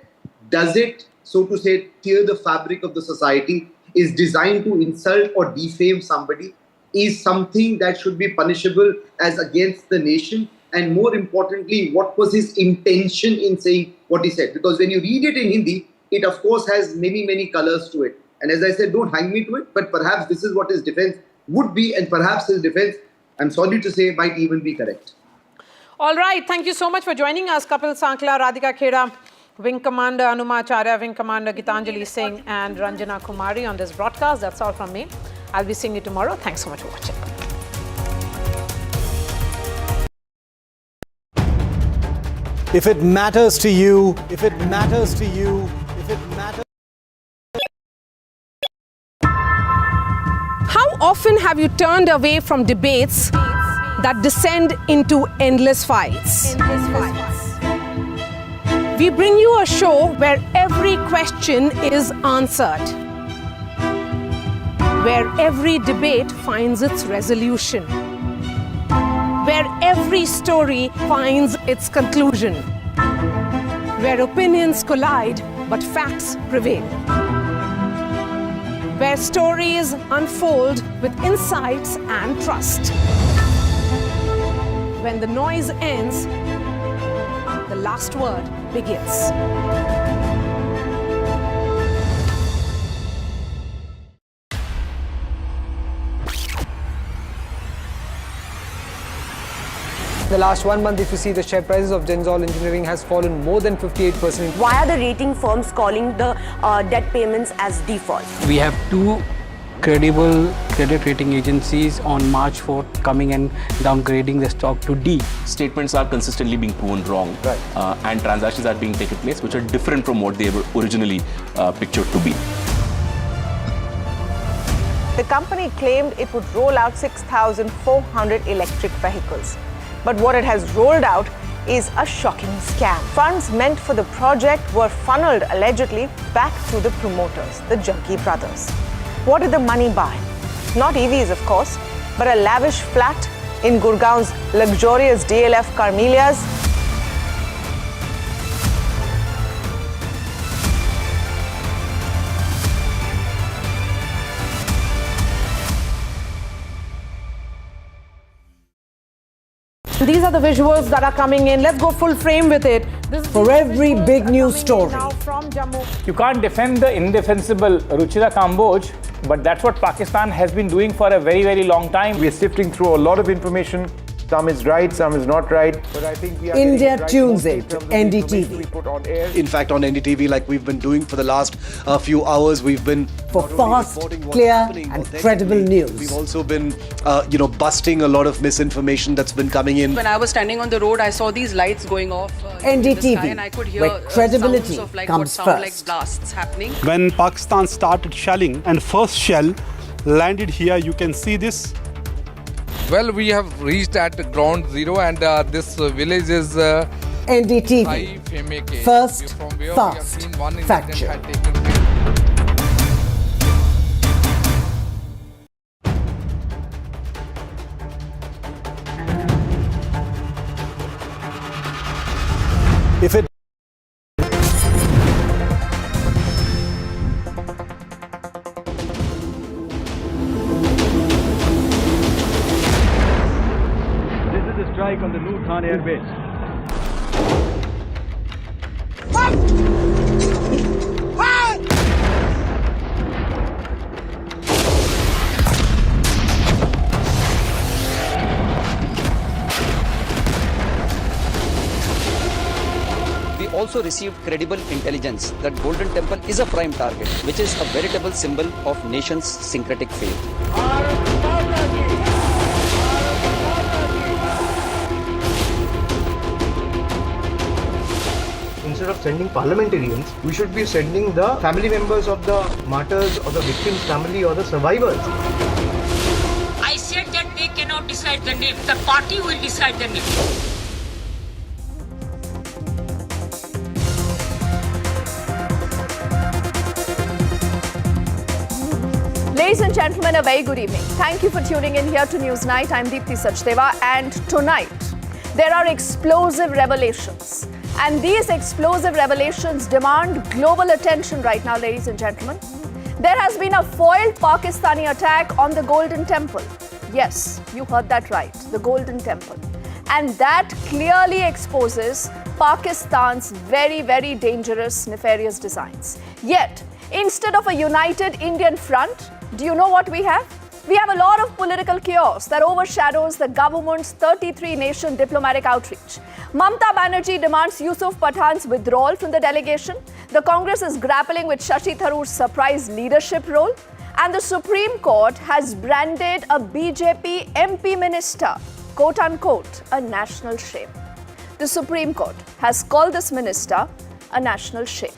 Does it, so to say, tear the fabric of the society? Is designed to insult or defame somebody? Is something that should be punishable as against the nation? And more importantly, what was his intention in saying what he said? Because when you read it in Hindi, it of course has many, many colors to it. And as I said, don't hang me to it, but perhaps this is what his defense would be, and perhaps his defense, I'm sorry to say, might even be correct. All right, thank you so much for joining us, Kapil Sankla, Radhika Khera, Wing Commander Anuma Acharya, Wing Commander Gitanjali Singh, and Ranjana Kumari on this broadcast. That's all from me. I'll be seeing you tomorrow. Thanks so much for watching. If it matters to you, How often have you turned away from debates that descend into endless fights? We bring you a show where every question is answered, where every debate finds its resolution, where every story finds its conclusion, where opinions collide but facts prevail, where stories unfold with insights and trust, when the noise ends, the last word begins. The last 1 month, if you see, the share prices of Genzol Engineering has fallen more than 58%. Why are the rating firms calling the debt payments as default? We have two credible credit rating agencies on March 4th coming and downgrading the stock to D. Statements are consistently being proven wrong, and transactions are being taken place which are different from what they were originally pictured to be. The company claimed it would roll out 6,400 electric vehicles. But what it has rolled out is a shocking scam. Funds meant for the project were funneled allegedly back to the promoters, the Jaggi brothers. What did the money buy? Not EVs, of course, but a lavish flat in Gurgaon's luxurious DLF Carmelias. These are the visuals that are coming in. Let's go full frame with it. For every big news story. From Jammu. You can't defend the indefensible Ruchira Kamboj, but that's what Pakistan has been doing for a very, very long time. We are sifting through a lot of information. Some is right, some is not right. But I think we are India tunes in to NDTV. In fact, on NDTV, like we've been doing for the last few hours, we've been for fast, clear, and credible news. We've also been, busting a lot of misinformation that's been coming in. When I was standing on the road, I saw these lights going off in the sky, and I could hear where credibility sounds of like comes what sound first. like blasts happening. When Pakistan started shelling and first shell landed here, you can see this. Well, we have reached at ground zero, and this village is NDTV. First, fast, factual. If it strike on the Noor Khan Air Base. We also received credible intelligence that Golden Temple is a prime target, which is a veritable symbol of nation's syncretic faith. Instead of sending parliamentarians, we should be sending the family members of the martyrs or the victims' family or the survivors. I said that they cannot decide the name. The party will decide the name. Ladies and gentlemen, a very good evening. Thank you for tuning in here to Newsnight. I'm Deepthi Sachdeva, and tonight there are explosive revelations. And these explosive revelations demand global attention right now, ladies and gentlemen. There has been a foiled Pakistani attack on the Golden Temple. Yes, you heard that right, the Golden Temple. And that clearly exposes Pakistan's very, very dangerous, nefarious designs. Yet, instead of a united Indian front, do you know what we have? We have a lot of political chaos that overshadows the government's 33-nation diplomatic outreach. Mamata Banerjee demands Yusuf Pathan's withdrawal from the delegation. The Congress is grappling with Shashi Tharoor's surprise leadership role. And the Supreme Court has branded a BJP MP minister, quote-unquote, a national shame. The Supreme Court has called this minister a national shame.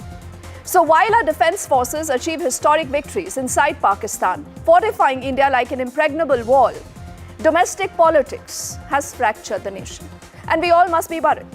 So while our defense forces achieve historic victories inside Pakistan, fortifying India like an impregnable wall, domestic politics has fractured the nation. And we all must be worried.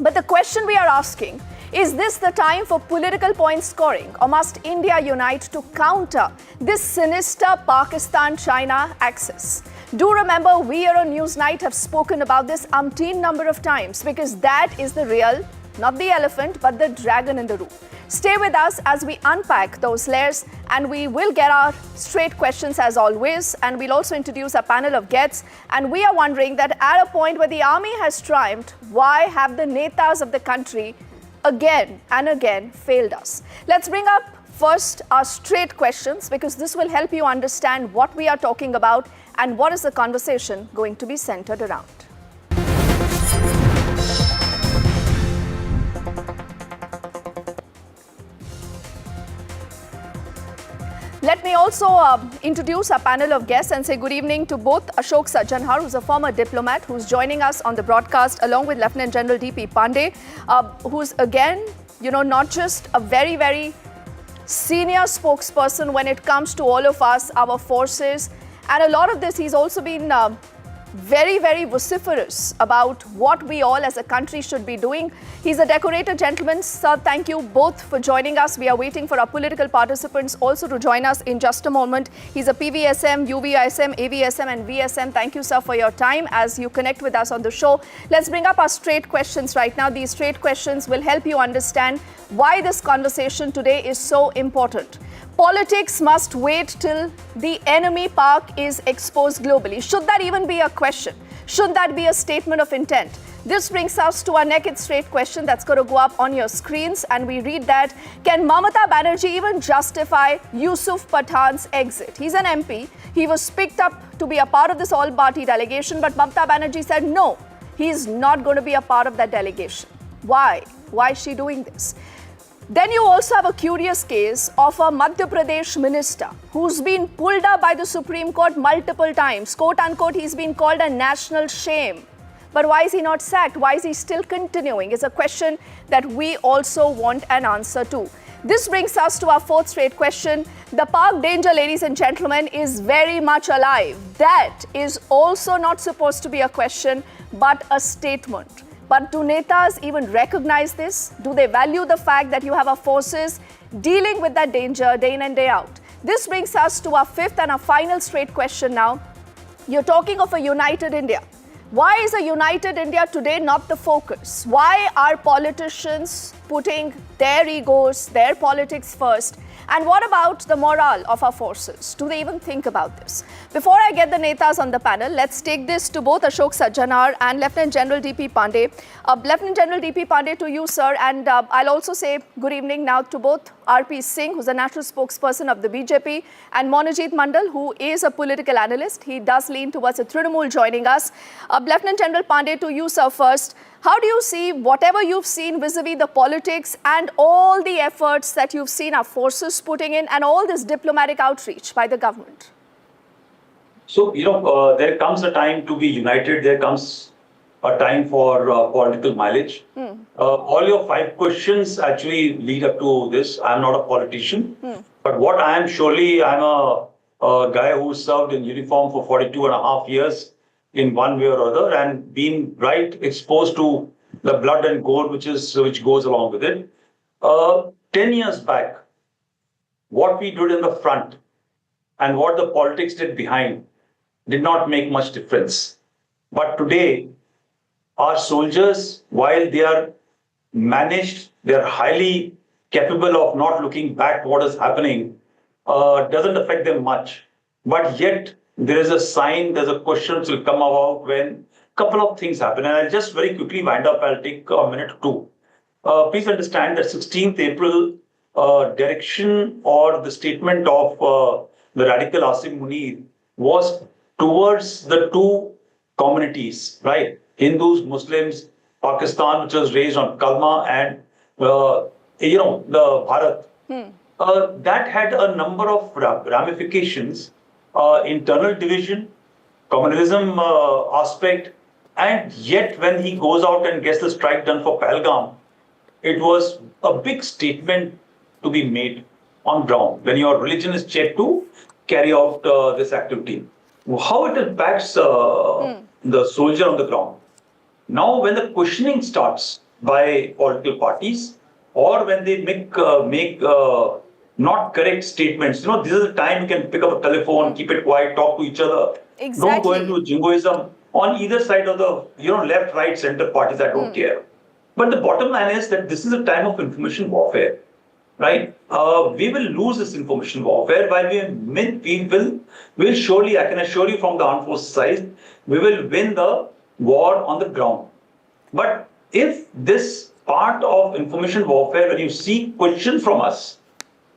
But the question we are asking, is this the time for political point scoring, or must India unite to counter this sinister Pakistan-China axis? Do remember, we here on Newsnight have spoken about this umpteen number of times, because that is the real not the elephant, but the dragon in the room. Stay with us as we unpack those layers, and we will get our straight questions as always, and we'll also introduce a panel of guests. And we are wondering that at a point where the army has triumphed, why have the netas of the country again and again failed us? Let's bring up first our straight questions, because this will help you understand what we are talking about and what is the conversation going to be centered around. Let me also introduce a panel of guests and say good evening to both Ashok Sajjanhar, who's a former diplomat, who's joining us on the broadcast, along with Lieutenant General D.P. Pandey, who's again, not just a very, very senior spokesperson when it comes to all of us, our forces. And a lot of this, he's also been very, very vociferous about what we all as a country should be doing. He's a decorated gentleman. Sir, thank you both for joining us. We are waiting for our political participants also to join us in just a moment. He's a PVSM, UVSM, AVSM and VSM. Thank you, sir, for your time as you connect with us on the show. Let's bring up our straight questions right now. These straight questions will help you understand why this conversation today is so important. Politics must wait till the enemy park is exposed globally. Should that even be a question? Should that be a statement of intent? This brings us to our next straight question that's going to go up on your screens, and we read that, can Mamata Banerjee even justify Yusuf Pathan's exit? He's an MP. He was picked up to be a part of this all-party delegation, but Mamata Banerjee said no, he's not going to be a part of that delegation. Why? Why is she doing this? Then you also have a curious case of a Madhya Pradesh minister who's been pulled up by the Supreme Court multiple times. Quote unquote, he's been called a national shame. But why is he not sacked? Why is he still continuing? It's a question that we also want an answer to. This brings us to our fourth straight question. The park danger, ladies and gentlemen, is very much alive. That is also not supposed to be a question, but a statement. But do netas even recognize this? Do they value the fact that you have our forces dealing with that danger day in and day out? This brings us to our fifth and our final straight question now. You're talking of a united India. Why is a united India today not the focus? Why are politicians putting their egos, their politics first? And what about the morale of our forces? Do they even think about this? Before I get the netas on the panel, let's take this to both Ashok Sajjanhar and Lieutenant General D.P. Pandey. Lieutenant General D.P. Pandey, to you, sir, and I'll also say good evening now to both R.P. Singh, who's a national spokesperson of the BJP, and Monajit Mandal, who is a political analyst. He does lean towards a Trinamool joining us. Lieutenant General Pandey, to you, sir, first. How do you see whatever you've seen vis-a-vis the politics and all the efforts that you've seen our forces putting in and all this diplomatic outreach by the government? So, there comes a time to be united. There comes a time for political mileage. All your 5 questions actually lead up to this. I'm not a politician, but what I am surely, I'm a guy who served in uniform for 42.5 years. In one way or other, and being exposed to the blood and gore which goes along with it. 10 years back, what we did in the front and what the politics did behind did not make much difference. But today, our soldiers, while they are managed, they are highly capable of not looking back what is happening, doesn't affect them much. But yet, there is a sign, there's a question which will come about when a couple of things happen. And I'll just very quickly wind up. I'll take a minute or two. Please understand that 16th April direction or the statement of the radical Asim Munir was towards the two communities, right? Hindus, Muslims, Pakistan, which was raised on Kalma, and the Bharat. That had a number of ramifications. Internal division, communalism aspect, and yet when he goes out and gets the strike done for Pahalgam, it was a big statement to be made on ground when your religion is checked to carry out this activity. How it impacts the soldier on the ground. Now when the questioning starts by political parties, or when they make not correct statements. This is the time you can pick up a telephone, keep it quiet, talk to each other. Exactly. Don't go into jingoism on either side of the, left, right, center parties. I don't care. But the bottom line is that this is a time of information warfare, right? We will lose this information warfare while we'll surely, I can assure you from the armed forces side, we will win the war on the ground. But if this part of information warfare, when you see questions from us,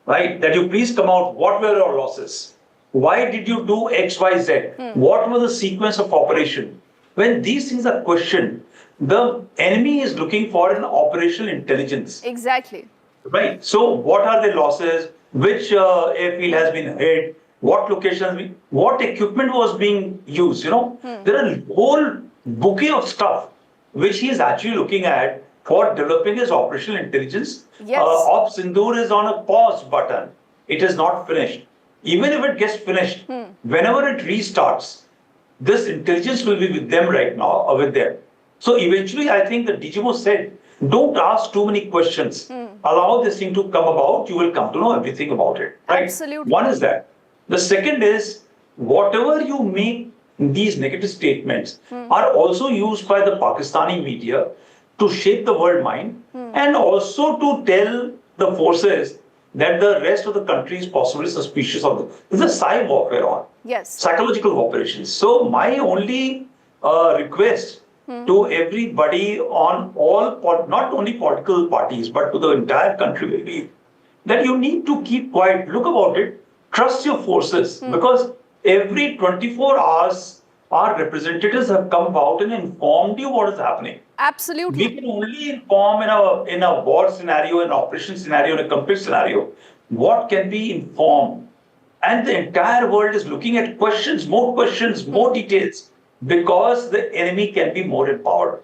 right, that you please come out, what were your losses? Why did you do X, Y, Z? What was the sequence of operation? When these things are questioned, the enemy is looking for an operational intelligence. Exactly. Right. So what are the losses? Which airfield has been hit? What locations? What equipment was being used? There are a whole bouquet of stuff which he is actually looking at for developing his operational intelligence. Yes. Op Synindhur is on a pause button. It is not finished. Even if it gets finished, whenever it restarts, this intelligence will be with them right now, or with them. So eventually, I think the DGMO said, don't ask too many questions. Allow this thing to come about. You will come to know everything about it. Right? Absolutely. One is that. The second is, whatever you make these negative statements are also used by the Pakistani media to shape the world mind and also to tell the forces that the rest of the country is possibly suspicious of them. This is a cyber warfare on. Yes. Psychological operations. So my only request to everybody on all, not only political parties, but to the entire country will be that you need to keep quiet, look about it, trust your forces, because every 24 hours, our representatives have come out and informed you what is happening. Absolutely. We can only inform in a war scenario, an operation scenario, in a conflict scenario, what can be informed. And the entire world is looking at questions, more details, because the enemy can be more empowered.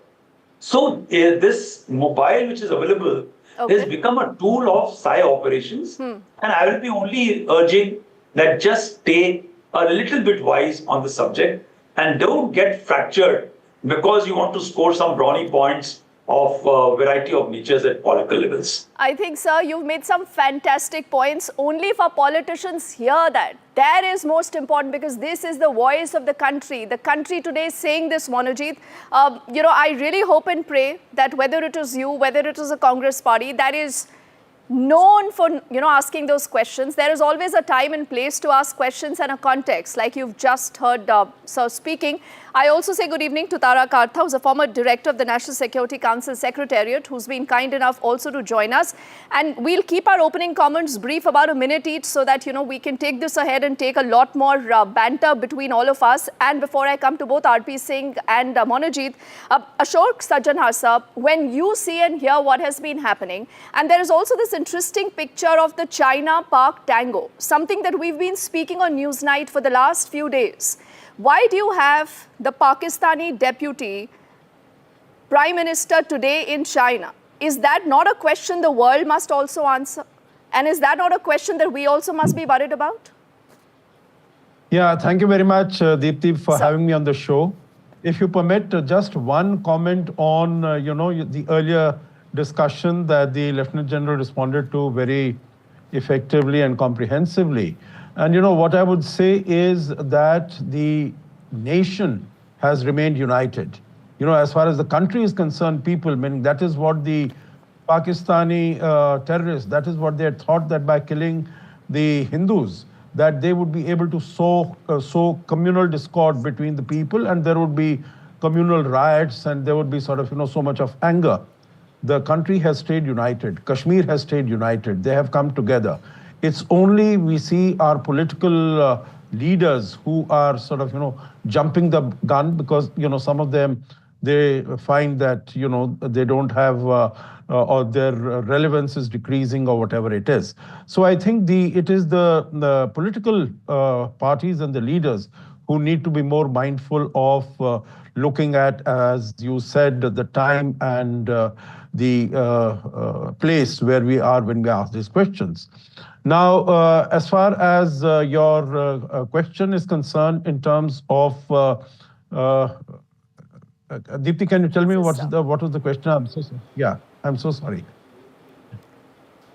So this mobile which is available has become a tool of PSY operations. And I will be only urging that just stay a little bit wise on the subject and don't get fractured because you want to score some brownie points of variety of natures at political levels. I think, sir, you've made some fantastic points. Only for politicians hear that. That is most important because this is the voice of the country. The country today is saying this, Monojit. I really hope and pray that whether it is you, whether it is a Congress party, that is known for, asking those questions. There is always a time and place to ask questions and a context, like you've just heard sir speaking. I also say good evening to Tara Kartha, who's a former director of the National Security Council Secretariat, who's been kind enough also to join us. And we'll keep our opening comments brief, about a minute each, so that, we can take this ahead and take a lot more banter between all of us. And before I come to both RP Singh and Monojit, Ashok Sajjanhar sir, when you see and hear what has been happening, and there is also this interesting picture of the China-Pak tango, something that we've been speaking on Newsnight for the last few days. Why do you have the Pakistani deputy prime minister today in China? Is that not a question the world must also answer? And is that not a question that we also must be worried about? Yeah, thank you very much, Deepti, for having me on the show. If you permit, just one comment on, the earlier discussion that the Lieutenant General responded to very effectively and comprehensively. And what I would say is that the nation has remained united. As far as the country is concerned, people, meaning that is what the Pakistani terrorists, that is what they had thought, that by killing the Hindus, that they would be able to sow communal discord between the people, and there would be communal riots, and there would be sort of, so much of anger. The country has stayed united. Kashmir has stayed united. They have come together. It's only we see our political leaders who are sort of, jumping the gun because, some of them, they find that, they don't have, or their relevance is decreasing or whatever it is. So I think it is the political parties and the leaders who need to be more mindful of looking at, as you said, the time and the place where we are when we ask these questions. Now, as far as your question is concerned in terms of, Deepti, can you tell me what was the question? I'm so sorry. Yeah, I'm so sorry.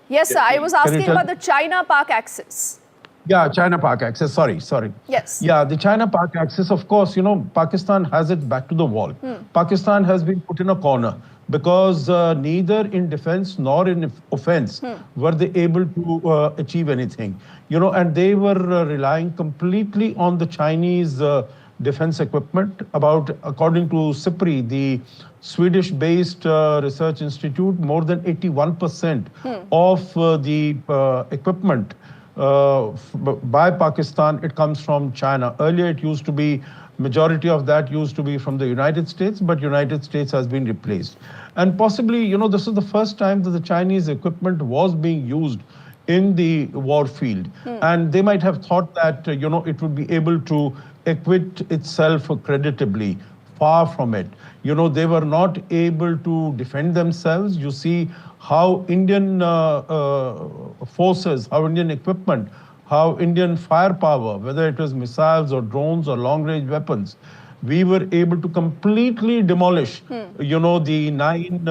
Yes, sir. I was asking about the China-Pak axis. Yeah, China-Pak axis. Sorry. Yes. Yeah, the China-Pak axis, of course, Pakistan has it back to the wall. Pakistan has been put in a corner because neither in defense nor in offense were they able to achieve anything. And they were relying completely on the Chinese defense equipment. According to SIPRI, the Swedish-based research institute, more than 81% of the equipment by Pakistan, it comes from China. Earlier, it used to be, majority of that used to be from the United States, but United States has been replaced. And possibly, this is the first time that the Chinese equipment was being used in the war field. And they might have thought that, it would be able to acquit itself creditably. Far from it. They were not able to defend themselves. You see how Indian forces, how Indian equipment, how Indian firepower, whether it was missiles or drones or long-range weapons, we were able to completely demolish, the 9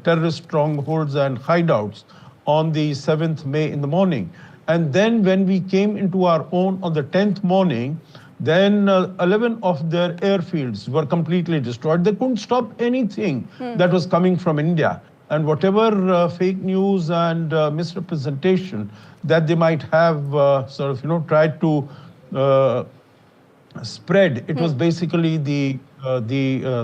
terrorist strongholds and hideouts on the 7th May in the morning. And then when we came into our own on the 10th morning, then 11 of their airfields were completely destroyed. They couldn't stop anything that was coming from India. And whatever fake news and misrepresentation that they might have tried to spread, it was basically the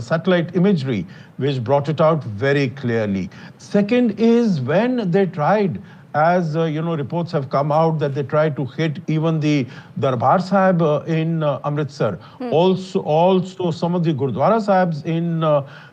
satellite imagery which brought it out very clearly. Second is when they tried, as reports have come out that they tried to hit even the Darbar Sahib in Amritsar. Also some of the Gurdwara Sahibs in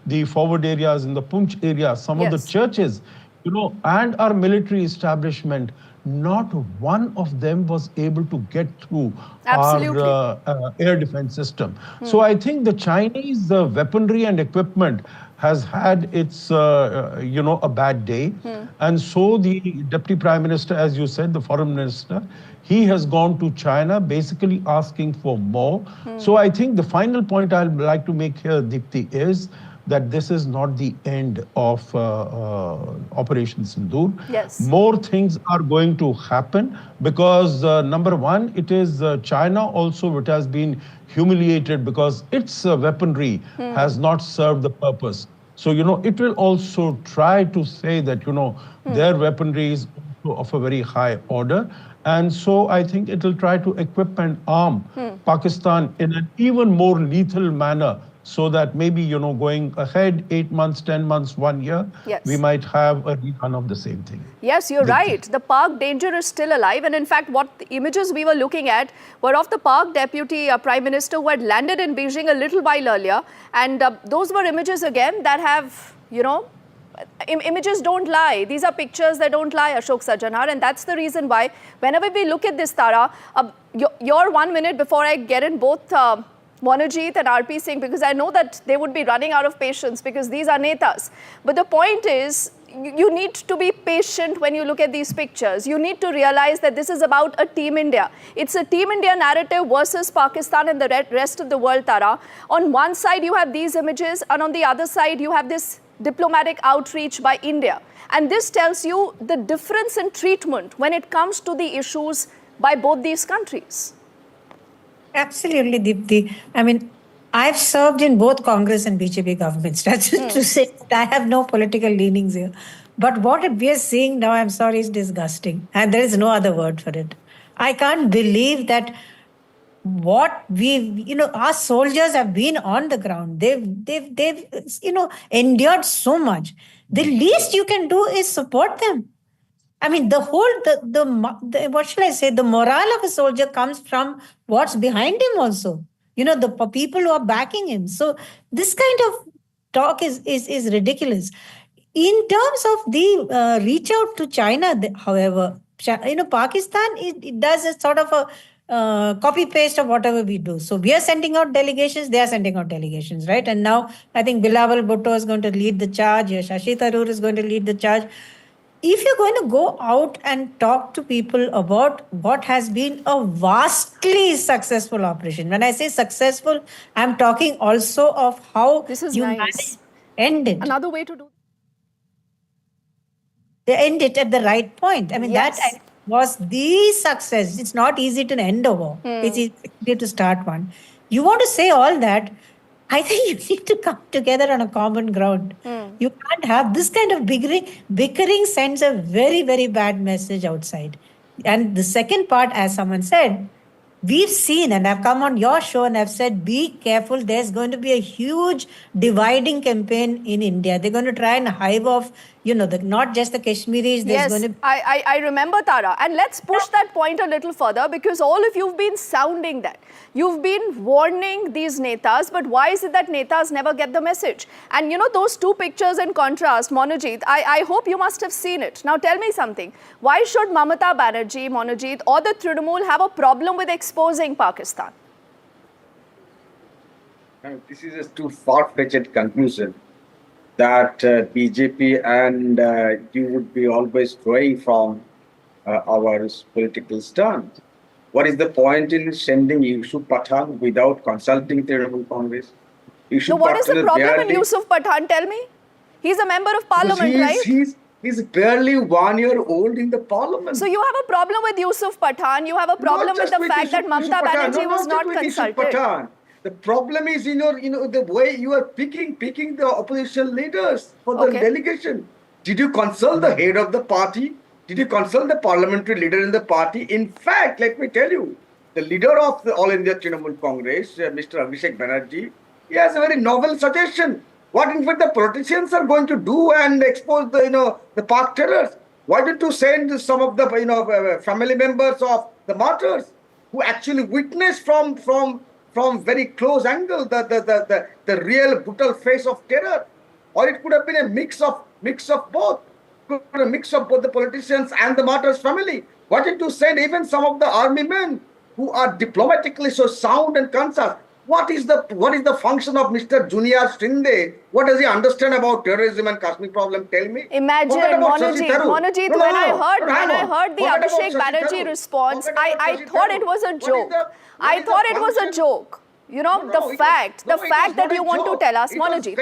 the forward areas, in the Punch area, some of the churches, and our military establishment. Not one of them was able to get through our air defense system. So I think the Chinese weaponry and equipment has had its, a bad day. And so the Deputy Prime Minister, as you said, the Foreign Minister, he has gone to China basically asking for more. So I think the final point I'd like to make here, Deepthi, is that this is not the end of Operation Synindhur. Yes. More things are going to happen because number one, it is China also which has been humiliated because its weaponry has not served the purpose. So, it will also try to say that, their weaponry is of a very high order. And so I think it will try to equip and arm Pakistan in an even more lethal manner, so that maybe, going ahead 8 months, 10 months, 1 year, we might have a rerun of the same thing. Yes, you're right. The Pak danger is still alive. And in fact, what the images we were looking at were of the Pak Deputy Prime Minister who had landed in Beijing a little while earlier. And those were images again that have, images don't lie. These are pictures that don't lie, Ashok Sajjanar. And that's the reason why whenever we look at this, Tara, your 1 minute before I get in both Monojit and RP Singh, because I know that they would be running out of patience because these are netas. But the point is, you need to be patient when you look at these pictures. You need to realize that this is about a Team India. It's a Team India narrative versus Pakistan and the rest of the world, Tara. On one side, you have these images, and on the other side, you have this diplomatic outreach by India. And this tells you the difference in treatment when it comes to the issues by both these countries. Absolutely, Deepthi. I mean, I've served in both Congress and BJP governments. That's to say that I have no political leanings here. But what we are seeing now, I'm sorry, is disgusting. And there is no other word for it. I can't believe that what our soldiers have been on the ground. They've endured so much. The least you can do is support them. I mean, the what shall I say? The morale of a soldier comes from what's behind him also. The people who are backing him. So this kind of talk is ridiculous. In terms of the reach out to China, however, Pakistan, it does a sort of a copy paste of whatever we do. So we are sending out delegations, they are sending out delegations, right? And now I think Bilawal Bhutto is going to lead the charge. Shashi Tharoor is going to lead the charge. If you're going to go out and talk to people about what has been a vastly successful operation, when I say successful, I'm talking also of how you end it. Another way to do they end it at the right point. I mean, was the success. It's not easy to end a war. It's easy to start one. You want to say all that, I think you need to come together on a common ground. You can't have this kind of bickering sends a very, very bad message outside. And the second part, as someone said, we've seen, and I've come on your show and I've said, be careful. There's going to be a huge dividing campaign in India. They're going to try and hive off, not just the Kashmiris. Yes, I remember, Tara. And let's push that point a little further, because all of you've been sounding that. You've been warning these netas, but why is it that netas never get the message? And those two pictures in contrast, Monojit, I hope you must have seen it. Now tell me something. Why should Mamata Banerjee, Monojit, or the Trinamool have a problem with exposing Pakistan? This is a too far-fetched conclusion that BJP and you would be always drawing from our political stance. What is the point in sending Yusuf Pathan without consulting the Trinamool Congress? So what is the problem in Yusuf Pathan? Tell me. He's a member of parliament, right? He's barely 1 year old in the parliament. So you have a problem with Yusuf Pathan. You have a problem with the fact that Mamata Banerjee was not consulted. The problem is, the way you are picking the opposition leaders for the delegation. Did you consult the head of the party? Did you consult the parliamentary leader in the party? In fact, let me tell you, the leader of the All India Trinamool Congress, Mr. Abhishek Banerjee, he has a very novel suggestion. What in fact the politicians are going to do and expose the park terrors? Why don't you send some of the family members of the martyrs who actually witnessed from very close angle the real brutal face of terror? Or it could have been a mix of both. A mix of both the politicians and the martyrs' family. Why did you send even some of the army men who are diplomatically so sound and conscious? What is the function of Mr. Junior Shinde? What does he understand about terrorism and Kashmir problem? Tell me. Imagine, Monojit, when I heard the Abhishek Banerjee response, I thought it was a joke. I thought it was a joke. The fact that you want to tell us, Monojit,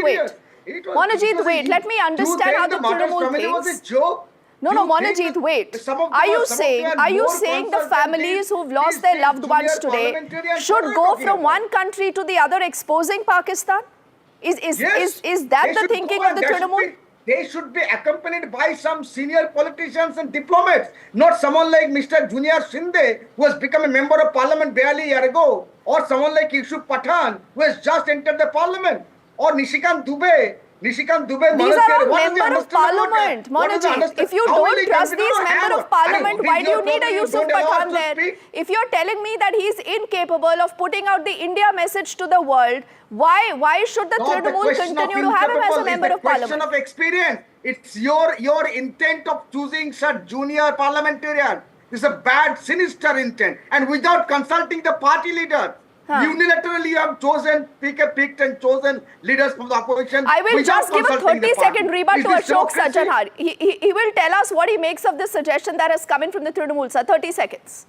wait. Monojit, wait, let me understand how the Trinamool thinks. No, Monojit, wait. Are you saying the families who've lost their loved ones today should go from one country to the other exposing Pakistan? Is that the thinking of the Trinamool? They should be accompanied by some senior politicians and diplomats, not someone like Mr. Junior Shinde, who has become a member of parliament barely a year ago, or someone like Yusuf Pathan, who has just entered the parliament. Or Nishikant Dubey. These are all members of parliament, Monojit. If you don't trust these members of parliament, why do you need a Yusuf Pathan there? If you're telling me that he's incapable of putting out the India message to the world, why should the Trinamool continue to have him as a member of parliament? Question of experience. It's your intent of choosing such junior parliamentarian. It's a bad, sinister intent, and without consulting the party leader. Unilaterally, you have picked and chosen leaders from the opposition. I will just give a 30-second rebut to Ashok Sajjanhar. He will tell us what he makes of this suggestion that has come in from the Trinamool, sir. 30 seconds.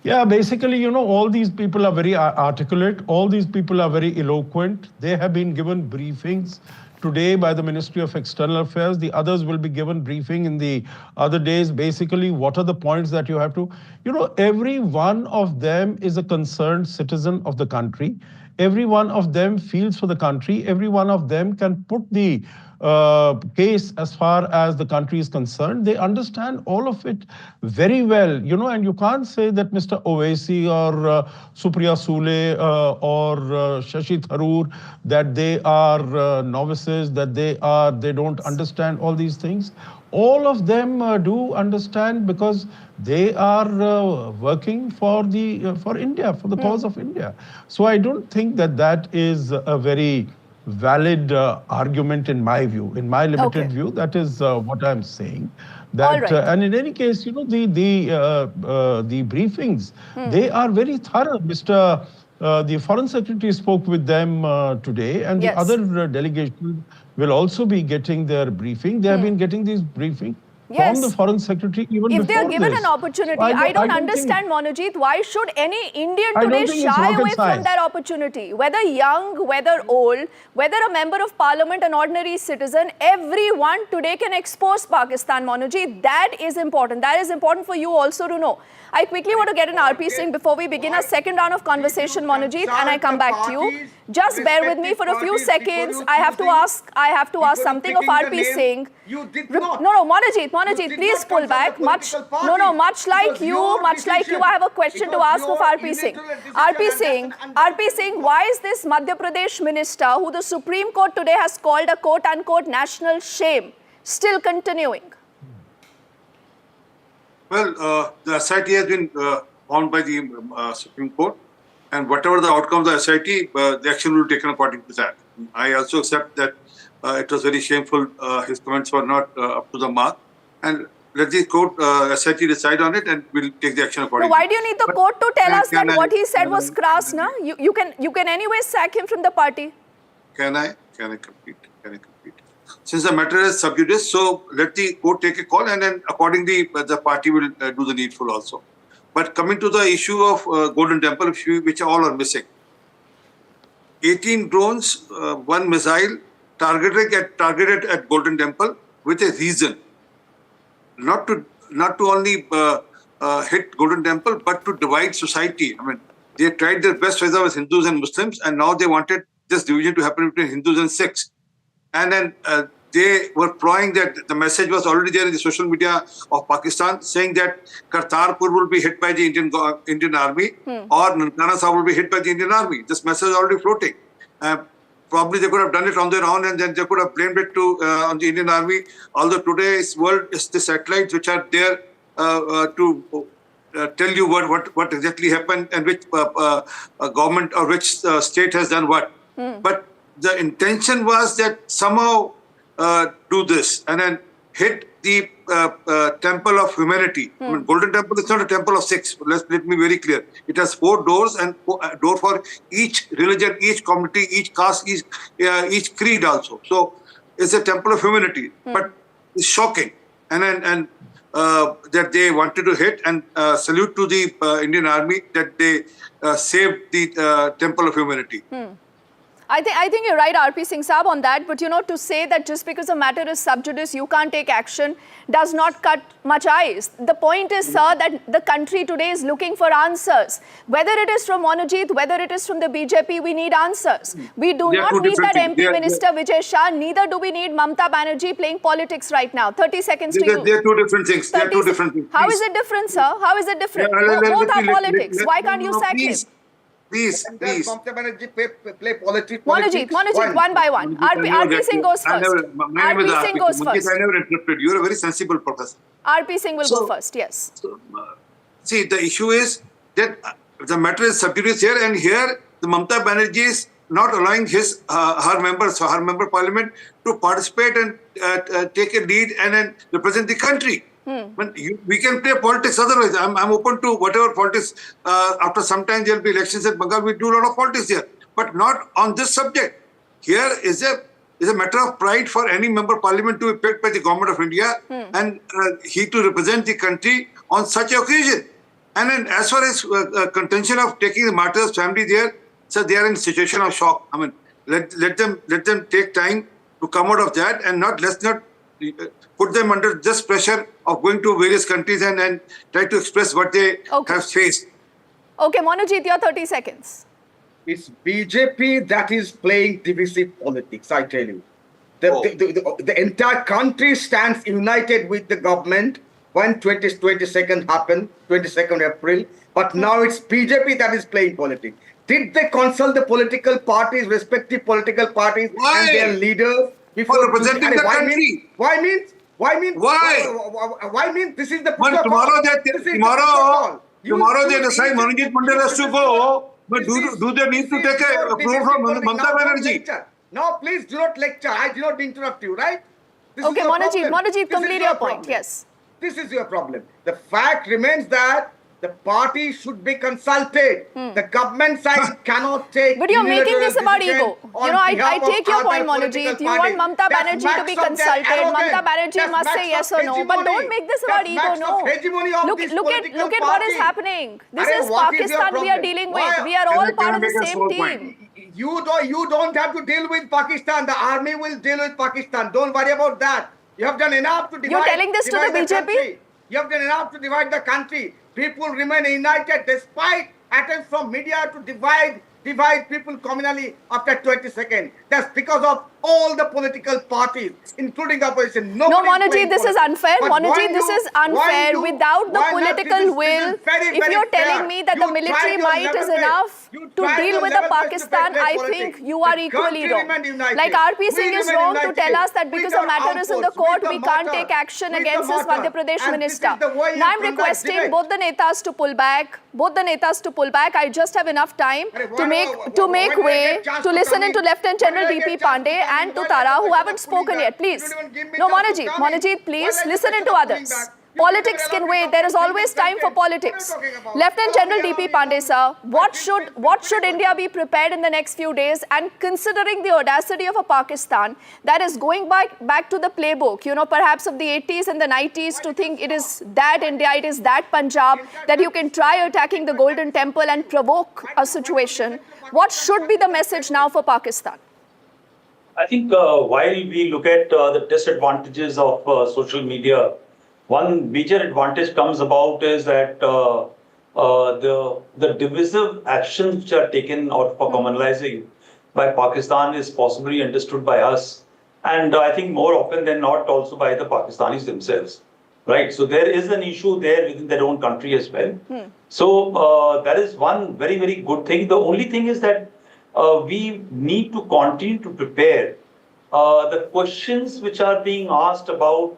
Yeah, basically, all these people are very articulate. All these people are very eloquent. They have been given briefings today by the Ministry of External Affairs. The others will be given briefing in the other days. Basically, what are the points that you have to... every one of them is a concerned citizen of the country. Every one of them feels for the country. Every one of them can put the case as far as the country is concerned. They understand all of it very well, and you can't say that Mr. Owaisi or Supriya Sule or Shashi Tharoor, that they are novices, that they don't understand all these things. All of them do understand, because they are working for India, for the cause of India. So I don't think that is a very valid argument in my view. In my limited view, that is what I'm saying. That and in any case, the briefings, they are very thorough. The Foreign Secretary spoke with them today, and the other delegation will also be getting their briefing. They have been getting these briefings Yes. from the foreign secretary even if they are before given this. an opportunity, So I don't think- understand, Monojit, why should any Indian I don't today think it's shy rocket away from science. that opportunity? Whether young, whether old, whether a member of parliament, an ordinary citizen, everyone today can expose Pakistan, Monojit. That is important. That is important for you also to know. I quickly want to get an RP Singh before we begin our second round of conversation, Monojit, and I come back to you. Just bear with me for a few seconds. I have to ask something of RP Singh. You did No, Monojit, please pull back. Much like you, I have a question to ask of RP Singh. RP Singh, why is this Madhya Pradesh minister, who the Supreme Court today has called a quote-unquote national shame, still continuing? Well, the SIT has been formed by the Supreme Court, and whatever the outcome of the SIT, the action will be taken according to that. I also accept that it was very shameful. His comments were not up to the mark, and let the court SIT decide on it, and we'll take the action accordingly. No, why do you need the court to tell us that what he said was crass? Na? You can anyway sack him from the party. Can I complete? Since the matter is sub judice, so let the court take a call, and then accordingly the party will do the needful also. But coming to the issue of Golden Temple, which all are missing. 18 drones, one missile targeted at Golden Temple with a reason. Not to only hit Golden Temple, but to divide society. I mean, they tried their best with Hindus and Muslims, and now they wanted this division to happen between Hindus and Sikhs. And then they were ploying that the message was already there in the social media of Pakistan, saying that Kartarpur will be hit by the Indian Army, or Nankana Sahib will be hit by the Indian Army. This message is already floating. Probably they could have done it on their own, and then they could have blamed it on the Indian Army. Although today's world is the satellites which are there to tell you what exactly happened and which government or which state has done what. But the intention was that somehow do this and then hit the temple of humanity. I mean, Golden Temple is not a temple of six. Let me be very clear. It has 4 doors, and a door for each religion, each community, each caste, each creed also. So it's a temple of humanity. But it's shocking, and that they wanted to hit, and salute to the Indian Army that they saved the temple of humanity. I think you're right, RP Singh Saab, on that. But, to say that just because a matter is sub judice, you can't take action, does not cut much ice. The point is, sir, that the country today is looking for answers. Whether it is from Monojit, whether it is from the BJP, we need answers. We do not need that MP Minister Vijay Shah. Neither do we need Mamta Banerjee playing politics right now. 30 seconds to you. They are 2 different things. They are 2 different things. How is it different, sir? How is it different? Both are politics. Why can't you sack him? Please. Mamta Banerjee play politics. Monojit, one by one. RP Singh goes first. RP Singh goes first. I never interrupted. You are a very sensible professor. RP Singh will go first, yes. See, the issue is that the matter is sub judice here, and here the Mamta Banerjee is not allowing her member parliament to participate and take a lead and then represent the country. We can play politics otherwise. I'm open to whatever politics. After some time there will be elections in Bengal. We do a lot of politics here, but not on this subject. Here is a matter of pride for any member parliament to be picked by the government of India and he to represent the country on such an occasion. And then as far as contention of taking the martyr's family there, so they are in a situation of shock. I mean, let them take time to come out of that, and let's not put them under just pressure of going to various countries and try to express what they have faced. Okay, Monojit, your 30 seconds. It's BJP that is playing divisive politics, I tell you. The entire country stands united with the government when 22nd happened, 22nd April. But now it's BJP that is playing politics. Did they consult the political parties, respective political parties and their leaders? For representing the country. Why means this is the protocol. Tomorrow they decide Manojit Mandal has to go, but do they need to take a approval from Mamta Banerjee? No, please do not lecture. I do not interrupt you, right? Okay, Monojit, complete your point. Yes. This is your problem. The fact remains that The party should be consulted. The government side cannot take. But you're making this about ego. You know, I take your point, Monojit. You want Mamata Banerjee to be consulted. Mamata Banerjee must say yes or no. But don't make this about ego, no. Look at what is happening. This is Pakistan we are dealing with. We are all part of the same team. You don't have to deal with Pakistan. The army will deal with Pakistan. Don't worry about that. You have done enough to divide. You're telling this to the BJP? Country. You have done enough to divide the country. People remain united despite attempts from media to divide people communally after 20 seconds. That's because of all the political parties, including the opposition. No, Monojit, this is unfair. Monojit, this is unfair. Without the political will, if you're telling me that the military might is enough to deal with the Pakistan, I think you are equally wrong. Like RP Singh is wrong to tell us that because the matter is in the court, we can't take action against this Madhya Pradesh minister. Now I'm requesting both the netas to pull back. I just have enough time to make way to listen into Lieutenant General DP Pandey and to Tara, who haven't spoken yet. Please. No, Monojit, please listen into others. Politics can wait. There is always time for politics. Lieutenant General DP Pandey, sir, what should India be prepared in the next few days? And considering the audacity of a Pakistan that is going back to the playbook, you know, perhaps of the 80s and the 90s, to think it is that India, it is that Punjab, that you can try attacking the Golden Temple and provoke a situation. What should be the message now for Pakistan? I think while we look at the disadvantages of social media, one major advantage comes about is that the divisive actions which are taken out for communalizing by Pakistan is possibly understood by us, and I think more often than not also by the Pakistanis themselves, right? So there is an issue there within their own country as well. So that is one very, very good thing. The only thing is that we need to continue to prepare the questions which are being asked about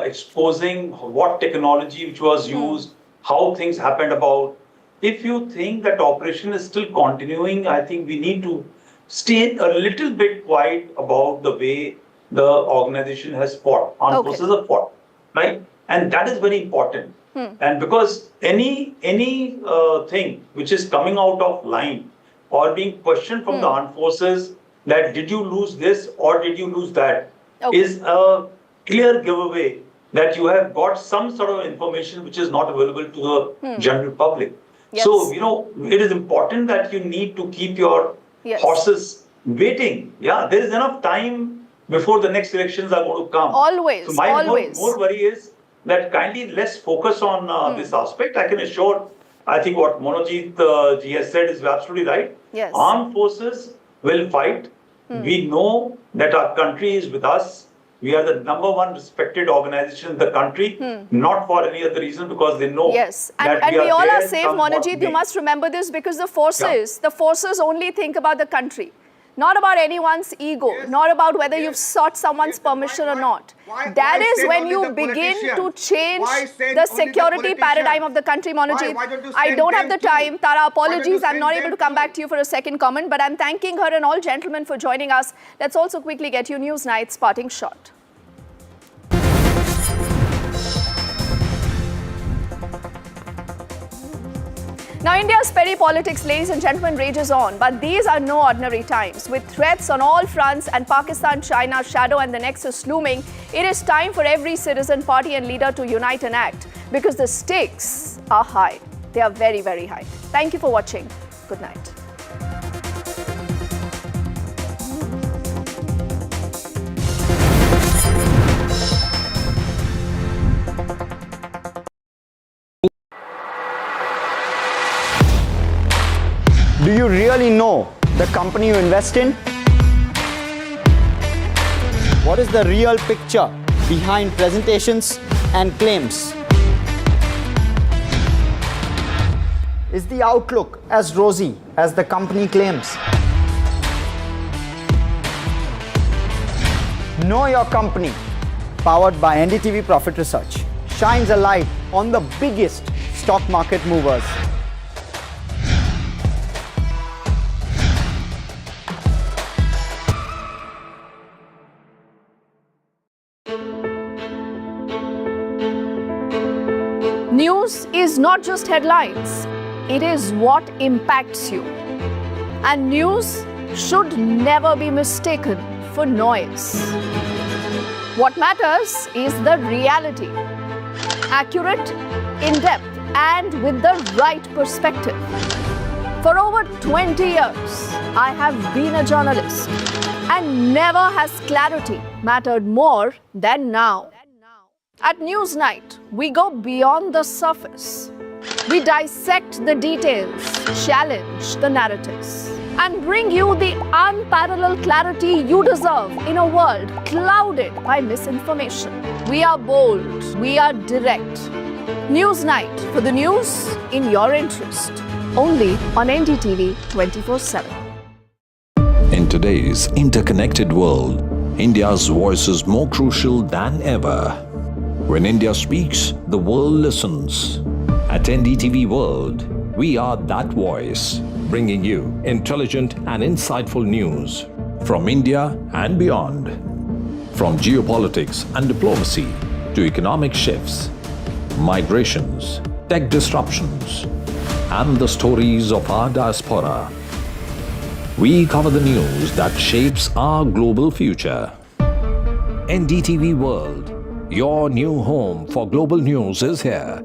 exposing what technology which was used, how things happened about. If you think that operation is still continuing, I think we need to stay a little bit quiet about the way the organization has fought, armed forces have fought, right? And that is very important. And because any thing which is coming out of line or being questioned from the armed forces that did you lose this or did you lose that is a clear giveaway that you have got some sort of information which is not available to the general public. So, you know, it is important that you need to keep your horses waiting. Yeah, there is enough time before the next elections are going to come. Always, so my more worry is that kindly let's focus on this aspect. I can assure, I think what Monojit ji has said is absolutely right. Armed forces will fight. We know that our country is with us. We are the #1 respected organization in the country, not for any other reason, because they know. And we all are safe, Monojit. You must remember this, because the forces only think about the country, not about anyone's ego, not about whether you've sought someone's permission or not. That is when you begin to change the security paradigm of the country, Monojit. I don't have the time. Tara, apologies. I'm not able to come back to you for a second comment, but I'm thanking her and all gentlemen for joining us. Let's also quickly get you News Night's parting shot. Now, India's petty politics, ladies and gentlemen, rages on. But these are no ordinary times. With threats on all fronts and Pakistan-China shadow and the nexus looming, it is time for every citizen, party and leader to unite and act. Because the stakes are high. They are very, very high. Thank you for watching. Good night. Do you really know the company you invest in? What is the real picture behind presentations and claims? Is the outlook as rosy as the company claims? Know Your Company, powered by NDTV Profit Research, shines a light on the biggest stock market movers. News News is not just headlines, it is what impacts you. And news should never be mistaken for noise. What matters is the reality. Accurate, in-depth, and with the right perspective. For over 20 years, I have been a journalist, and never has clarity mattered more than now. At Newsnight, we go beyond the surface. We dissect the details, challenge the narratives, and bring you the unparalleled clarity you deserve in a world clouded by misinformation. We are bold, we are direct. Newsnight, for the news in your interest. Only on NDTV 24/7. In today's interconnected world, India's voice is more crucial than ever. When India speaks, the world listens. At NDTV World, we are that voice, bringing you intelligent and insightful news from India and beyond. From geopolitics and diplomacy to economic shifts, migrations, tech disruptions, and the stories of our diaspora. We cover the news that shapes our global future. NDTV World, your new home for global news is here.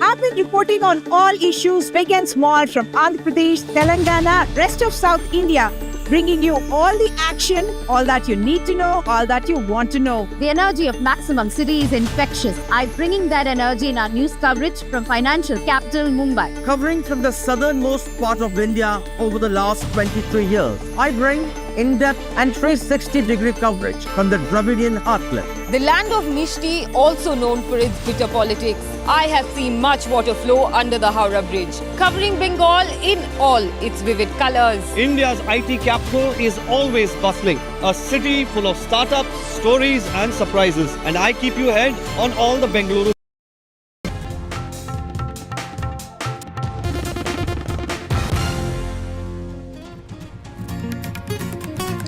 I've been reporting on all issues big and small from Andhra Pradesh, Telangana, rest of South India, bringing you all the action, all that you need to know, all that you want to know. The energy of maximum city is infectious. I'm bringing that energy in our news coverage from financial capital Mumbai. Covering from the southernmost part of India over the last 23 years, I bring in-depth and 360-degree coverage from the Dravidian heartland. The land of Mishti, also known for its bitter politics. I have seen much water flow under the Howrah Bridge, covering Bengal in all its vivid colors. India's IT capital is always bustling, a city full of startups, stories and surprises. And I keep you ahead on all the Bengaluru.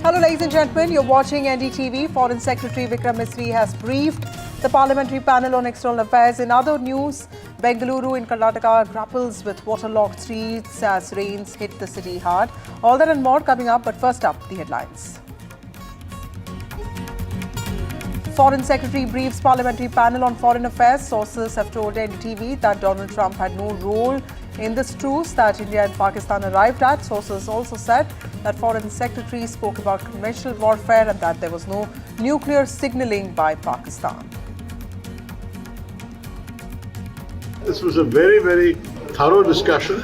Hello ladies and gentlemen, you're watching NDTV. Foreign Secretary Vikram Misri has briefed the Parliamentary panel on external affairs. In other news, Bengaluru in Karnataka grapples with waterlogged streets as rains hit the city hard. All that and more coming up, but first up, the headlines. Foreign Secretary briefs Parliamentary panel on foreign affairs. Sources have told NDTV that Donald Trump had no role in this truce that India and Pakistan arrived at. Sources also said that Foreign Secretary spoke about conventional warfare and that there was no nuclear signaling by Pakistan. This was a very, very thorough discussion.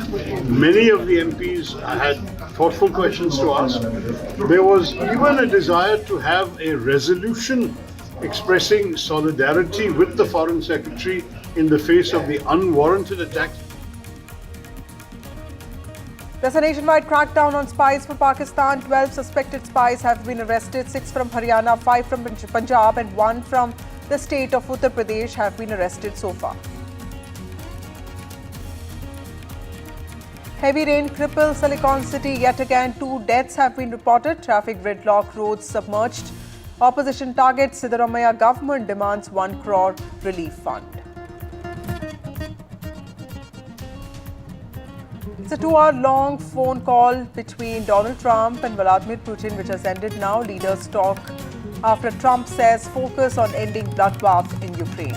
Many of the MPs had thoughtful questions to ask. There was even a desire to have a resolution expressing solidarity with the Foreign Secretary in the face of the unwarranted attacks. There's a nationwide crackdown on spies for Pakistan. 12 suspected spies have been arrested. 6 from Haryana, 5 from Punjab and 1 from the state of Uttar Pradesh have been arrested so far. Heavy rain cripples Silicon City yet again. 2 deaths have been reported. Traffic gridlock, roads submerged. Opposition targets Siddaramaiah government demands 1 crore relief fund. It's a 2-hour-long phone call between Donald Trump and Vladimir Putin, which has ended now. Leaders talk after Trump says focus on ending bloodbath in Ukraine.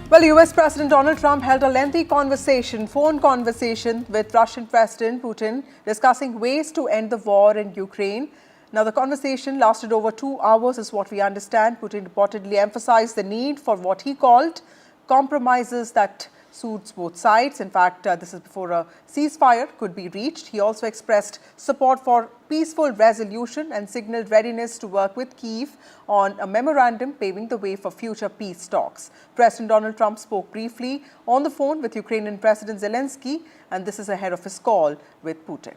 Well, US President Donald Trump held a lengthy phone conversation with Russian President Putin, discussing ways to end the war in Ukraine. Now, the conversation lasted over 2 hours, is what we understand. Putin reportedly emphasized the need for what he called compromises that suits both sides. In fact, this is before a ceasefire could be reached. He also expressed support for peaceful resolution and signaled readiness to work with Kyiv on a memorandum paving the way for future peace talks. President Donald Trump spoke briefly on the phone with Ukrainian President Zelensky, and this is ahead of his call with Putin.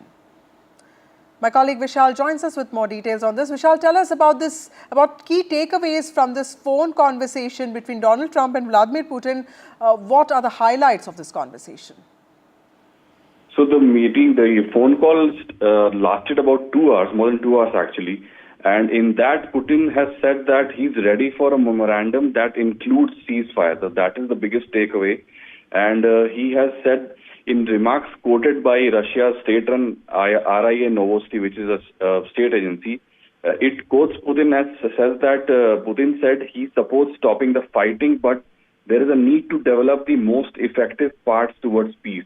My colleague Vishal joins us with more details on this. Vishal, tell us about key takeaways from this phone conversation between Donald Trump and Vladimir Putin. What are the highlights of this conversation? So the phone call lasted about 2 hours, more than 2 hours actually. And in that, Putin has said that he's ready for a memorandum that includes ceasefire. So that is the biggest takeaway. And he has said in remarks quoted by Russia's state-run RIA Novosti, which is a state agency, it quotes Putin as says that Putin said he supports stopping the fighting, but there is a need to develop the most effective paths towards peace.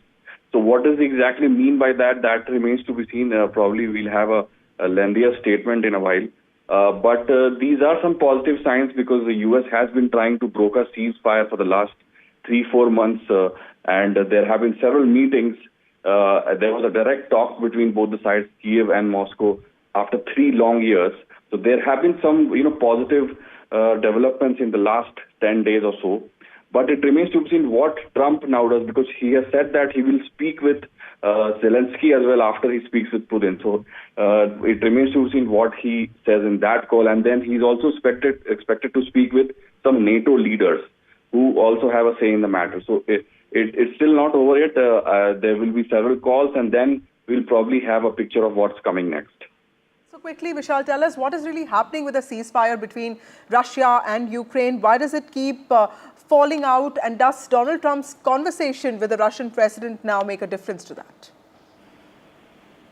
So what does he exactly mean by that? That remains to be seen. Probably we'll have a lengthier statement in a while. But these are some positive signs because the US has been trying to broker ceasefire for the last 3-4 months. And there have been several meetings. There was a direct talk between both the sides, Kiev and Moscow, after 3 long years. So there have been some, positive developments in the last 10 days or so. But it remains to be seen what Trump now does, because he has said that he will speak with Zelensky as well after he speaks with Putin. So it remains to be seen what he says in that call. And then he's also expected to speak with some NATO leaders who also have a say in the matter. So it's still not over yet. There will be several calls, and then we'll probably have a picture of what's coming next. So quickly, Vishal, tell us what is really happening with the ceasefire between Russia and Ukraine. Why does it keep falling out, and does Donald Trump's conversation with the Russian president now make a difference to that?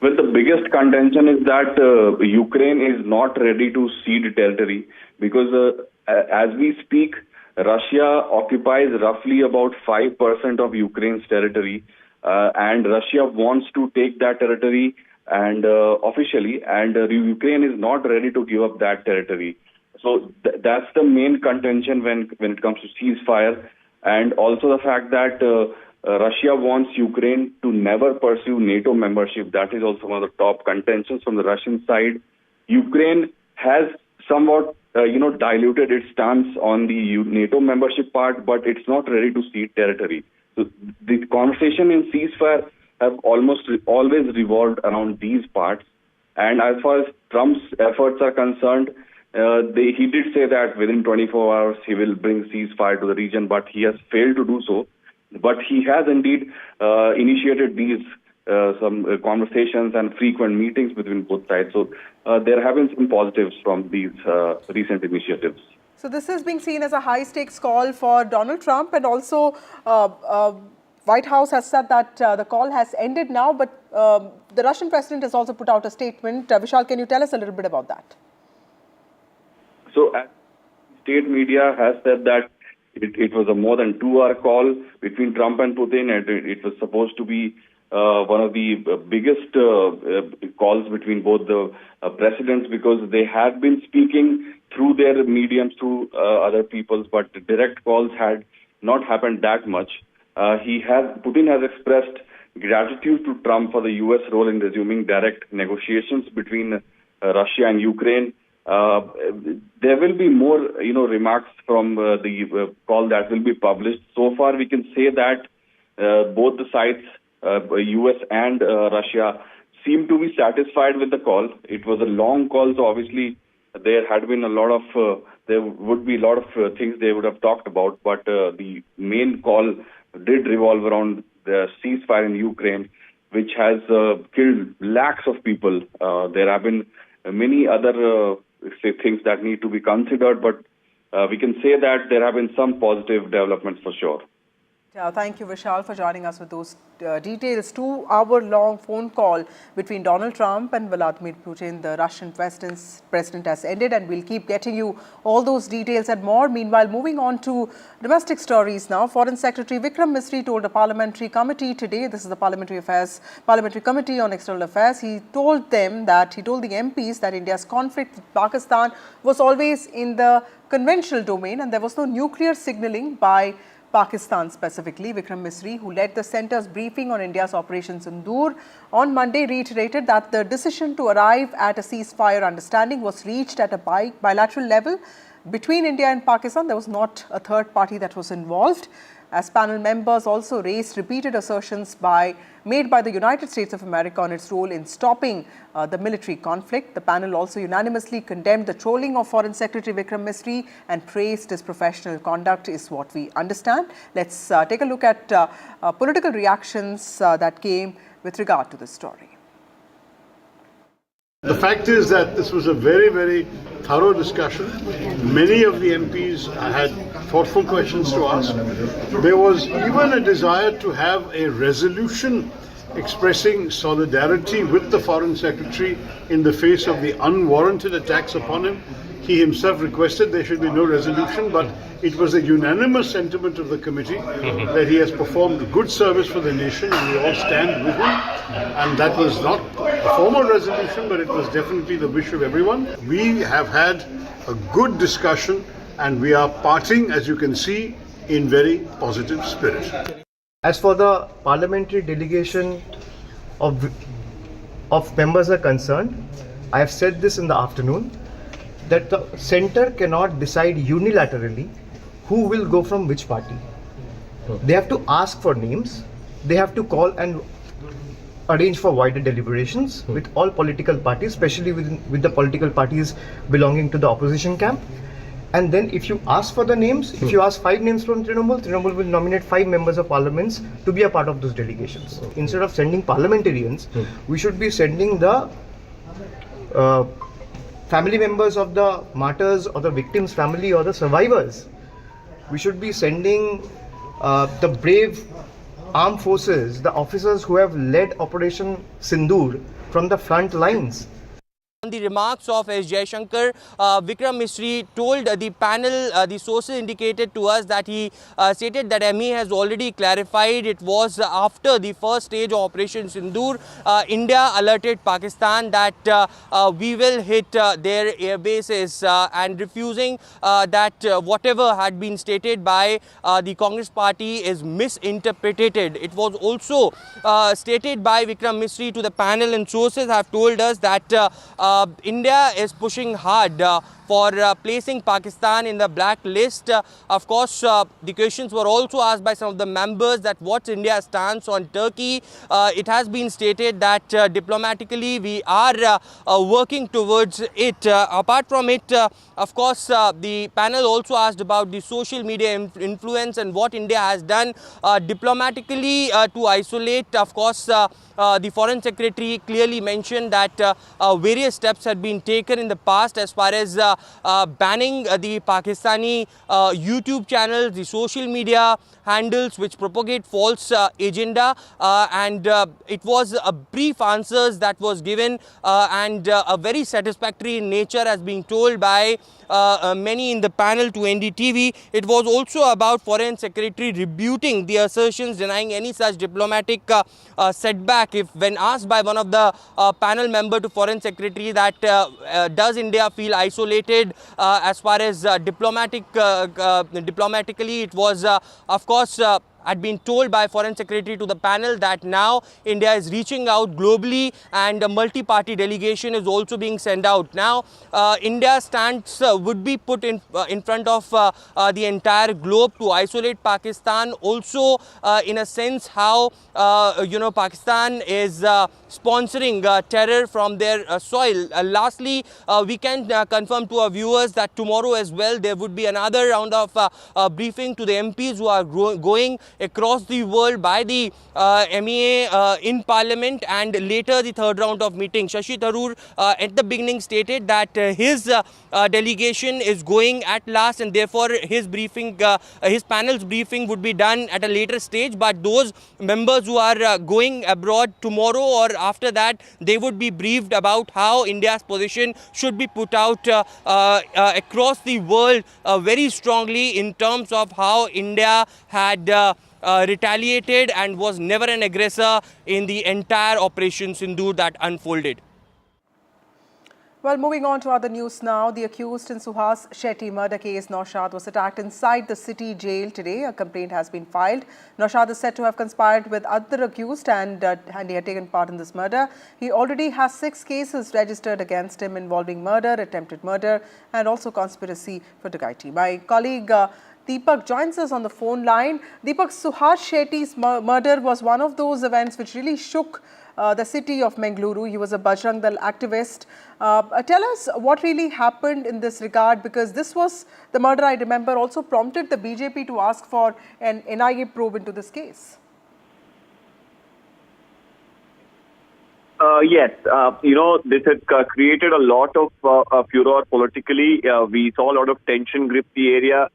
Well, the biggest contention is that Ukraine is not ready to cede territory because as we speak, Russia occupies roughly about 5% of Ukraine's territory, and Russia wants to take that territory and officially, and Ukraine is not ready to give up that territory. So that's the main contention when it comes to ceasefire, and also the fact that Russia wants Ukraine to never pursue NATO membership. That is also one of the top contentions from the Russian side. Ukraine has somewhat diluted its stance on the NATO membership part, but it's not ready to cede territory. So the conversation in ceasefire have almost always revolved around these parts. And as far as Trump's efforts are concerned, he did say that within 24 hours he will bring ceasefire to the region, but he has failed to do so. But he has indeed initiated these some conversations and frequent meetings between both sides. So there have been some positives from these recent initiatives. So this is being seen as a high-stakes call for Donald Trump, and also White House has said that the call has ended now, but the Russian president has also put out a statement. Vishal, can you tell us a little bit about that? So state media has said that it was a more than 2-hour call between Trump and Putin, and it was supposed to be one of the biggest calls between both the presidents, because they have been speaking through their mediums, through other people's, but direct calls had not happened that much. Putin has expressed gratitude to Trump for the U.S. role in resuming direct negotiations between Russia and Ukraine. There will be more, remarks from the call that will be published. So far, we can say that both the sides, U.S. and Russia, seem to be satisfied with the call. It was a long call, so obviously there had been there would be a lot of things they would have talked about, but the main call did revolve around the ceasefire in Ukraine, which has killed lakhs of people. There have been many other things that need to be considered, but we can say that there have been some positive developments for sure. Thank you, Vishal, for joining us with those details. 2-hour-long phone call between Donald Trump and Vladimir Putin. The Russian president has ended, and we'll keep getting you all those details and more. Meanwhile, moving on to domestic stories now. Foreign Secretary Vikram Misri told a parliamentary committee today, this is the Parliamentary Committee on External Affairs, he told the MPs that India's conflict with Pakistan was always in the conventional domain and there was no nuclear signaling by Pakistan specifically. Vikram Misri, who led the centre's briefing on India's Operation Synindhur, on Monday reiterated that the decision to arrive at a ceasefire understanding was reached at a bilateral level between India and Pakistan. There was not a third party that was involved. as panel members also raised repeated assertions made by the United States of America on its role in stopping the military conflict. The panel also unanimously condemned the trolling of Foreign Secretary Vikram Misri and praised his professional conduct, is what we understand. Let's take a look at political reactions that came with regard to this story. The fact is that this was a very, very thorough discussion. Many of the MPs had thoughtful questions to ask. There was even a desire to have a resolution expressing solidarity with the Foreign Secretary in the face of the unwarranted attacks upon him. He himself requested there should be no resolution, but it was a unanimous sentiment of the committee that he has performed good service for the nation and we all stand with him. And that was not a formal resolution, but it was definitely the wish of everyone. We have had a good discussion and we are parting, as you can see, in very positive spirit. As for the parliamentary delegation of members are concerned, I have said this in the afternoon, that the centre cannot decide unilaterally who will go from which party. They have to ask for names, they have to call and arrange for wider deliberations with all political parties, especially with the political parties belonging to the opposition camp. And then if you ask for the names, if you ask 5 names from Trinamool will nominate 5 members of parliaments to be a part of those delegations. Instead of sending parliamentarians, we should be sending the family members of the martyrs or the victims' family or the survivors. We should be sending the brave armed forces, the officers who have led Operation Synindhur from the front lines. On the remarks of S. Jaishankar, Vikram Misri told the panel, the sources indicated to us that he stated that ME has already clarified it was after the first stage of Operation Synindhur, India alerted Pakistan that we will hit their air bases and refusing that whatever had been stated by the Congress party is misinterpreted. It was also stated by Vikram Misri to the panel, and sources have told us that India is pushing hard for placing Pakistan in the blacklist. Of course, the questions were also asked by some of the members that what's India's stance on Turkey. It has been stated that diplomatically we are working towards it. Apart from it, of course, the panel also asked about the social media influence and what India has done diplomatically to isolate. Of course, the Foreign Secretary clearly mentioned that various steps had been taken in the past as far as banning the Pakistani YouTube channels, the social media handles which propagate false agenda, and it was a brief answers that was given and a very satisfactory in nature as being told by many in the panel to NDTV. It was also about Foreign Secretary rebuting the assertions, denying any such diplomatic setback. If when asked by one of the panel member to Foreign Secretary that does India feel isolated as far as diplomatically, it was of course had been told by Foreign Secretary to the panel that now India is reaching out globally and a multi-party delegation is also being sent out. Now, India's stance would be put in front of the entire globe to isolate Pakistan. Also, in a sense, how Pakistan is sponsoring terror from their soil. Lastly, we can confirm to our viewers that tomorrow as well there would be another round of briefing to the MPs who are going across the world by the MEA in Parliament, and later the third round of meeting. Shashi Tharoor at the beginning stated that his delegation is going at last and therefore his briefing, his panel's briefing would be done at a later stage, but those members who are going abroad tomorrow or after that, they would be briefed about how India's position should be put out across the world very strongly in terms of how India had retaliated and was never an aggressor in the entire Operation Synindhur that unfolded. Well, moving on to other news now. The accused in Suhas Shetty murder case, Naushad, was attacked inside the city jail today. A complaint has been filed. Naushad is said to have conspired with other accused and he had taken part in this murder. He already has 6 cases registered against him involving murder, attempted murder and also conspiracy for Dakaiti. My colleague Deepak joins us on the phone line. Deepak, Suhas Shetty's murder was one of those events which really shook the city of Mangaluru. He was a Bajrang Dal activist. Tell us what really happened in this regard, because this was the murder, I remember, also prompted the BJP to ask for an NIA probe into this case. Yes, this had created a lot of furor politically. We saw a lot of tension grip the area.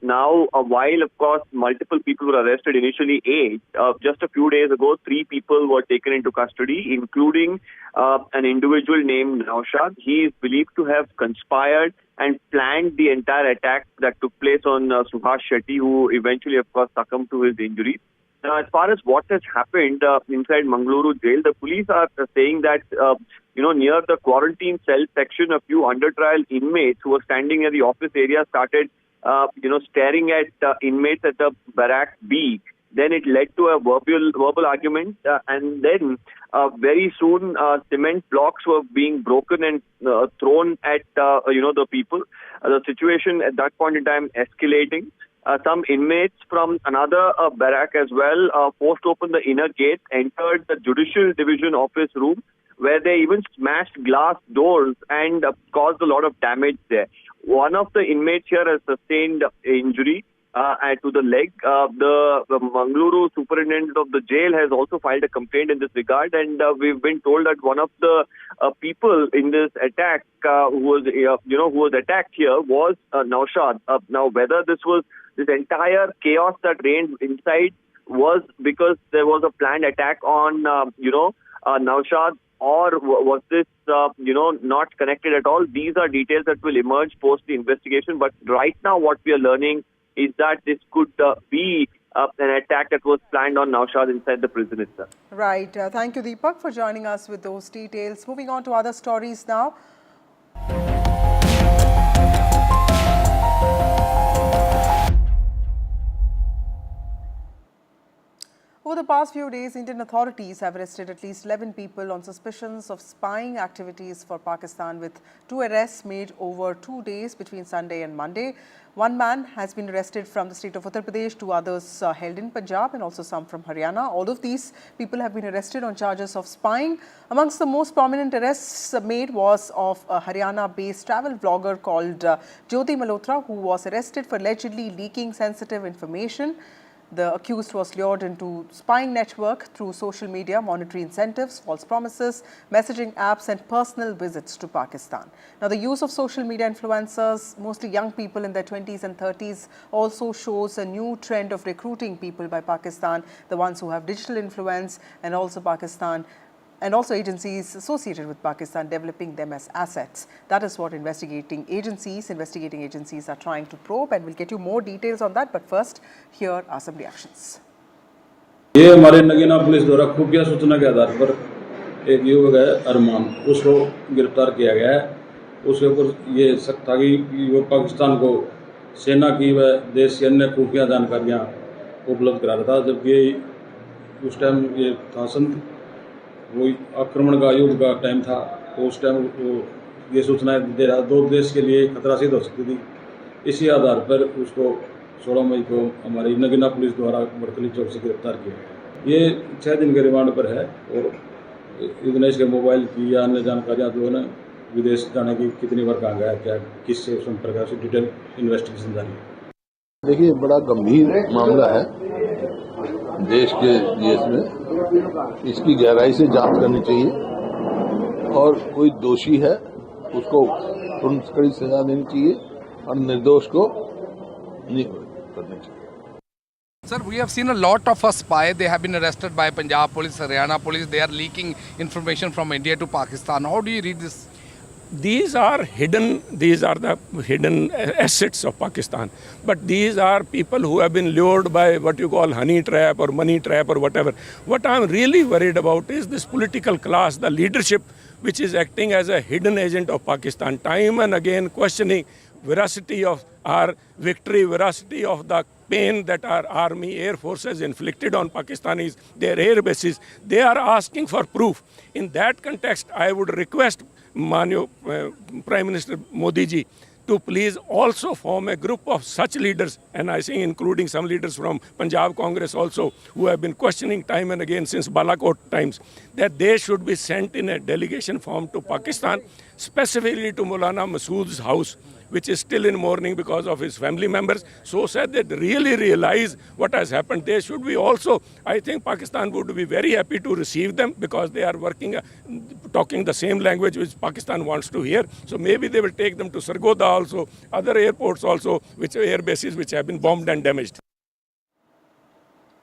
Now, while of course multiple people were arrested, initially 8, just a few days ago, 3 people were taken into custody, including an individual named Naushad. He is believed to have conspired and planned the entire attack that took place on Suhas Shetty, who eventually, of course, succumbed to his injuries. Now, as far as what has happened inside Mangaluru jail, the police are saying that, near the quarantine cell section, a few under trial inmates who were standing near the office area started, staring at inmates at the barrack B. Then it led to a verbal argument, and then very soon cement blocks were being broken and thrown at the people. The situation at that point in time escalating. Some inmates from another barrack as well forced open the inner gate, entered the Judicial Division office room, where they even smashed glass doors and caused a lot of damage there. One of the inmates here has sustained injury to the leg. The Mangaluru superintendent of the jail has also filed a complaint in this regard, and we've been told that one of the people in this attack who was attacked here was Naushad. Now, whether this entire chaos that reigned inside was because there was a planned attack on Naushad, or was this not connected at all? These are details that will emerge post the investigation. But right now, what we are learning is that this could be an attack that was planned on Naushad inside the prison itself. Right. Thank you, Deepak, for joining us with those details. Moving on to other stories now. Over the past few days, Indian authorities have arrested at least 11 people on suspicions of spying activities for Pakistan, with 2 arrests made over 2 days between Sunday and Monday. One man has been arrested from the state of Uttar Pradesh, 2 others held in Punjab, and also some from Haryana. All of these people have been arrested on charges of spying. Amongst the most prominent arrests made was of a Haryana-based travel vlogger called Jyoti Malhotra, who was arrested for allegedly leaking sensitive information. The accused was lured into spying network through social media, monetary incentives, false promises, messaging apps and personal visits to Pakistan. Now, the use of social media influencers, mostly young people in their 20s and 30s, also shows a new trend of recruiting people by Pakistan, the ones who have digital influence, and also agencies associated with Pakistan developing them as assets. That is what investigating agencies are trying to probe, and we'll get you more details on that. But first, here are some reactions. ये हमारे Nagina police द्वारा खुफिया सूचना के आधार पर एक युवक है अरमान, उसको गिरफ्तार किया गया है। उसके ऊपर ये शक था कि वो पाकिस्तान को सेना की व देश की अन्य खुफिया जानकारियाँ उपलब्ध करा रहा था, जबकि उस टाइम ये था वो आक्रमण का युद्ध का टाइम था, तो उस टाइम वो ये सूचनाएं दे रहा, 2 देश के लिए खतरा सिद्ध हो सकती थी। इसी आधार पर उसको 16 मई को हमारी नगीना पुलिस द्वारा बड़कली चौक से गिरफ्तार किया गया। ये 6 दिन के रिमांड पर है, और इतने इसके मोबाइल की या अन्य जानकारियाँ जो है ना, विदेश जाने की कितनी बार कहाँ गया, क्या किससे संपर्क है, डिटेल इन्वेस्टिगेशन जारी है। देखिए, बड़ा गंभीर मामला है देश के इसमें, इसकी गहराई से जांच करनी चाहिए, और कोई दोषी है उसको तुरंत कड़ी सजा देनी चाहिए और निर्दोष को नहीं करनी चाहिए। Sir, we have seen a lot of spy. They have been arrested by Punjab police, Haryana police. They are leaking information from India to Pakistan. How do you read this? These are the hidden assets of Pakistan. But these are people who have been lured by what you call honey trap or money trap or whatever. What I'm really worried about is this political class, the leadership, which is acting as a hidden agent of Pakistan, time and again questioning veracity of our victory, veracity of the pain that our army, air forces inflicted on Pakistanis, their air bases. They are asking for proof. In that context, I would request Prime Minister Modi ji to please also form a group of such leaders, and I think including some leaders from Punjab Congress also, who have been questioning time and again since Balakot times, that they should be sent in a delegation form to Pakistan, specifically to Maulana Masood's house, which is still in mourning because of his family members. So said that really realize what has happened. They should be also, I think Pakistan would be very happy to receive them because they are working, talking the same language which Pakistan wants to hear. So maybe they will take them to Sargodha also, other airports also, which are air bases which have been bombed and damaged.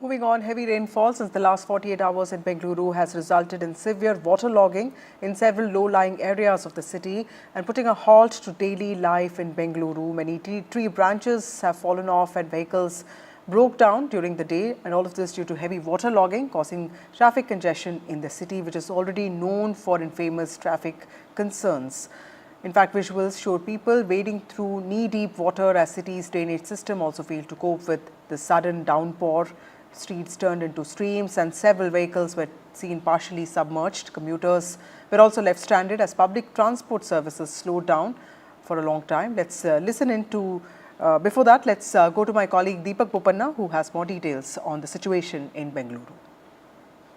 Moving on, heavy rainfall since the last 48 hours in Bengaluru has resulted in severe waterlogging in several low-lying areas of the city and putting a halt to daily life in Bengaluru. Many tree branches have fallen off and vehicles broke down during the day, and all of this due to heavy waterlogging causing traffic congestion in the city, which is already known for infamous traffic concerns. In fact, visuals showed people wading through knee-deep water as city's drainage system also failed to cope with the sudden downpour. Streets turned into streams and several vehicles were seen partially submerged. Commuters were also left stranded as public transport services slowed down for a long time. Let's listen into, before that, let's go to my colleague Deepak Bopanna, who has more details on the situation in Bengaluru.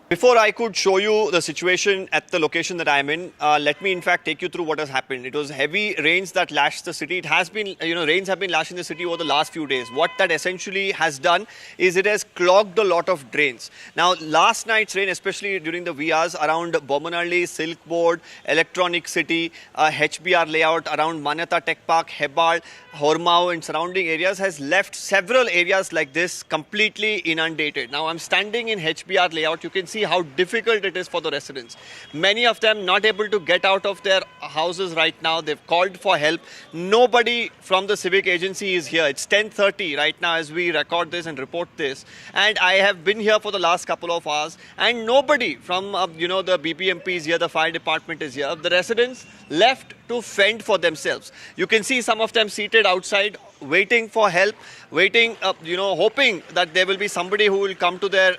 Before I could show you the situation at the location that I am in, let me in fact take you through what has happened. It was heavy rains that lashed the city. It has been, rains have been lashing the city over the last few days. What that essentially has done is it has clogged a lot of drains. Now, last night's rain, especially during the VRs around Bomanalli, Silk Board, Electronic City, HBR layout, around Manyata Tech Park, Hebal, Hormao and surrounding areas has left several areas like this completely inundated. Now, I'm standing in HBR layout. You can see how difficult it is for the residents. Many of them not able to get out of their houses right now. They've called for help. Nobody from the civic agency is here. It's 10:30 right now as we record this and report this. And I have been here for the last couple of hours and nobody from, the BPMP is here, the fire department is here. The residents left to fend for themselves. You can see some of them seated outside waiting for help, waiting, hoping that there will be somebody who will come to their,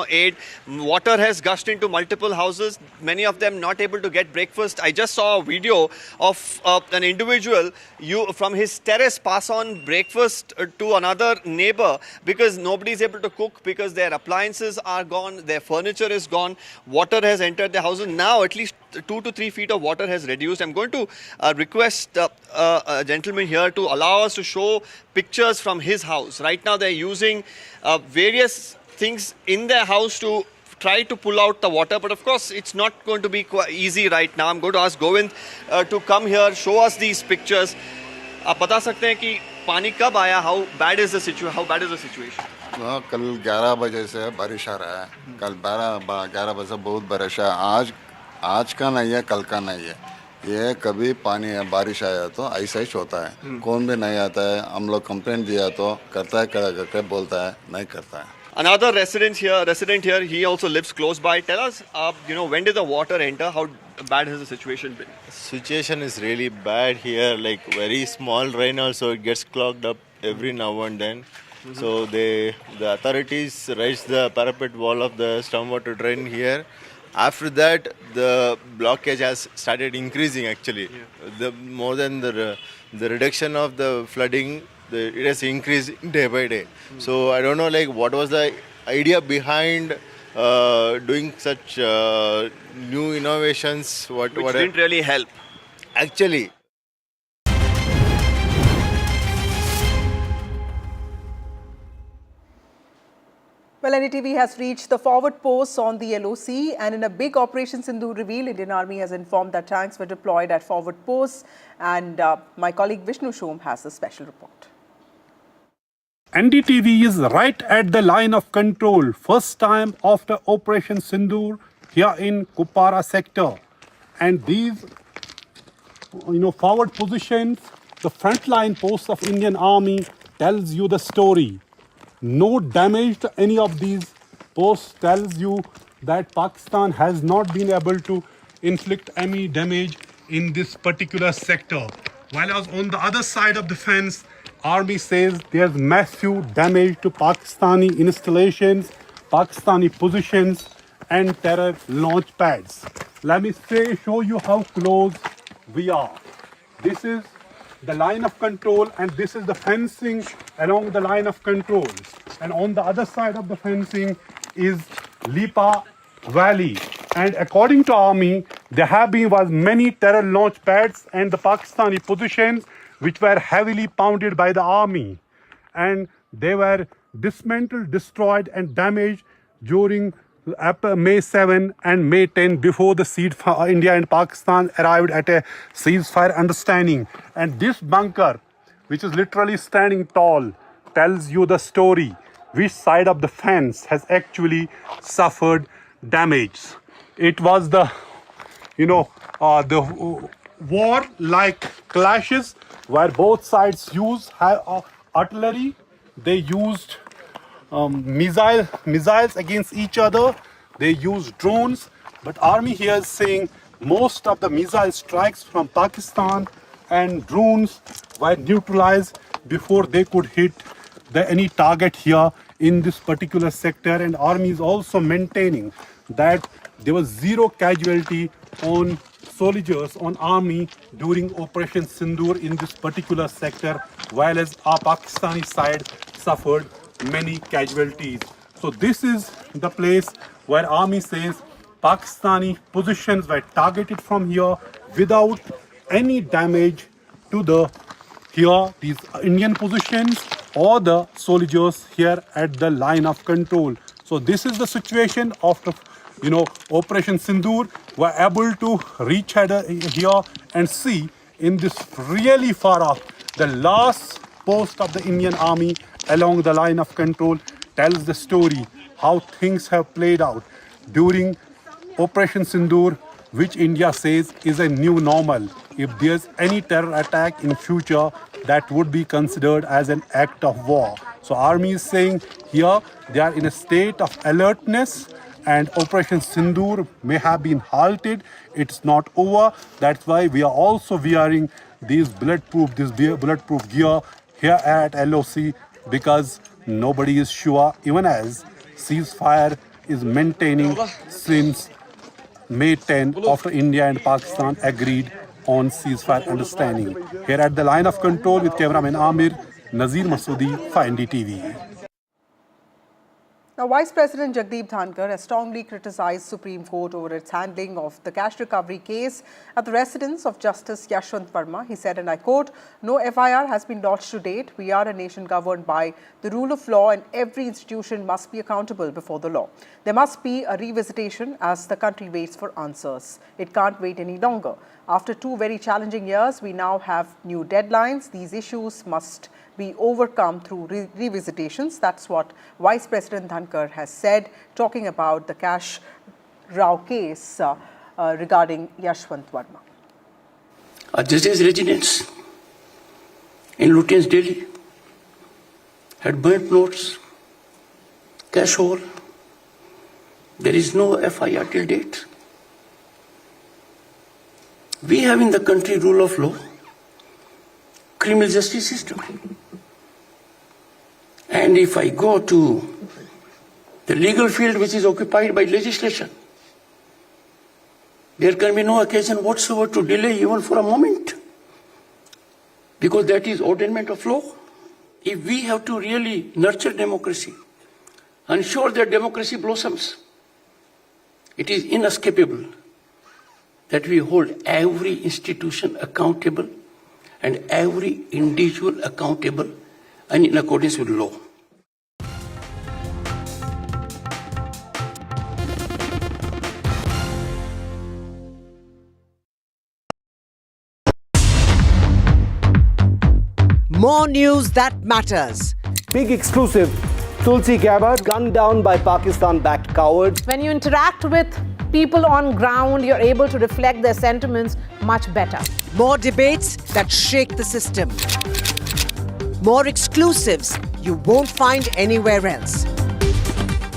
aid. Water has gushed into multiple houses, many of them not able to get breakfast. I just saw a video of an individual from his terrace pass on breakfast to another neighbor because nobody is able to cook because their appliances are gone, their furniture is gone, water has entered their houses. Now at least 2 to 3 feet of water has reduced. I'm going to request a gentleman here to allow us to show pictures from his house. Right now they're using various things in their house to try to pull out the water, but of course it's not going to be easy right now. I'm going to ask Govind to come here, show us these pictures. आप बता सकते हैं कि पानी कब आया? How bad is the situation? कल 11 बजे से बारिश आ रहा है. कल 11 बजे बहुत बारिश है. आज का नहीं है, कल का नहीं है. ये कभी पानी है, बारिश आया तो ऐसा ही होता है. कौन भी नहीं आता है. हम लोग कंप्लेंट दिया तो करता है, करके बोलता है, नहीं करता है. Another resident here, he also lives close by. Tell us, when did the water enter? How bad has the situation been? Situation is really bad here. Like very small rain also, it gets clogged up every now and then. So the authorities raised the parapet wall of the stormwater drain here. After that, the blockage has started increasing actually. More than the reduction of the flooding, it has increased day by day. So I don't know what was the idea behind doing such new innovations. Which didn't really help. Actually. Well, NDTV has reached the forward posts on the LOC, and in a big Operation Synindhur reveal, Indian Army has informed that tanks were deployed at forward posts, and my colleague Vishnu Shom has a special report. NDTV is right at the line of control, first time after Operation Synindhur here in Kupara sector, and these forward positions, the frontline posts of Indian Army tells you the story. No damage to any of these posts tells you that Pakistan has not been able to inflict any damage in this particular sector. While I was on the other side of the fence, Army says there's massive damage to Pakistani installations, Pakistani positions and terror launch pads. Let me show you how close we are. This is the line of control, and this is the fencing along the line of control. And on the other side of the fencing is Lipa Valley. And according to army, there was many terror launch pads and the Pakistani positions which were heavily pounded by the army. And they were dismantled, destroyed and damaged during May 7 and May 10 before the India and Pakistan arrived at a ceasefire understanding. And this bunker, which is literally standing tall, tells you the story. Which side of the fence has actually suffered damage. It was the war-like clashes where both sides used artillery. They used missiles against each other. They used drones. But army here is saying most of the missile strikes from Pakistan and drones were neutralized before they could hit any target here in this particular sector. And army is also maintaining that there was zero casualty on soldiers, on army during Operation Synindhur in this particular sector, while as our Pakistani side suffered many casualties. So this is the place where army says Pakistani positions were targeted from here without any damage to these Indian positions or the soldiers here at the line of control. So this is the situation of the Operation Synindhur. We're able to reach here and see in this really far off, the last post of the Indian army along the line of control tells the story how things have played out during Operation Synindhur, which India says is a new normal. If there's any terror attack in future, that would be considered as an act of war. So army is saying here they are in a state of alertness, and Operation Synindhur may have been halted. It's not over. That's why we are also wearing these bulletproof gear here at LOC, because nobody is sure, even as ceasefire is maintaining since May 10 after India and Pakistan agreed on ceasefire understanding. Here at the line of control with cameraman Amir, Nazir Masoodi for NDTV. Now, Vice President Jagdeep Dhankar has strongly criticized Supreme Court over its handling of the cash recovery case at the residence of Justice Yashwant Verma. He said, and I quote, "No FIR has been lodged to date. We are a nation governed by the rule of law, and every institution must be accountable before the law. There must be a revisitation as the country waits for answers. It can't wait any longer. After 2 very challenging years, we now have new deadlines. These issues must be overcome through revisitations." That's what Vice President Dhankar has said, talking about the Cash Rao case regarding Yashwant Verma. A judge's residence in Lutyens, Delhi had burnt notes, cash hole. There is no FIR till date. We have in the country rule of law, criminal justice system. And if I go to the legal field which is occupied by legislation, there can be no occasion whatsoever to delay even for a moment, because that is ordainment of law. If we have to really nurture democracy, ensure that democracy blossoms, it is inescapable that we hold every institution accountable and every individual accountable and in accordance with law. More news that matters. Big exclusive. Tulsi Gabbard gunned down by Pakistan-backed cowards. When you interact with people on ground, you're able to reflect their sentiments much better. More debates that shake the system. More exclusives you won't find anywhere else.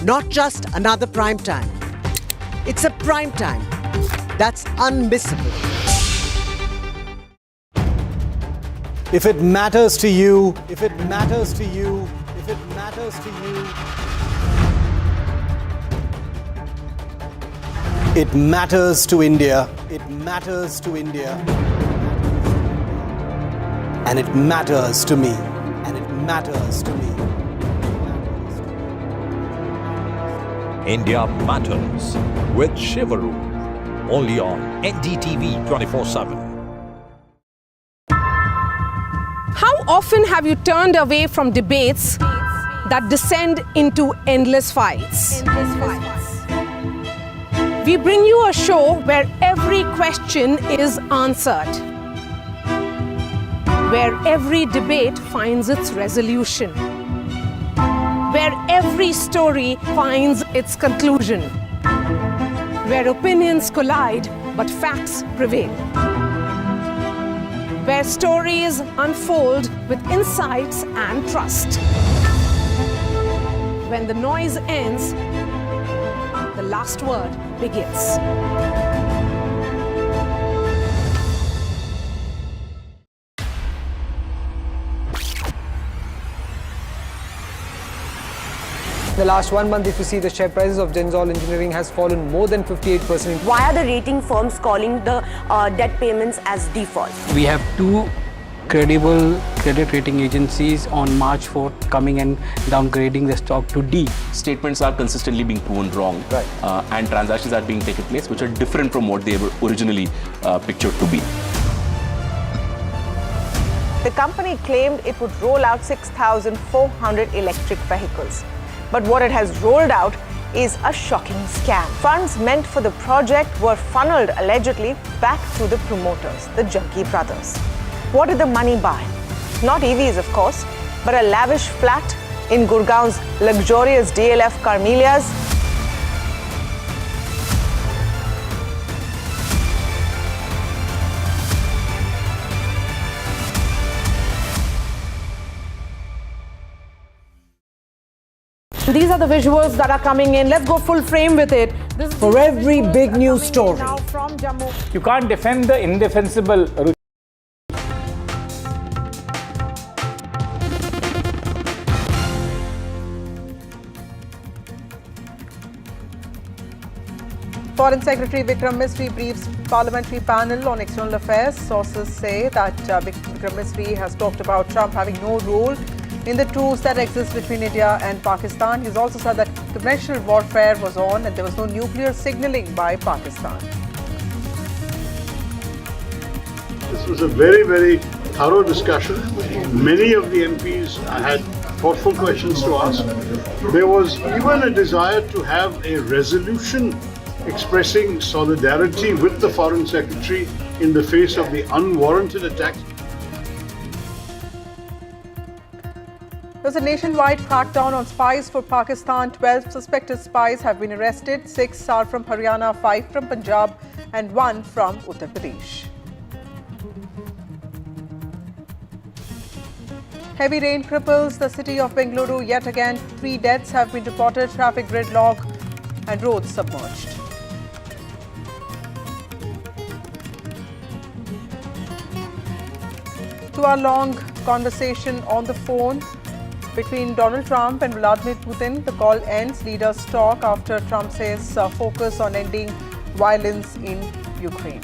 Not just another prime time. It's a prime time that's unmissable. If it matters to you, if it matters to you, if it matters to you, it matters to India. It matters to India. and it matters to me. And it matters to me. India Matters with Shivaru, only on NDTV 24/7. How often have you turned away from debates that descend into endless fights? We bring you a show where every question is answered, where every debate finds its resolution, where every story finds its conclusion, where opinions collide but facts prevail, where stories unfold with insights and trust. When the noise ends, the last word begins. The last 1 month, if you see, the share prices of Genzol Engineering has fallen more than 58%. Why are the rating firms calling the debt payments as default? We have two credible credit rating agencies on March 4th coming and downgrading the stock to D. Statements are consistently being proven wrong, and transactions are being taken place which are different from what they were originally pictured to be. The company claimed it would roll out 6,400 electric vehicles. But what it has rolled out is a shocking scam. Funds meant for the project were funneled allegedly back to the promoters, the Junkie brothers. What did the money buy? Not EVs, of course, but a lavish flat in Gurgaon's luxurious DLF Carmelias. These are the visuals that are coming in. Let's go full frame with it. For every big news story, now from Jammu. You can't defend the indefensible. Foreign Secretary Vikram Misri briefs Parliamentary panel on external affairs. Sources say that Vikram Misri has talked about Trump having no role in the truce that exists between India and Pakistan. He's also said that conventional warfare was on and there was no nuclear signaling by Pakistan. This was a very, very thorough discussion. Many of the MPs had thoughtful questions to ask. There was even a desire to have a resolution expressing solidarity with the Foreign Secretary in the face of the unwarranted attacks. There's a nationwide crackdown on spies for Pakistan. 12 suspected spies have been arrested. 6 are from Haryana, 5 from Punjab and 1 from Uttar Pradesh. Heavy rain cripples the city of Bengaluru yet again. 3 deaths have been reported. Traffic gridlock and roads submerged. Two-hour-long conversation on the phone between Donald Trump and Vladimir Putin. The call ends. Leaders talk after Trump says focus on ending violence in Ukraine.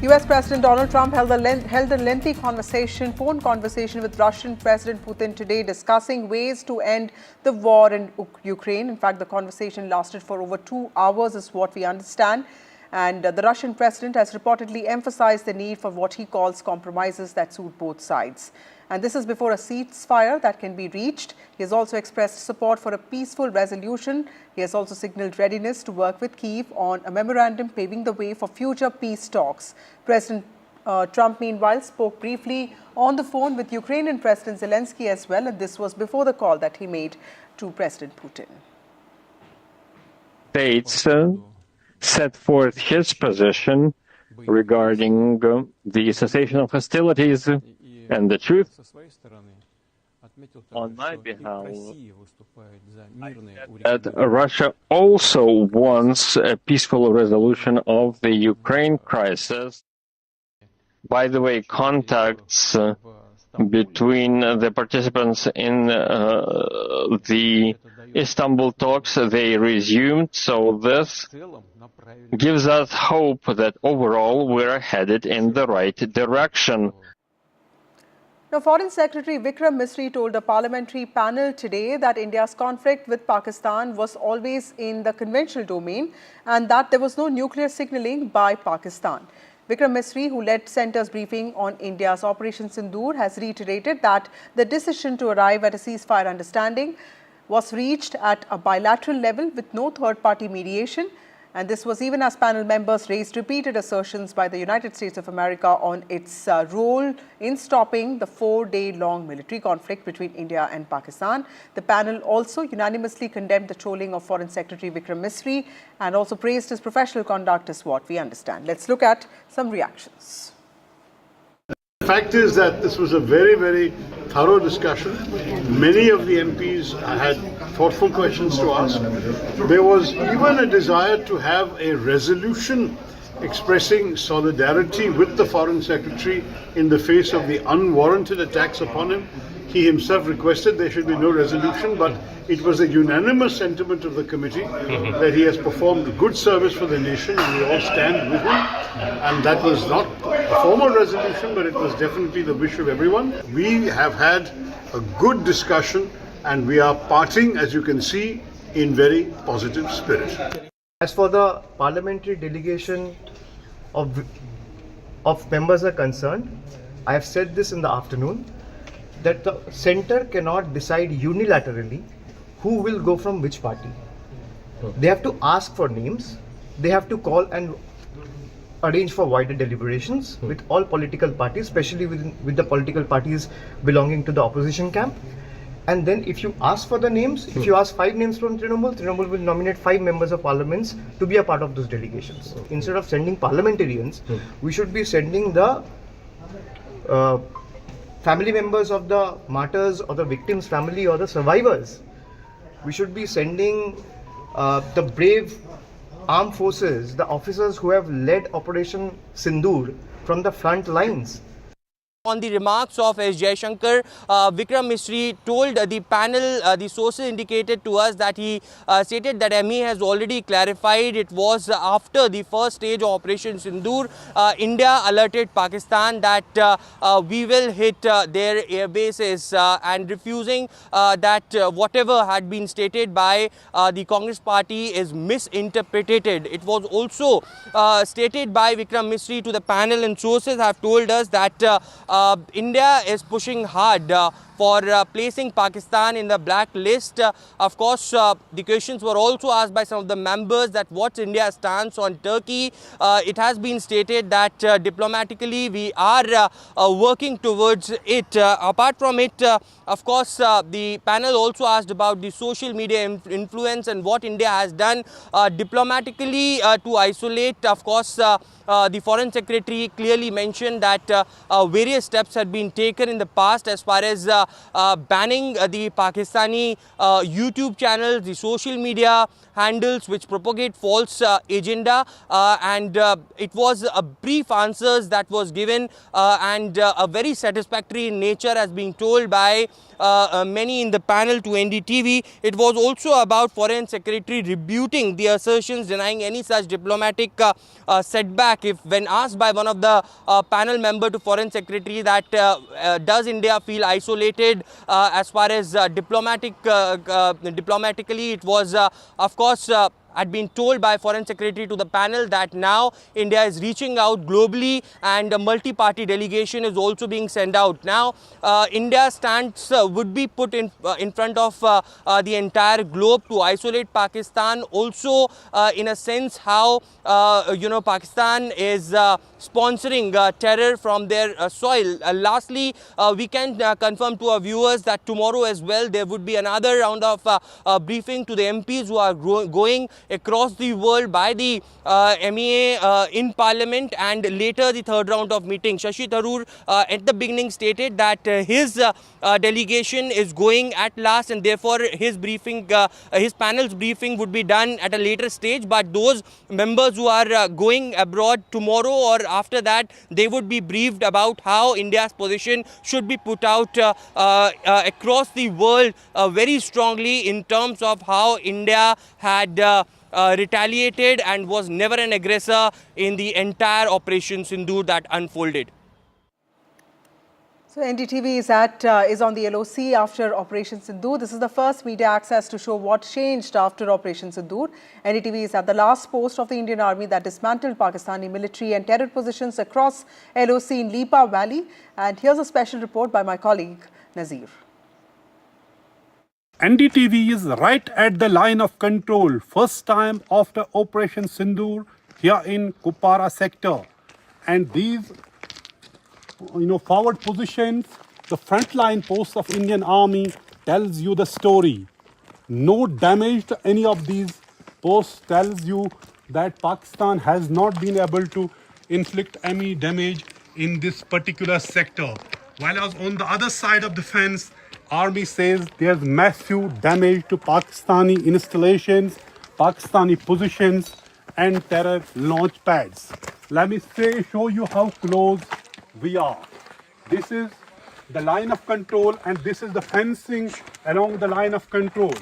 US President Donald Trump held a lengthy phone conversation with Russian President Putin today, discussing ways to end the war in Ukraine. In fact, the conversation lasted for over 2 hours, is what we understand. And the Russian president has reportedly emphasized the need for what he calls compromises that suit both sides. And this is before a ceasefire that can be reached. He has also expressed support for a peaceful resolution. He has also signaled readiness to work with Kyiv on a memorandum paving the way for future peace talks. President Trump, meanwhile, spoke briefly on the phone with Ukrainian President Zelensky as well. And this was before the call that he made to President Putin. States set forth his position regarding the cessation of hostilities and the truth. On my behalf, that Russia also wants a peaceful resolution of the Ukraine crisis. by the way, contacts between the participants in the Istanbul talks, they resumed. So this gives us hope that overall we're headed in the right direction. Now, Foreign Secretary Vikram Misri told a parliamentary panel today that India's conflict with Pakistan was always in the conventional domain and that there was no nuclear signaling by Pakistan. Vikram Misri, who led Centre's briefing on India's Operation Synindhur, has reiterated that the decision to arrive at a ceasefire understanding was reached at a bilateral level with no third-party mediation. And this was even as panel members raised repeated assertions by the United States of America on its role in stopping the 4-day-long military conflict between India and Pakistan. The panel also unanimously condemned the trolling of Foreign Secretary Vikram Misri and also praised his professional conduct, is what we understand. Let's look at some reactions. The fact is that this was a very, very thorough discussion. Many of the MPs had thoughtful questions to ask. There was even a desire to have a resolution expressing solidarity with the Foreign Secretary in the face of the unwarranted attacks upon him. He himself requested there should be no resolution, but it was a unanimous sentiment of the committee that he has performed good service for the nation and we all stand with him. And that was not a formal resolution, but it was definitely the wish of everyone. We have had a good discussion and we are parting, as you can see, in very positive spirit. As for the parliamentary delegation of members are concerned, I have said this in the afternoon, that the centre cannot decide unilaterally who will go from which party. They have to ask for names, they have to call and arrange for wider deliberations with all political parties, especially with the political parties belonging to the opposition camp. And then if you ask for the names, if you ask 5 names from Trinamool will nominate 5 members of parliaments to be a part of those delegations. Instead of sending parliamentarians, we should be sending the family members of the martyrs or the victims' family or the survivors. We should be sending the brave armed forces, the officers who have led Operation Synindhur from the front lines. On the remarks of S. Jaishankar, Vikram Misri told the panel, the sources indicated to us that he stated that ME has already clarified it was after the first stage of Operation Synindhur, India alerted Pakistan that we will hit their air bases and refusing that whatever had been stated by the Congress party is misinterpreted. It was also stated by Vikram Misri to the panel, and sources have told us that India is pushing hard for placing Pakistan in the black list. Of course, the questions were also asked by some of the members that what's India's stance on Turkey. It has been stated that diplomatically we are working towards it. Apart from it, of course, the panel also asked about the social media influence and what India has done diplomatically to isolate. Of course, the Foreign Secretary clearly mentioned that various steps had been taken in the past as far as banning the Pakistani YouTube channels, the social media handles which propagate false agenda, and it was a brief answers that was given and a very satisfactory in nature as being told by many in the panel to NDTV. It was also about Foreign Secretary rebuting the assertions, denying any such diplomatic setback. If when asked by one of the panel member to Foreign Secretary that does India feel isolated as far as diplomatically, it was of course had been told by Foreign Secretary to the panel that now India is reaching out globally and a multi-party delegation is also being sent out. Now, India's stance would be put in front of the entire globe to isolate Pakistan. Also, in a sense, how Pakistan is sponsoring terror from their soil. Lastly, we can confirm to our viewers that tomorrow as well there would be another round of briefing to the MPs who are going across the world by the MEA in Parliament and later the third round of meetings. Shashi Tharoor at the beginning stated that his delegation is going at last and therefore his briefing, his panel's briefing would be done at a later stage, but those members who are going abroad tomorrow or after that, they would be briefed about how India's position should be put out across the world very strongly in terms of how India had retaliated and was never an aggressor in the entire Operation Synindhur that unfolded. So NDTV is on the LOC after Operation Synindhur. This is the first media access to show what changed after Operation Synindhur. NDTV is at the last post of the Indian Army that dismantled Pakistani military and terror positions across LOC in Lipa Valley. And here's a special report by my colleague Nazir. NDTV is right at the line of control, first time after Operation Synindhur here in Kupwara sector. And these forward positions, the frontline posts of Indian Army tells you the story. No damage to any of these posts tells you that Pakistan has not been able to inflict any damage in this particular sector. While on the other side of the fence, Army says there's massive damage to Pakistani installations, Pakistani positions and terror launch pads. Let me show you how close we are. This is the line of control and this is the fencing along the line of control.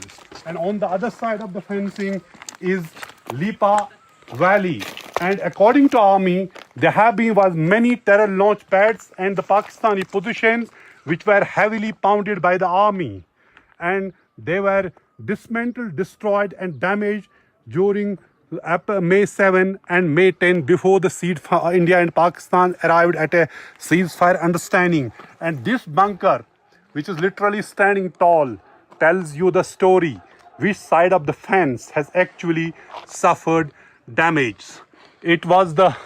And on the other side of the fencing is Lipa Valley. And according to Army, there have been many terror launch pads and the Pakistani positions which were heavily pounded by the Army. And they were dismantled, destroyed and damaged during May 7 and May 10 before the India and Pakistan arrived at a ceasefire understanding. And this bunker, which is literally standing tall, tells you the story. Which side of the fence has actually suffered damage. It was the,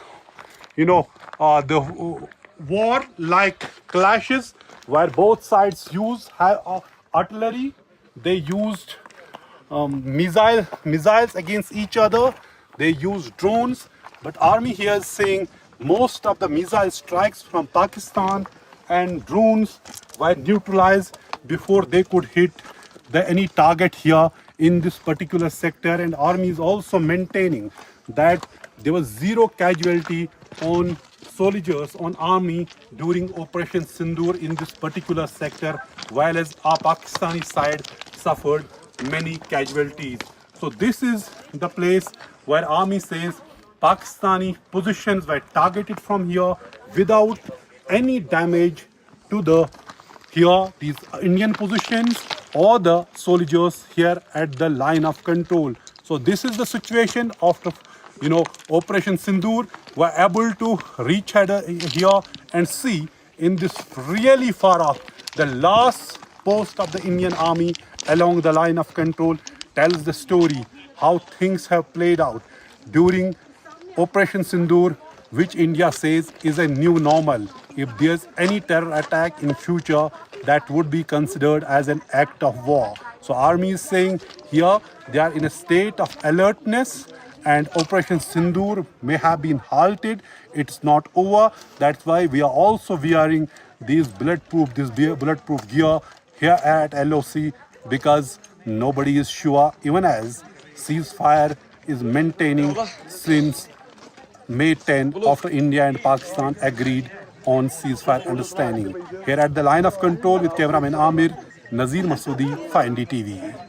the war-like clashes where both sides used artillery. They used missiles against each other. They used drones, but Army here is saying most of the missile strikes from Pakistan and drones were neutralized before they could hit any target here in this particular sector. And Army is also maintaining that there was zero casualty on soldiers on Army during Operation Synindhur in this particular sector, while as our Pakistani side suffered many casualties. So this is the place where Army says Pakistani positions were targeted from here without any damage to these Indian positions or the soldiers here at the line of control. So this is the situation after Operation Synindhur. We're able to reach here and see in this really far off, the last post of the Indian Army along the line of control tells the story how things have played out during Operation Synindhur, which India says is a new normal. If there's any terror attack in future, that would be considered as an act of war. So Army is saying here they are in a state of alertness and Operation Synindhur may have been halted. It's not over. That's why we are also wearing this bulletproof gear here at LOC, because nobody is sure, even as ceasefire is maintaining since May 10 after India and Pakistan agreed on ceasefire understanding. Here at the line of control with cameraman Amir, Nazir Masoodi for NDTV.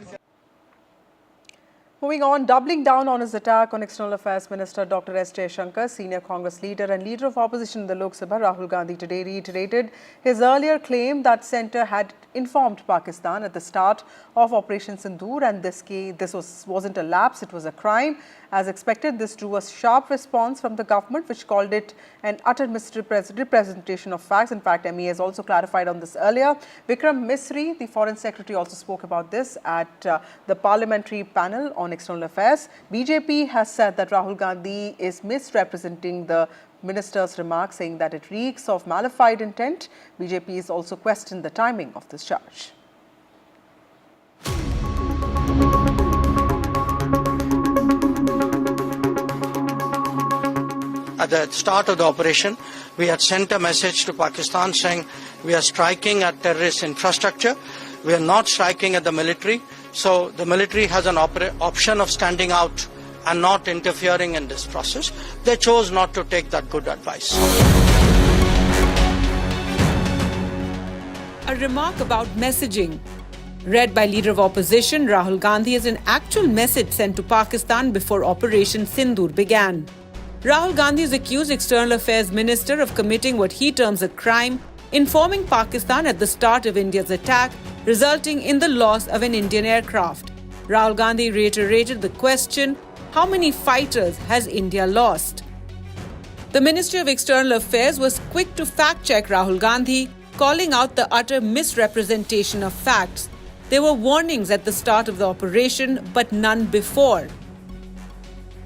Moving on, doubling down on his attack on External Affairs Minister Dr. S. Jaishankar, senior Congress leader and leader of opposition in the Lok Sabha, Rahul Gandhi today reiterated his earlier claim that centre had informed Pakistan at the start of Operation Synindhur and this wasn't a lapse, it was a crime. As expected, this drew a sharp response from the government, which called it an utter misrepresentation of facts. In fact, MEA has also clarified on this earlier. Vikram Misri, the Foreign Secretary, also spoke about this at the Parliamentary panel on External Affairs. BJP has said that Rahul Gandhi is misrepresenting the minister's remarks, saying that it reeks of malified intent. BJP has also questioned the timing of this charge. at the start of the operation, we had sent a message to Pakistan saying we are striking at terrorist infrastructure. We are not striking at the military. So the military has an option of standing out and not interfering in this process. They chose not to take that good advice. A remark about messaging. Read by Leader of Opposition Rahul Gandhi as an actual message sent to Pakistan before Operation Synindhur began. Rahul Gandhi has accused External Affairs Minister of committing what he terms a crime, informing Pakistan at the start of India's attack, resulting in the loss of an Indian aircraft. Rahul Gandhi reiterated the question, how many fighters has India lost? The Ministry of External Affairs was quick to fact-check Rahul Gandhi, calling out the utter misrepresentation of facts. There were warnings at the start of the operation, but none before.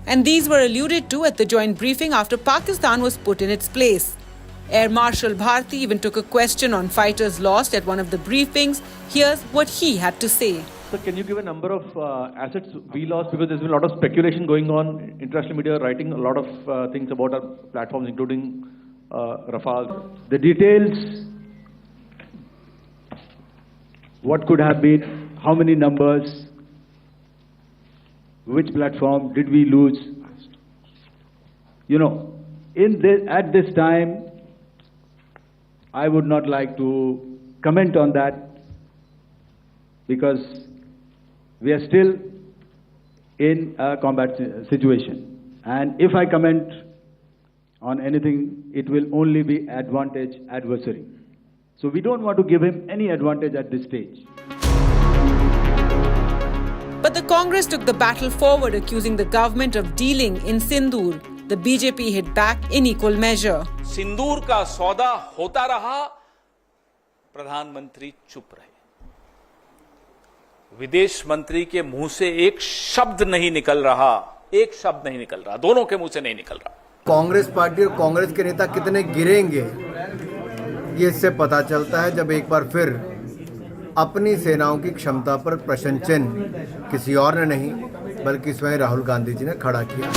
And these were alluded to at the joint briefing after Pakistan was put in its place. Air Marshal Bharti even took a question on fighters lost at one of the briefings. Here's what he had to say. So can you give a number of assets we lost? Because there's been a lot of speculation going on. International media writing a lot of things about our platforms, including Rafale. The details, what could have been, how many numbers, which platform did we lose? You know, at this time, I would not like to comment on that because we are still in a combat situation. And if I comment on anything, it will only be advantage adversary. So we don't want to give him any advantage at this stage. But the Congress took the battle forward, accusing the government of dealing in Synindhur. The BJP hit back in equal measure. सिंदूर का सौदा होता रहा, प्रधानमंत्री चुप रहे। विदेश मंत्री के मुंह से एक शब्द नहीं निकल रहा, दोनों के मुंह से नहीं निकल रहा। कांग्रेस पार्टी और कांग्रेस के नेता कितने गिरेंगे, ये इससे पता चलता है जब एक बार फिर अपनी सेनाओं की क्षमता पर प्रश्न चिन्ह किसी और ने नहीं बल्कि स्वयं राहुल गांधी जी ने खड़ा किया।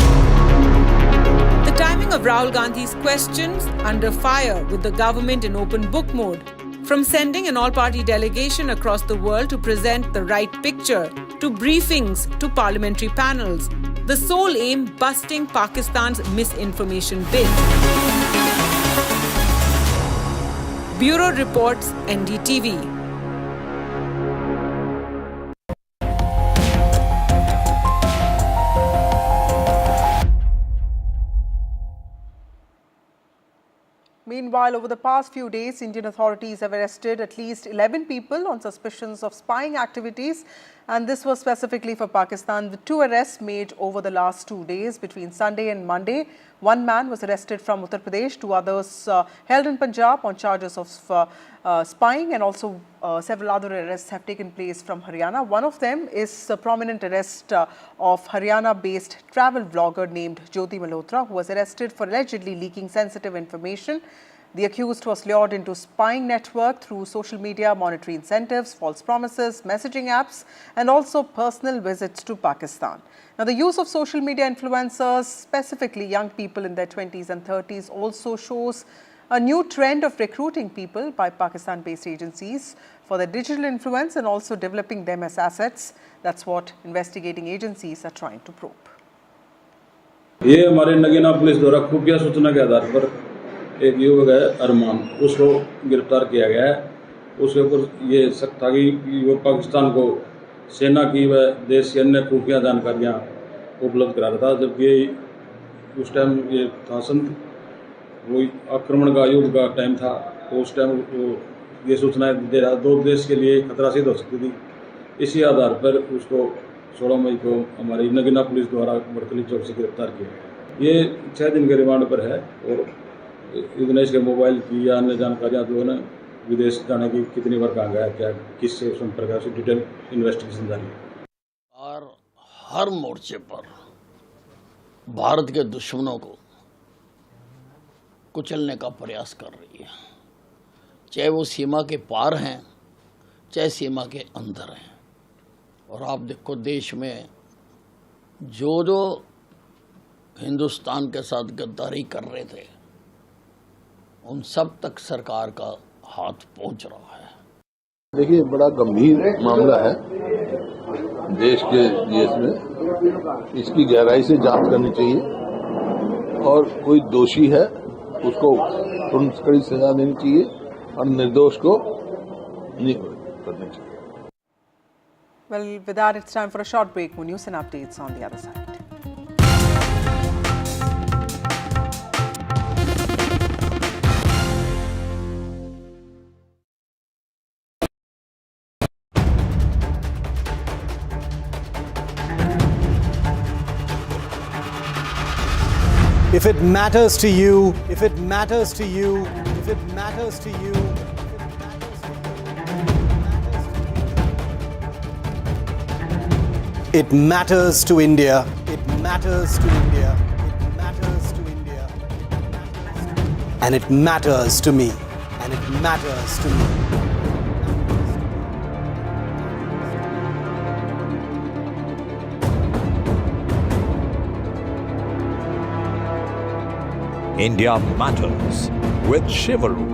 The timing of Rahul Gandhi's questions under fire with the government in open book mode. From sending an all-party delegation across the world to present the right picture, to briefings, to parliamentary panels, the sole aim busting Pakistan's misinformation bid. Bureau reports NDTV. Meanwhile, over the past few days, Indian authorities have arrested at least 11 people on suspicions of spying activities, and this was specifically for Pakistan, with 2 arrests made over the last 2 days between Sunday and Monday. One man was arrested from Uttar Pradesh, 2 others held in Punjab on charges of spying, and also several other arrests have taken place from Haryana. One of them is a prominent arrest of Haryana-based travel vlogger named Jyoti Malhotra, who was arrested for allegedly leaking sensitive information. The accused was lured into spying network through social media, monetary incentives, false promises, messaging apps, and also personal visits to Pakistan. Now, the use of social media influencers, specifically young people in their 20s and 30s, also shows a new trend of recruiting people by Pakistan-based agencies for their digital influence and also developing them as assets. That's what investigating agencies are trying to probe. ये हमारे Nagina police द्वारा खुफिया सूचना के आधार पर एक युवक है अरमान, उसको गिरफ्तार किया गया है। उसके ऊपर ये शक था कि वो पाकिस्तान को सेना की व देश की अन्य खुफिया जानकारियाँ उपलब्ध करा रहा था, जबकि उस टाइम ये था वो आक्रमण का युद्ध का टाइम था, तो उस टाइम वो ये सूचनाएं दे रहा, 2 देश के लिए खतरा सिद्ध हो सकती थी। इसी आधार पर उसको 16 मई को हमारी नगीना पुलिस द्वारा बड़कली चौक से गिरफ्तार किया। ये 6 दिन के रिमांड पर है और दिनेश के मोबाइल की या अन्य जानकारियाँ जो है ना विदेश जाने की कितनी बार कहा गया, क्या किससे संपर्क है, डिटेल इन्वेस्टिगेशन जारी है। और हर मोर्चे पर भारत के दुश्मनों को कुचलने का प्रयास कर रही है, चाहे वो सीमा के पार हैं, चाहे सीमा के अंदर हैं। और आप देखो देश में जो हिंदुस्तान के साथ गद्दारी कर रहे थे, उन सब तक सरकार का हाथ पहुंच रहा है। देखिए, बड़ा गंभीर मामला है देश में, इसकी गहराई से जांच करनी चाहिए और कोई दोषी है उसको तुरंत कड़ी सजा देनी चाहिए और निर्दोष को नहीं करनी चाहिए। Well, with that, it's time for a short break. More news and updates on the other side. If it matters to you, if it matters to you, if it matters to you, it matters to India. It matters to India. It matters to India. And it matters to me. And it matters to me. India Matters with Shivaru,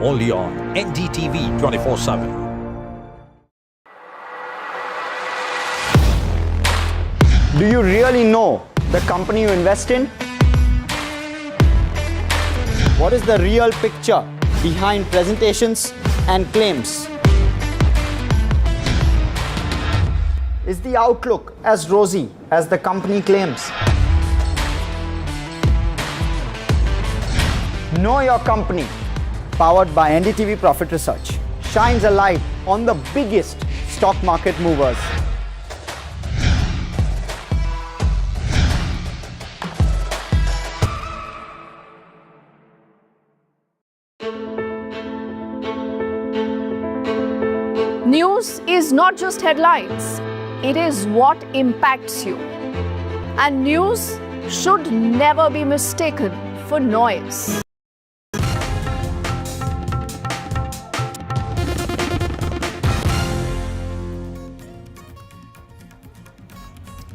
only on NDTV 24/7. Do you really know the company you invest in? What is the real picture behind presentations and claims? Is the outlook as rosy as the company claims? Know Your Company, powered by NDTV Profit Research, shines a light on the biggest stock market movers. News is not just headlines, it is what impacts you. And news should never be mistaken for noise.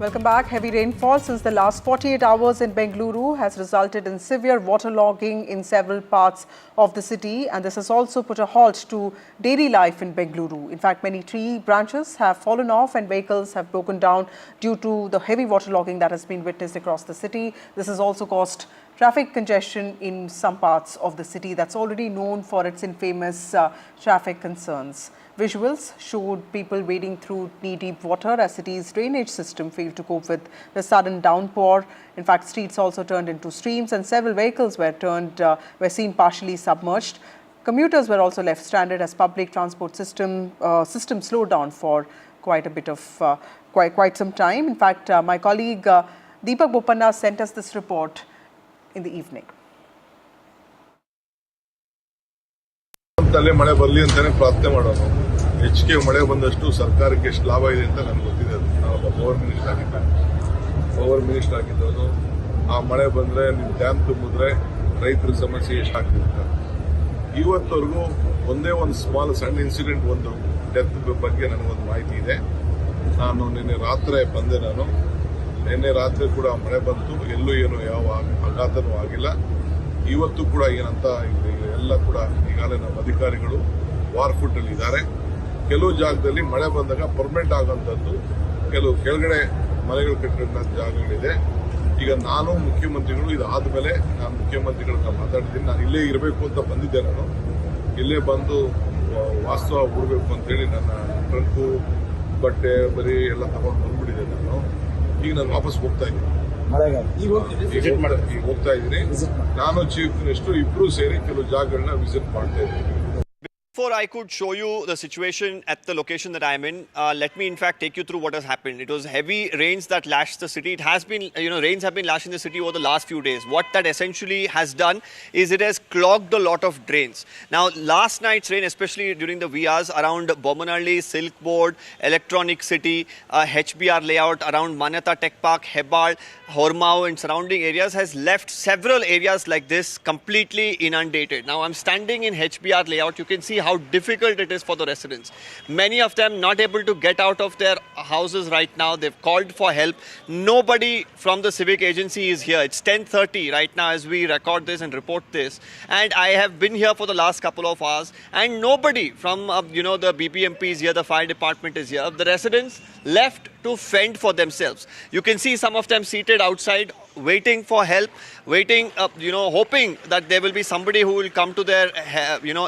Welcome back. Heavy rainfall since the last 48 hours in Bengaluru has resulted in severe waterlogging in several parts of the city, and this has also put a halt to daily life in Bengaluru. In fact, many tree branches have fallen off and vehicles have broken down due to the heavy waterlogging that has been witnessed across the city. This has also caused traffic congestion in some parts of the city that's already known for its infamous traffic concerns. Visuals showed people wading through knee-deep water as city's drainage system failed to cope with the sudden downpour. In fact, streets also turned into streams and several vehicles were seen partially submerged. Commuters were also left stranded as public transport system slowed down for quite a bit of quite some time. In fact, my colleague Deepak Bopanna sent us this report in the evening. ಮಳೆ ಬರಲಿ ಅಂತಾನೆ ಪ್ರಾರ್ಥನೆ ಮಾಡೋದು. ಹೆಚ್ಚಿಗೆ ಮಳೆ ಬಂದಷ್ಟು ಸರ್ಕಾರಕ್ಕೆ ಎಷ್ಟು ಲಾಭ ಇದೆ ಅಂತ ನನಗೆ ಗೊತ್ತಿದೆ. ನಾನೊಬ್ಬ ಪವರ್ ಮಿನಿಸ್ಟರ್ ಆಗಿದ್ದವನು. ಆ ಮಳೆ ಬಂದ್ರೆ ನಿಮ್ಮ ಡ್ಯಾಮ್ ತುಂಬಿದ್ರೆ ರೈತರ ಸಮಸ್ಯೆ ಎಷ್ಟಾಗ್ತಿರುತ್ತೆ. ಇವತ್ತವರೆಗೂ ಒಂದೇ ಒಂದು ಸಣ್ಣ ಇನ್ಸಿಡೆಂಟ್, ಒಂದು ಡೆತ್ ಬಗ್ಗೆ ನನಗೊಂದು ಮಾಹಿತಿ ಇದೆ. ನಾನು ನಿನ್ನೆ ರಾತ್ರಿ ಬಂದೆ. ನಿನ್ನೆ ರಾತ್ರಿ ಕೂಡ ಮಳೆ ಬಂತು, ಎಲ್ಲೂ ಏನು ಯಾವ ಆಘಾತನೂ ಆಗಿಲ್ಲ. ಇವತ್ತು ಕೂಡ ಏನಂತ ಎಲ್ಲ ಕೂಡ ಈಗಾಗಲೇ ನಮ್ಮ ಅಧಿಕಾರಿಗಳು ವಾರ್ಫುಟ್ ಅಲ್ಲಿ ಇದ್ದಾರೆ. ಕೆಲವು ಜಾಗದಲ್ಲಿ ಮಳೆ ಬಂದಾಗ ಪರ್ಮನೆಂಟ್ ಆಗುವಂಥದ್ದು, ಕೆಲವು ಕೆಳಗಡೆ ಮನೆಗಳು ಕಟ್ಟಿರೋ ಜಾಗಗಳಿದೆ. ಈಗ ನಾನು ಮುಖ್ಯಮಂತ್ರಿಗಳು ಇದಾದ್ಮೇಲೆ ನಾನು ಮುಖ್ಯಮಂತ್ರಿಗಳನ್ನ ಮಾತಾಡ್ತೀನಿ. ನಾನು ಇಲ್ಲೇ ಇರಬೇಕು ಅಂತ ಬಂದಿದ್ದೆ. ನಾನು ಇಲ್ಲೇ ಬಂದು ವಾಸ್ತವ ಬಿಡಬೇಕು ಅಂತೇಳಿ ನನ್ನ ಟ್ರಂಕು ಬಟ್ಟೆ ಬರೀ ಎಲ್ಲ ತಗೊಂಡು ಬಂದ್ಬಿಟ್ಟಿದೆ. ಈಗ ನಾನು ವಾಪಸ್ ಹೋಗ್ತಾ ಇದ್ದೀನಿ. ಈಗ ಹೋಗ್ತಾ ಇದ್ದೀನಿ. ನಾನು ಚೀಫ್ ಮಿನಿಸ್ಟರ್ ಇಬ್ರು ಸೇರಿ ಕೆಲವು ಜಾಗಗಳನ್ನ ವಿಸಿಟ್ ಮಾಡ್ತಾ ಇದ್ದೀನಿ. Before I could show you the situation at the location that I am in, let me in fact take you through what has happened. It was heavy rains that lashed the city. It has been, rains have been lashing the city over the last few days. What that essentially has done is it has clogged a lot of drains. Now, last night's rain, especially during the VRs around Bomanalli, Silk Board, Electronic City, HBR layout, around Manyata Tech Park, Hebal, Hormao and surrounding areas has left several areas like this completely inundated. Now, I'm standing in HBR layout. You can see how difficult it is for the residents. Many of them not able to get out of their houses right now. They've called for help. Nobody from the civic agency is here. It's 10:30 right now as we record this and report this. And I have been here for the last couple of hours, and nobody from, the BBMP is here, the fire department is here. The residents left to fend for themselves. You can see some of them seated outside, waiting for help, waiting, hoping that there will be somebody who will come to their,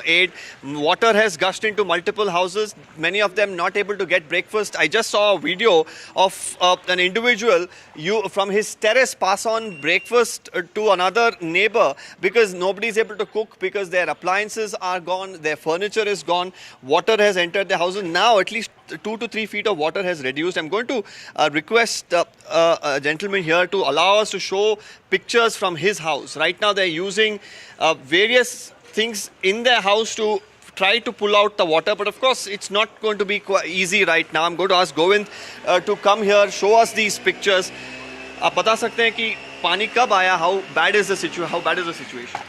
aid. Water has gushed into multiple houses. Many of them not able to get breakfast. I just saw a video of an individual from his terrace pass on breakfast to another neighbor because nobody is able to cook because their appliances are gone, their furniture is gone, water has entered their houses. Now at least 2 to 3 feet of water has reduced. I'm going to request a gentleman here to allow us to show pictures from his house. Right now they're using various things in their house to try to pull out the water, but of course it's not going to be easy right now. I'm going to ask Govind to come here, show us these pictures. आप बता सकते हैं कि पानी कब आया? How bad is the situation?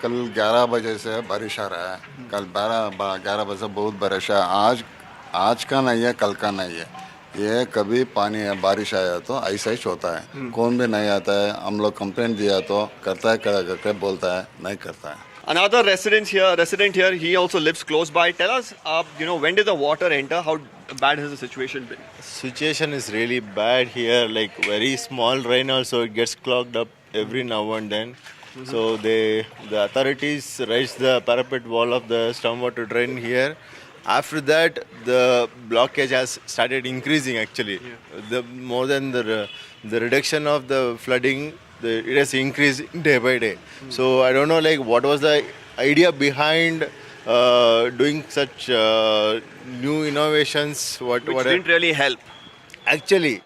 कल 11 बजे से बारिश आ रहा है. कल 11 बजे बहुत बारिश है. आज का नहीं है, कल का नहीं है. ये कभी पानी बारिश आया तो ऐसा ही होता है. कौन भी नहीं आता है. हम लोग कंप्लेंट दिया तो करता है, करके बोलता है, नहीं करता है. Another resident here, he also lives close by. Tell us, when did the water enter? How bad has the situation been? Situation is really bad here. Like very small rain also it gets clogged up every now and then. So the authorities raised the parapet wall of the stormwater drain here. After that, the blockage has started increasing actually. More than the reduction of the flooding, it has increased day by day. So I don't know what was the idea behind doing such new innovations. Which didn't really help. Actually.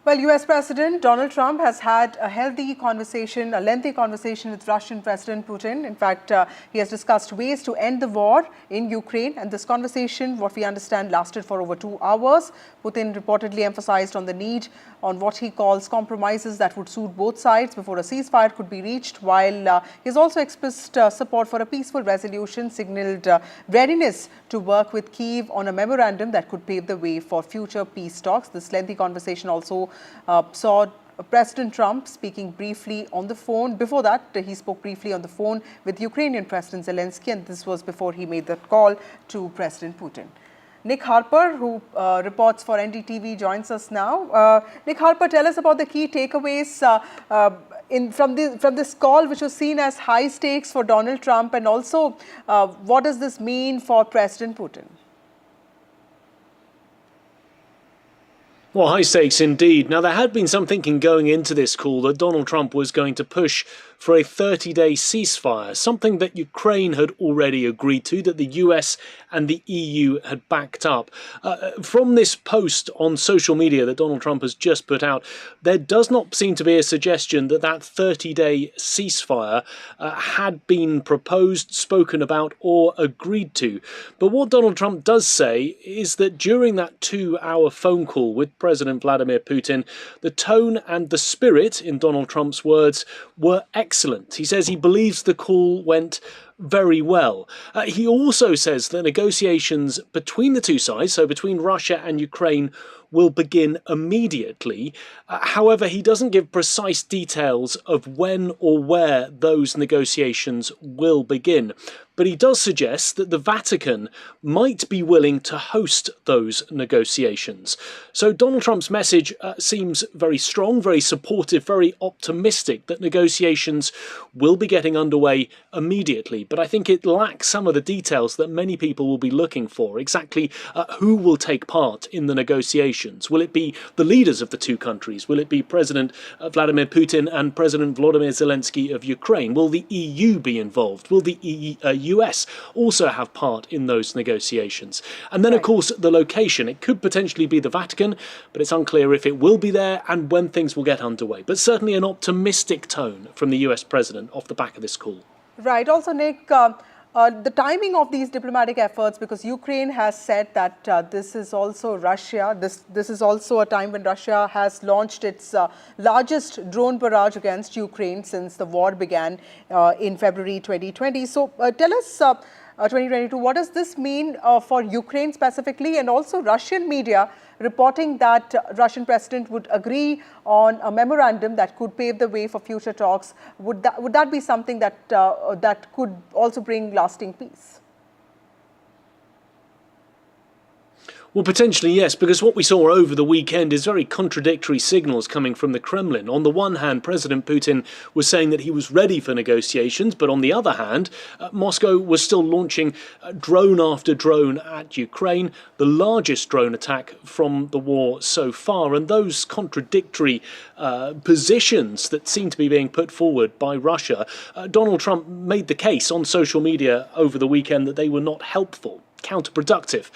Well, US President Donald Trump has had a lengthy conversation with Russian President Putin. In fact, he has discussed ways to end the war in Ukraine. And this conversation, what we understand, lasted for over 2 hours. Putin reportedly emphasized on the need on what he calls compromises that would suit both sides before a ceasefire could be reached, while he has also expressed support for a peaceful resolution, signaled readiness to work with Kyiv on a memorandum that could pave the way for future peace talks. This lengthy conversation also saw President Trump speaking briefly on the phone. Before that, he spoke briefly on the phone with Ukrainian President Zelensky, and this was before he made that call to President Putin. Nick Harper, who reports for NDTV, joins us now. Nick Harper, tell us about the key takeaways from this call, which was seen as high stakes for Donald Trump, and also what does this mean for President Putin? Well, high stakes indeed. Now, there had been some thinking going into this call that Donald Trump was going to push for a 30-day ceasefire, something that Ukraine had already agreed to, that the US and the EU had backed up. From this post on social media that Donald Trump has just put out, there does not seem to be a suggestion that that 30-day ceasefire had been proposed, spoken about, or agreed to. But what Donald Trump does say is that during that 2-hour phone call with President Vladimir Putin, the tone and the spirit, in Donald Trump's words, were excellent. He says he believes the call went very well. He also says that negotiations between the two sides, so between Russia and Ukraine, will begin immediately. However, he doesn't give precise details of when or where those negotiations will begin. But he does suggest that the Vatican might be willing to host those negotiations. So Donald Trump's message seems very strong, very supportive, very optimistic that negotiations will be getting underway immediately. But I think it lacks some of the details that many people will be looking for. Exactly who will take part in the negotiations? Will it be the leaders of the two countries? Will it be President Vladimir Putin and President Volodymyr Zelensky of Ukraine? Will the EU be involved? Will the US also have part in those negotiations? And then, of course, the location. It could potentially be the Vatican, but it's unclear if it will be there and when things will get underway. But certainly an optimistic tone from the US president off the back of this call. Right. Also, Nick, the timing of these diplomatic efforts, because Ukraine has said that this is also Russia. This is also a time when Russia has launched its largest drone barrage against Ukraine since the war began in February 2020. So tell us, 2022, what does this mean for Ukraine specifically, and also Russian media reporting that Russian president would agree on a memorandum that could pave the way for future talks? Would that be something that that could also bring lasting peace? Well, potentially, yes, because what we saw over the weekend is very contradictory signals coming from the Kremlin. On the one hand, President Putin was saying that he was ready for negotiations, but on the other hand, Moscow was still launching drone after drone at Ukraine, the largest drone attack from the war so far. And those contradictory positions that seem to be being put forward by Russia, Donald Trump made the case on social media over the weekend that they were not helpful, counterproductive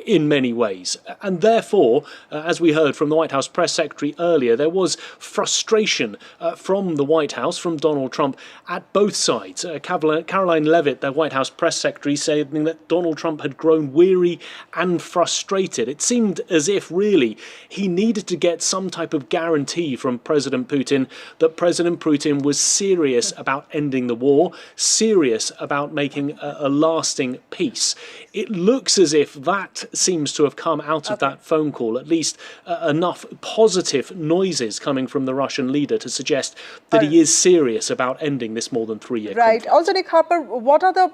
in many ways. And therefore, as we heard from the White House press secretary earlier, there was frustration from the White House, from Donald Trump, at both sides. Caroline Leavitt, the White House press secretary, saying that Donald Trump had grown weary and frustrated. It seemed as if really he needed to get some type of guarantee from President Putin that President Putin was serious about ending the war, serious about making a lasting peace. It looks as if that seems to have come out of that phone call, at least enough positive noises coming from the Russian leader to suggest that he is serious about ending this more than 3-year conflict. Right. Also, Nick Harper, what are the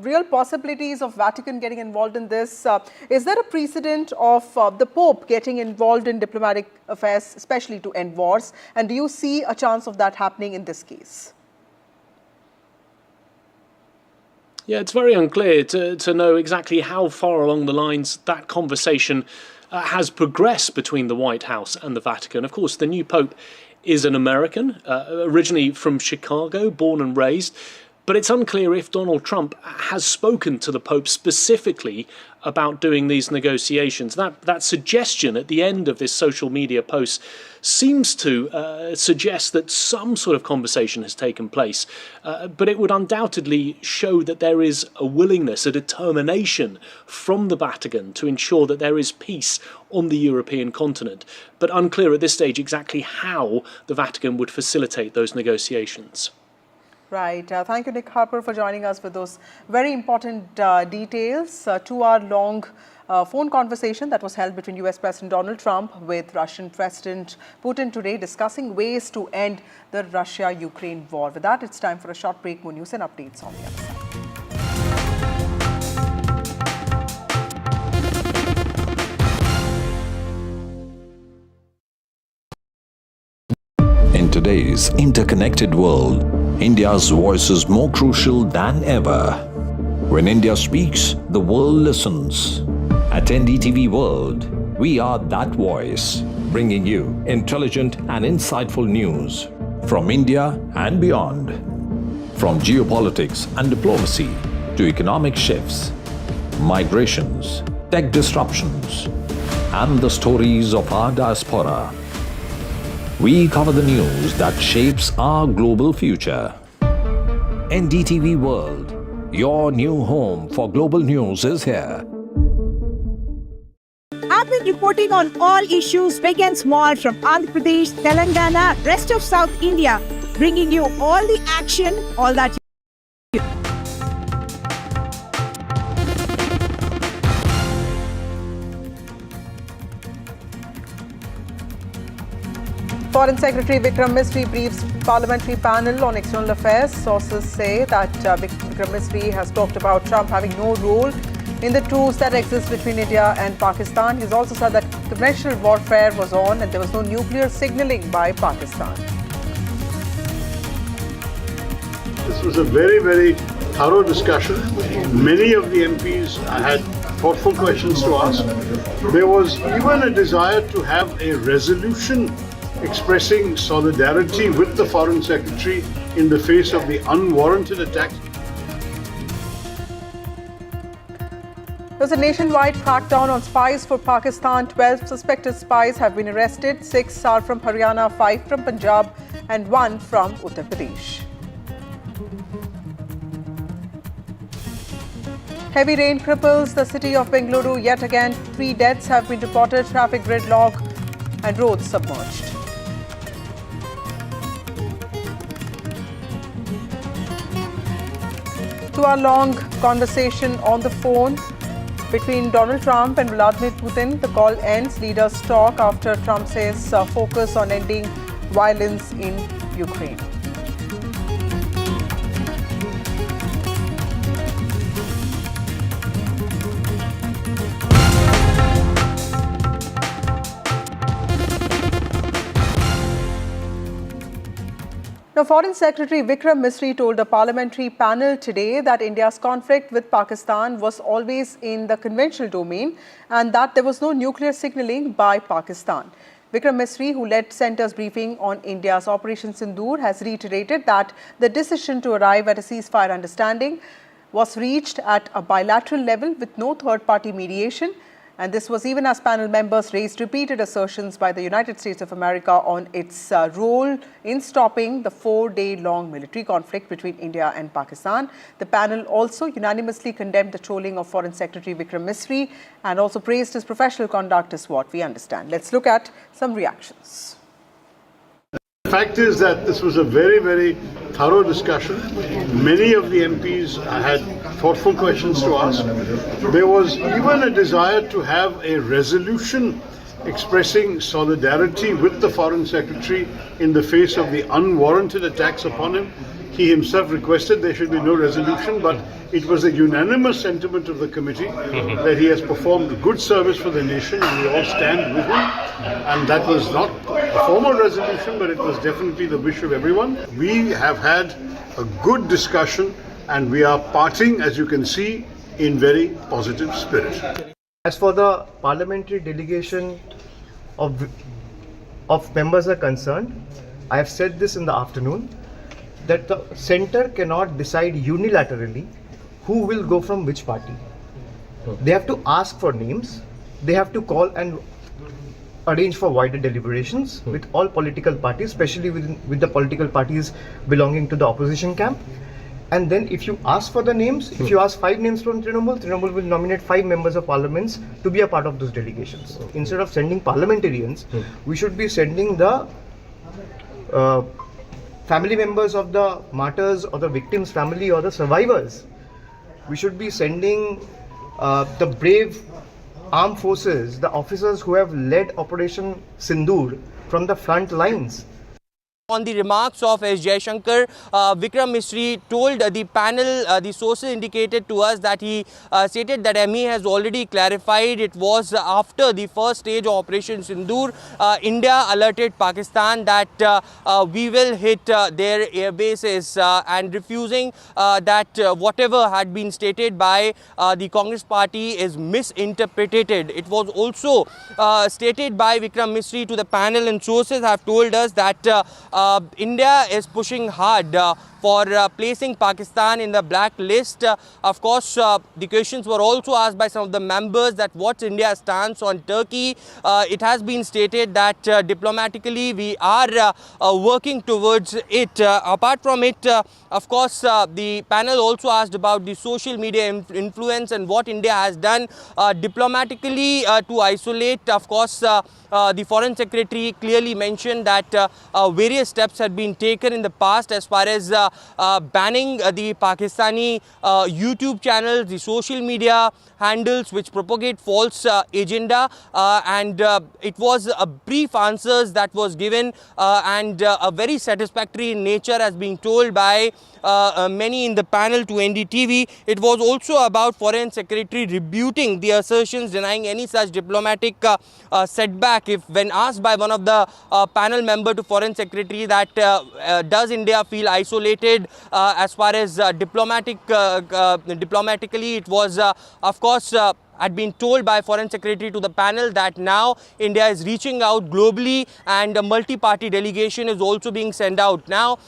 real possibilities of Vatican getting involved in this? Is there a precedent of the Pope getting involved in diplomatic affairs, especially to end wars? And do you see a chance of that happening in this case? Yeah, it's very unclear to know exactly how far along the lines that conversation has progressed between the White House and the Vatican. Of course, the new Pope is an American, originally from Chicago, born and raised. But it's unclear if Donald Trump has spoken to the Pope specifically about doing these negotiations. That suggestion at the end of this social media post seems to suggest that some sort of conversation has taken place. But it would undoubtedly show that there is a willingness, a determination from the Vatican to ensure that there is peace on the European continent. But unclear at this stage exactly how the Vatican would facilitate those negotiations. Right. Thank you, Nick Harper, for joining us with those very important details. 2-hour-long phone conversation that was held between US President Donald Trump with Russian President Putin today, discussing ways to end the Russia-Ukraine war. With that, it's time for a short break. More news and updates on the other side. In today's interconnected world, India's voice is more crucial than ever. When India speaks, the world listens. At NDTV World, we are that voice, bringing you intelligent and insightful news from India and beyond. From geopolitics and diplomacy to economic shifts, migrations, tech disruptions, and the stories of our diaspora. We cover the news that shapes our global future. NDTV World, your new home for global news, is here. I've been reporting on all issues big and small from Andhra Pradesh, Telangana, rest of South India, bringing you all the action, all that. Foreign Secretary Vikram Misri briefs Parliamentary panel on external affairs. Sources say that Vikram Misri has talked about Trump having no role in the truce that exists between India and Pakistan. He's also said that conventional warfare was on and there was no nuclear signaling by Pakistan. This was a very, very thorough discussion. Many of the MPs had thoughtful questions to ask. There was even a desire to have a resolution expressing solidarity with the Foreign Secretary in the face of the unwarranted attacks. There's a nationwide crackdown on spies for Pakistan. 12 suspected spies have been arrested. 6 are from Haryana, 5 from Punjab, and 1 from Uttar Pradesh. Heavy rain cripples the city of Bengaluru yet again. 3 deaths have been reported, traffic gridlock and roads submerged. Two-hour-long conversation on the phone between Donald Trump and Vladimir Putin. The call ends. Leaders talk after Trump says focus on ending violence in Ukraine. Now, Foreign Secretary Vikram Misri told a parliamentary panel today that India's conflict with Pakistan was always in the conventional domain and that there was no nuclear signaling by Pakistan. Vikram Misri, who led Centre's briefing on India's Operation Synindhur, has reiterated that the decision to arrive at a ceasefire understanding was reached at a bilateral level with no third-party mediation. And this was even as panel members raised repeated assertions by the United States of America on its role in stopping the 4-day-long military conflict between India and Pakistan. The panel also unanimously condemned the trolling of Foreign Secretary Vikram Misri and also praised his professional conduct, is what we understand. Let's look at some reactions. The fact is that this was a very, very thorough discussion. Many of the MPs had thoughtful questions to ask. There was even a desire to have a resolution expressing solidarity with the Foreign Secretary in the face of the unwarranted attacks upon him. He himself requested there should be no resolution, but it was a unanimous sentiment of the committee that he has performed good service for the nation and we all stand with him. And that was not a formal resolution, but it was definitely the wish of everyone. We have had a good discussion and we are parting, as you can see, in very positive spirit. As for the parliamentary delegation of members are concerned, I have said this in the afternoon, that the centre cannot decide unilaterally who will go from which party. They have to ask for names, they have to call and arrange for wider deliberations with all political parties, especially with the political parties belonging to the opposition camp. And then if you ask for the names, if you ask 5 names from Trinamool will nominate 5 members of parliaments to be a part of those delegations. Instead of sending parliamentarians, we should be sending the family members of the martyrs or the victims' family or the survivors. We should be sending the brave armed forces, the officers who have led Operation Synindhur from the front lines. On the remarks of S. Jaishankar, Vikram Misri told the panel, the sources indicated to us that he stated that ME has already clarified it was after the first stage of Operation Synindhur, India alerted Pakistan that we will hit their air bases and refusing that whatever had been stated by the Congress party is misinterpreted. It was also stated by Vikram Misri to the panel, and sources have told us that India is pushing hard for placing Pakistan in the black list. Of course, the questions were also asked by some of the members that what's India's stance on Turkey. It has been stated that diplomatically we are working towards it. Apart from it, of course, the panel also asked about the social media influence and what India has done diplomatically to isolate. Of course, the Foreign Secretary clearly mentioned that various steps had been taken in the past as far as banning the Pakistani YouTube channels, the social media handles which propagate false agenda, and it was a brief answers that was given and a very satisfactory in nature as being told by many in the panel to NDTV. It was also about Foreign Secretary rebuting the assertions, denying any such diplomatic setback. If when asked by one of the panel member to Foreign Secretary that does India feel isolated as far as diplomatically, it was of course had been told by Foreign Secretary to the panel that now India is reaching out globally and a multi-party delegation is also being sent out. Now,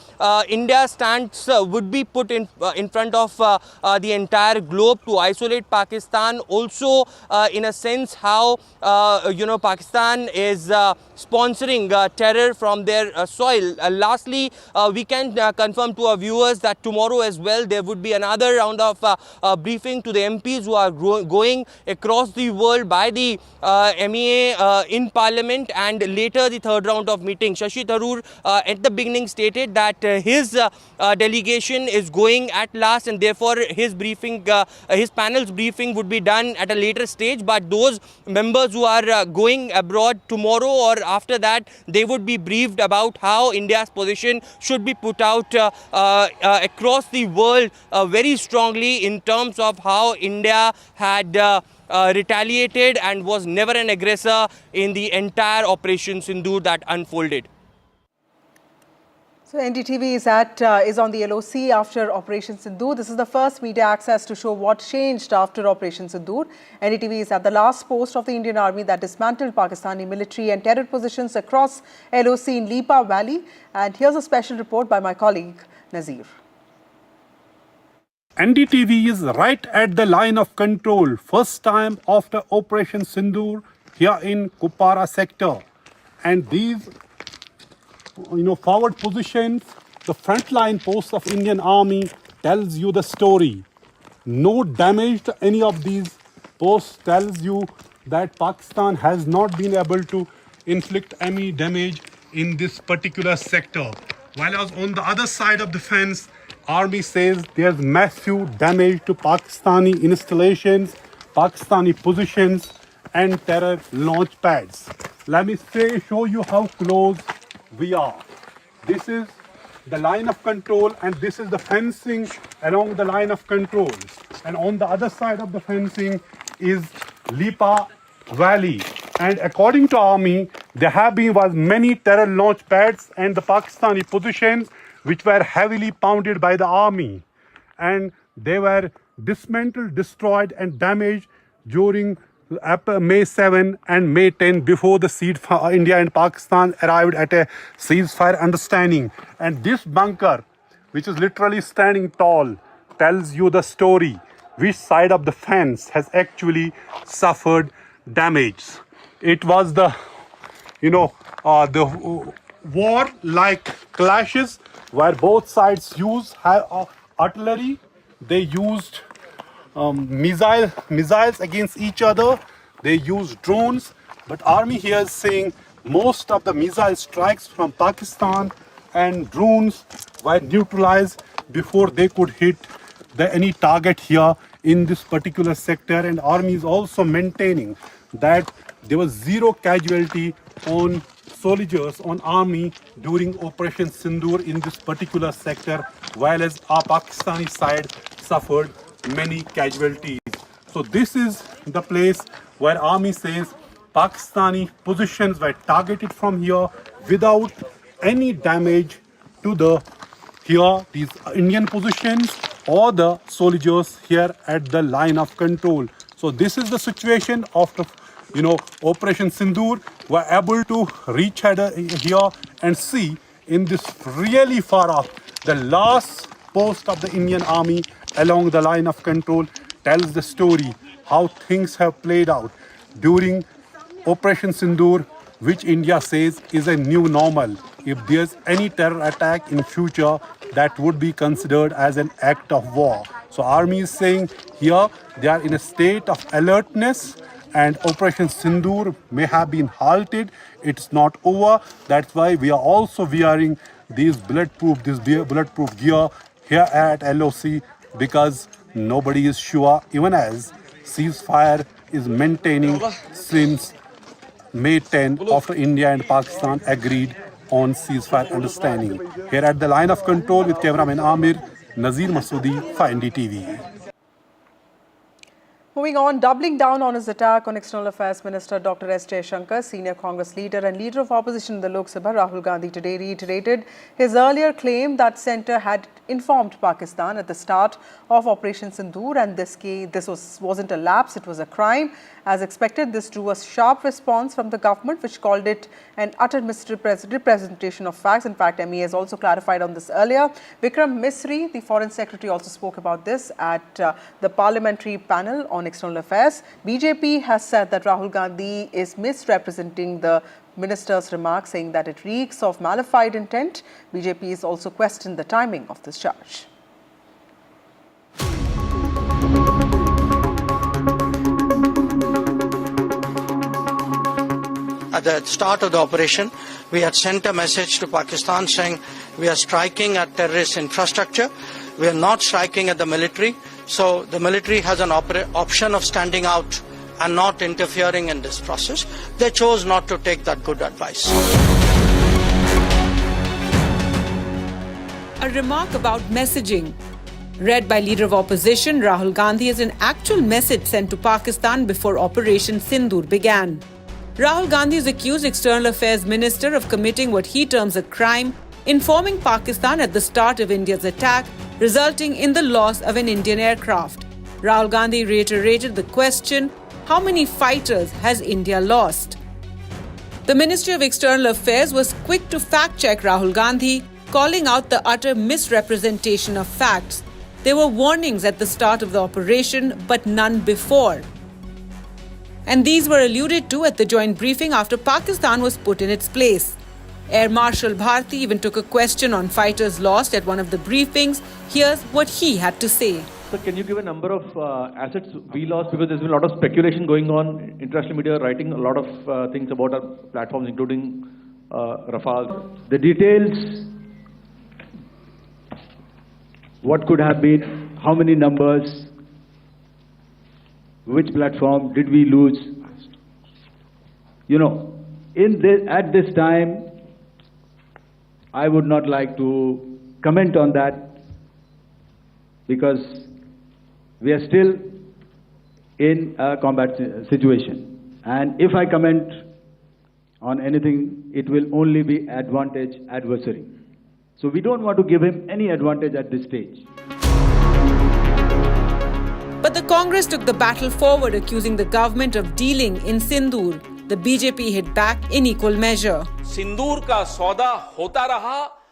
India's stance would be put in front of the entire globe to isolate Pakistan. Also, in a sense, how Pakistan is sponsoring terror from their soil. Lastly, we can confirm to our viewers that tomorrow as well there would be another round of briefing to the MPs who are going across the world by the MEA in Parliament, and later the third round of meeting. Shashi Tharoor at the beginning stated that his delegation is going at last, and therefore his briefing, his panel's briefing would be done at a later stage. But those members who are going abroad tomorrow or after that, they would be briefed about how India's position should be put out across the world very strongly in terms of how India had retaliated and was never an aggressor in the entire Operation Synindhur that unfolded. So NDTV is on the LOC after Operation Synindhur. This is the first media access to show what changed after Operation Synindhur. NDTV is at the last post of the Indian Army that dismantled Pakistani military and terror positions across LOC in Lipa Valley. And here's a special report by my colleague Nazir. NDTV is right at the line of control, first time after Operation Synindhur here in Kupwara sector. And these forward positions, the frontline posts of Indian Army tells you the story. No damage to any of these posts tells you that Pakistan has not been able to inflict any damage in this particular sector. While on the other side of the fence, Army says there's massive damage to Pakistani installations, Pakistani positions and terror launch pads. Let me show you how close we are. This is the line of control and this is the fencing along the line of control. And on the other side of the fencing is Lipa Valley. And according to Army, there have been many terror launch pads and the Pakistani positions which were heavily pounded by the Army. And they were dismantled, destroyed and damaged during May 7 and May 10 before the India and Pakistan arrived at a ceasefire understanding. And this bunker, which is literally standing tall, tells you the story. Which side of the fence has actually suffered damage. It was the, the war-like clashes where both sides used artillery. They used missiles against each other. They used drones, but Army here is saying most of the missile strikes from Pakistan and drones were neutralized before they could hit any target here in this particular sector. And Army is also maintaining that there was zero casualty on soldiers on Army during Operation Synindhur in this particular sector, while as our Pakistani side suffered many casualties. So this is the place where Army says Pakistani positions were targeted from here without any damage to these Indian positions or the soldiers here at the line of control. So this is the situation after Operation Synindhur. We're able to reach here and see in this really far off, the last post of the Indian Army along the line of control tells the story how things have played out during Operation Synindhur, which India says is a new normal. If there's any terror attack in future, that would be considered as an act of war. So Army is saying here they are in a state of alertness, and Operation Synindhur may have been halted. It's not over. That's why we are also wearing this bulletproof gear here at LOC, because nobody is sure, even as ceasefire is maintaining since May 10 after India and Pakistan agreed on ceasefire understanding. Here at the line of control with cameraman Amir, Nazir Masoodi for NDTV. Moving on, doubling down on his attack on External Affairs Minister Dr. S. Jaishankar, senior Congress leader and leader of opposition in the Lok Sabha, Rahul Gandhi today reiterated his earlier claim that centre had informed Pakistan at the start of Operation Synindhur and this wasn't a lapse, it was a crime. As expected, this drew a sharp response from the government, which called it an utter misrepresentation of facts. In fact, ME has also clarified on this earlier. Vikram Misri, the Foreign Secretary, also spoke about this at the Parliamentary panel on External Affairs. BJP has said that Rahul Gandhi is misrepresenting the minister's remarks, saying that it reeks of malified intent. BJP has also questioned the timing of this charge. At the start of the operation, we had sent a message to Pakistan saying we are striking at terrorist infrastructure. We are not striking at the military. So the military has an option of standing out and not interfering in this process. They chose not to take that good advice. A remark about messaging. Read by Leader of Opposition Rahul Gandhi as an actual message sent to Pakistan before Operation Synindhur began. Rahul Gandhi has accused External Affairs Minister of committing what he terms a crime, informing Pakistan at the start of India's attack, resulting in the loss of an Indian aircraft. Rahul Gandhi reiterated the question, how many fighters has India lost? The Ministry of External Affairs was quick to fact-check Rahul Gandhi, calling out the utter misrepresentation of facts. There were warnings at the start of the operation, but none before. And these were alluded to at the joint briefing after Pakistan was put in its place. Air Marshal Bharti even took a question on fighters lost at one of the briefings. Here's what he had to say. So can you give a number of assets we lost? Because there's been a lot of speculation going on. International media writing a lot of things about our platforms, including Rafale. The details, what could have been, how many numbers, which platform did we lose? You know, at this time, I would not like to comment on that because we are still in a combat situation. And if I comment on anything, it will only be advantage adversary. So we don't want to give him any advantage at this stage. But the Congress took the battle forward, accusing the government of dealing in Synindhur. The BJP hit back in equal measure. सिंदूर का सौदा होता रहा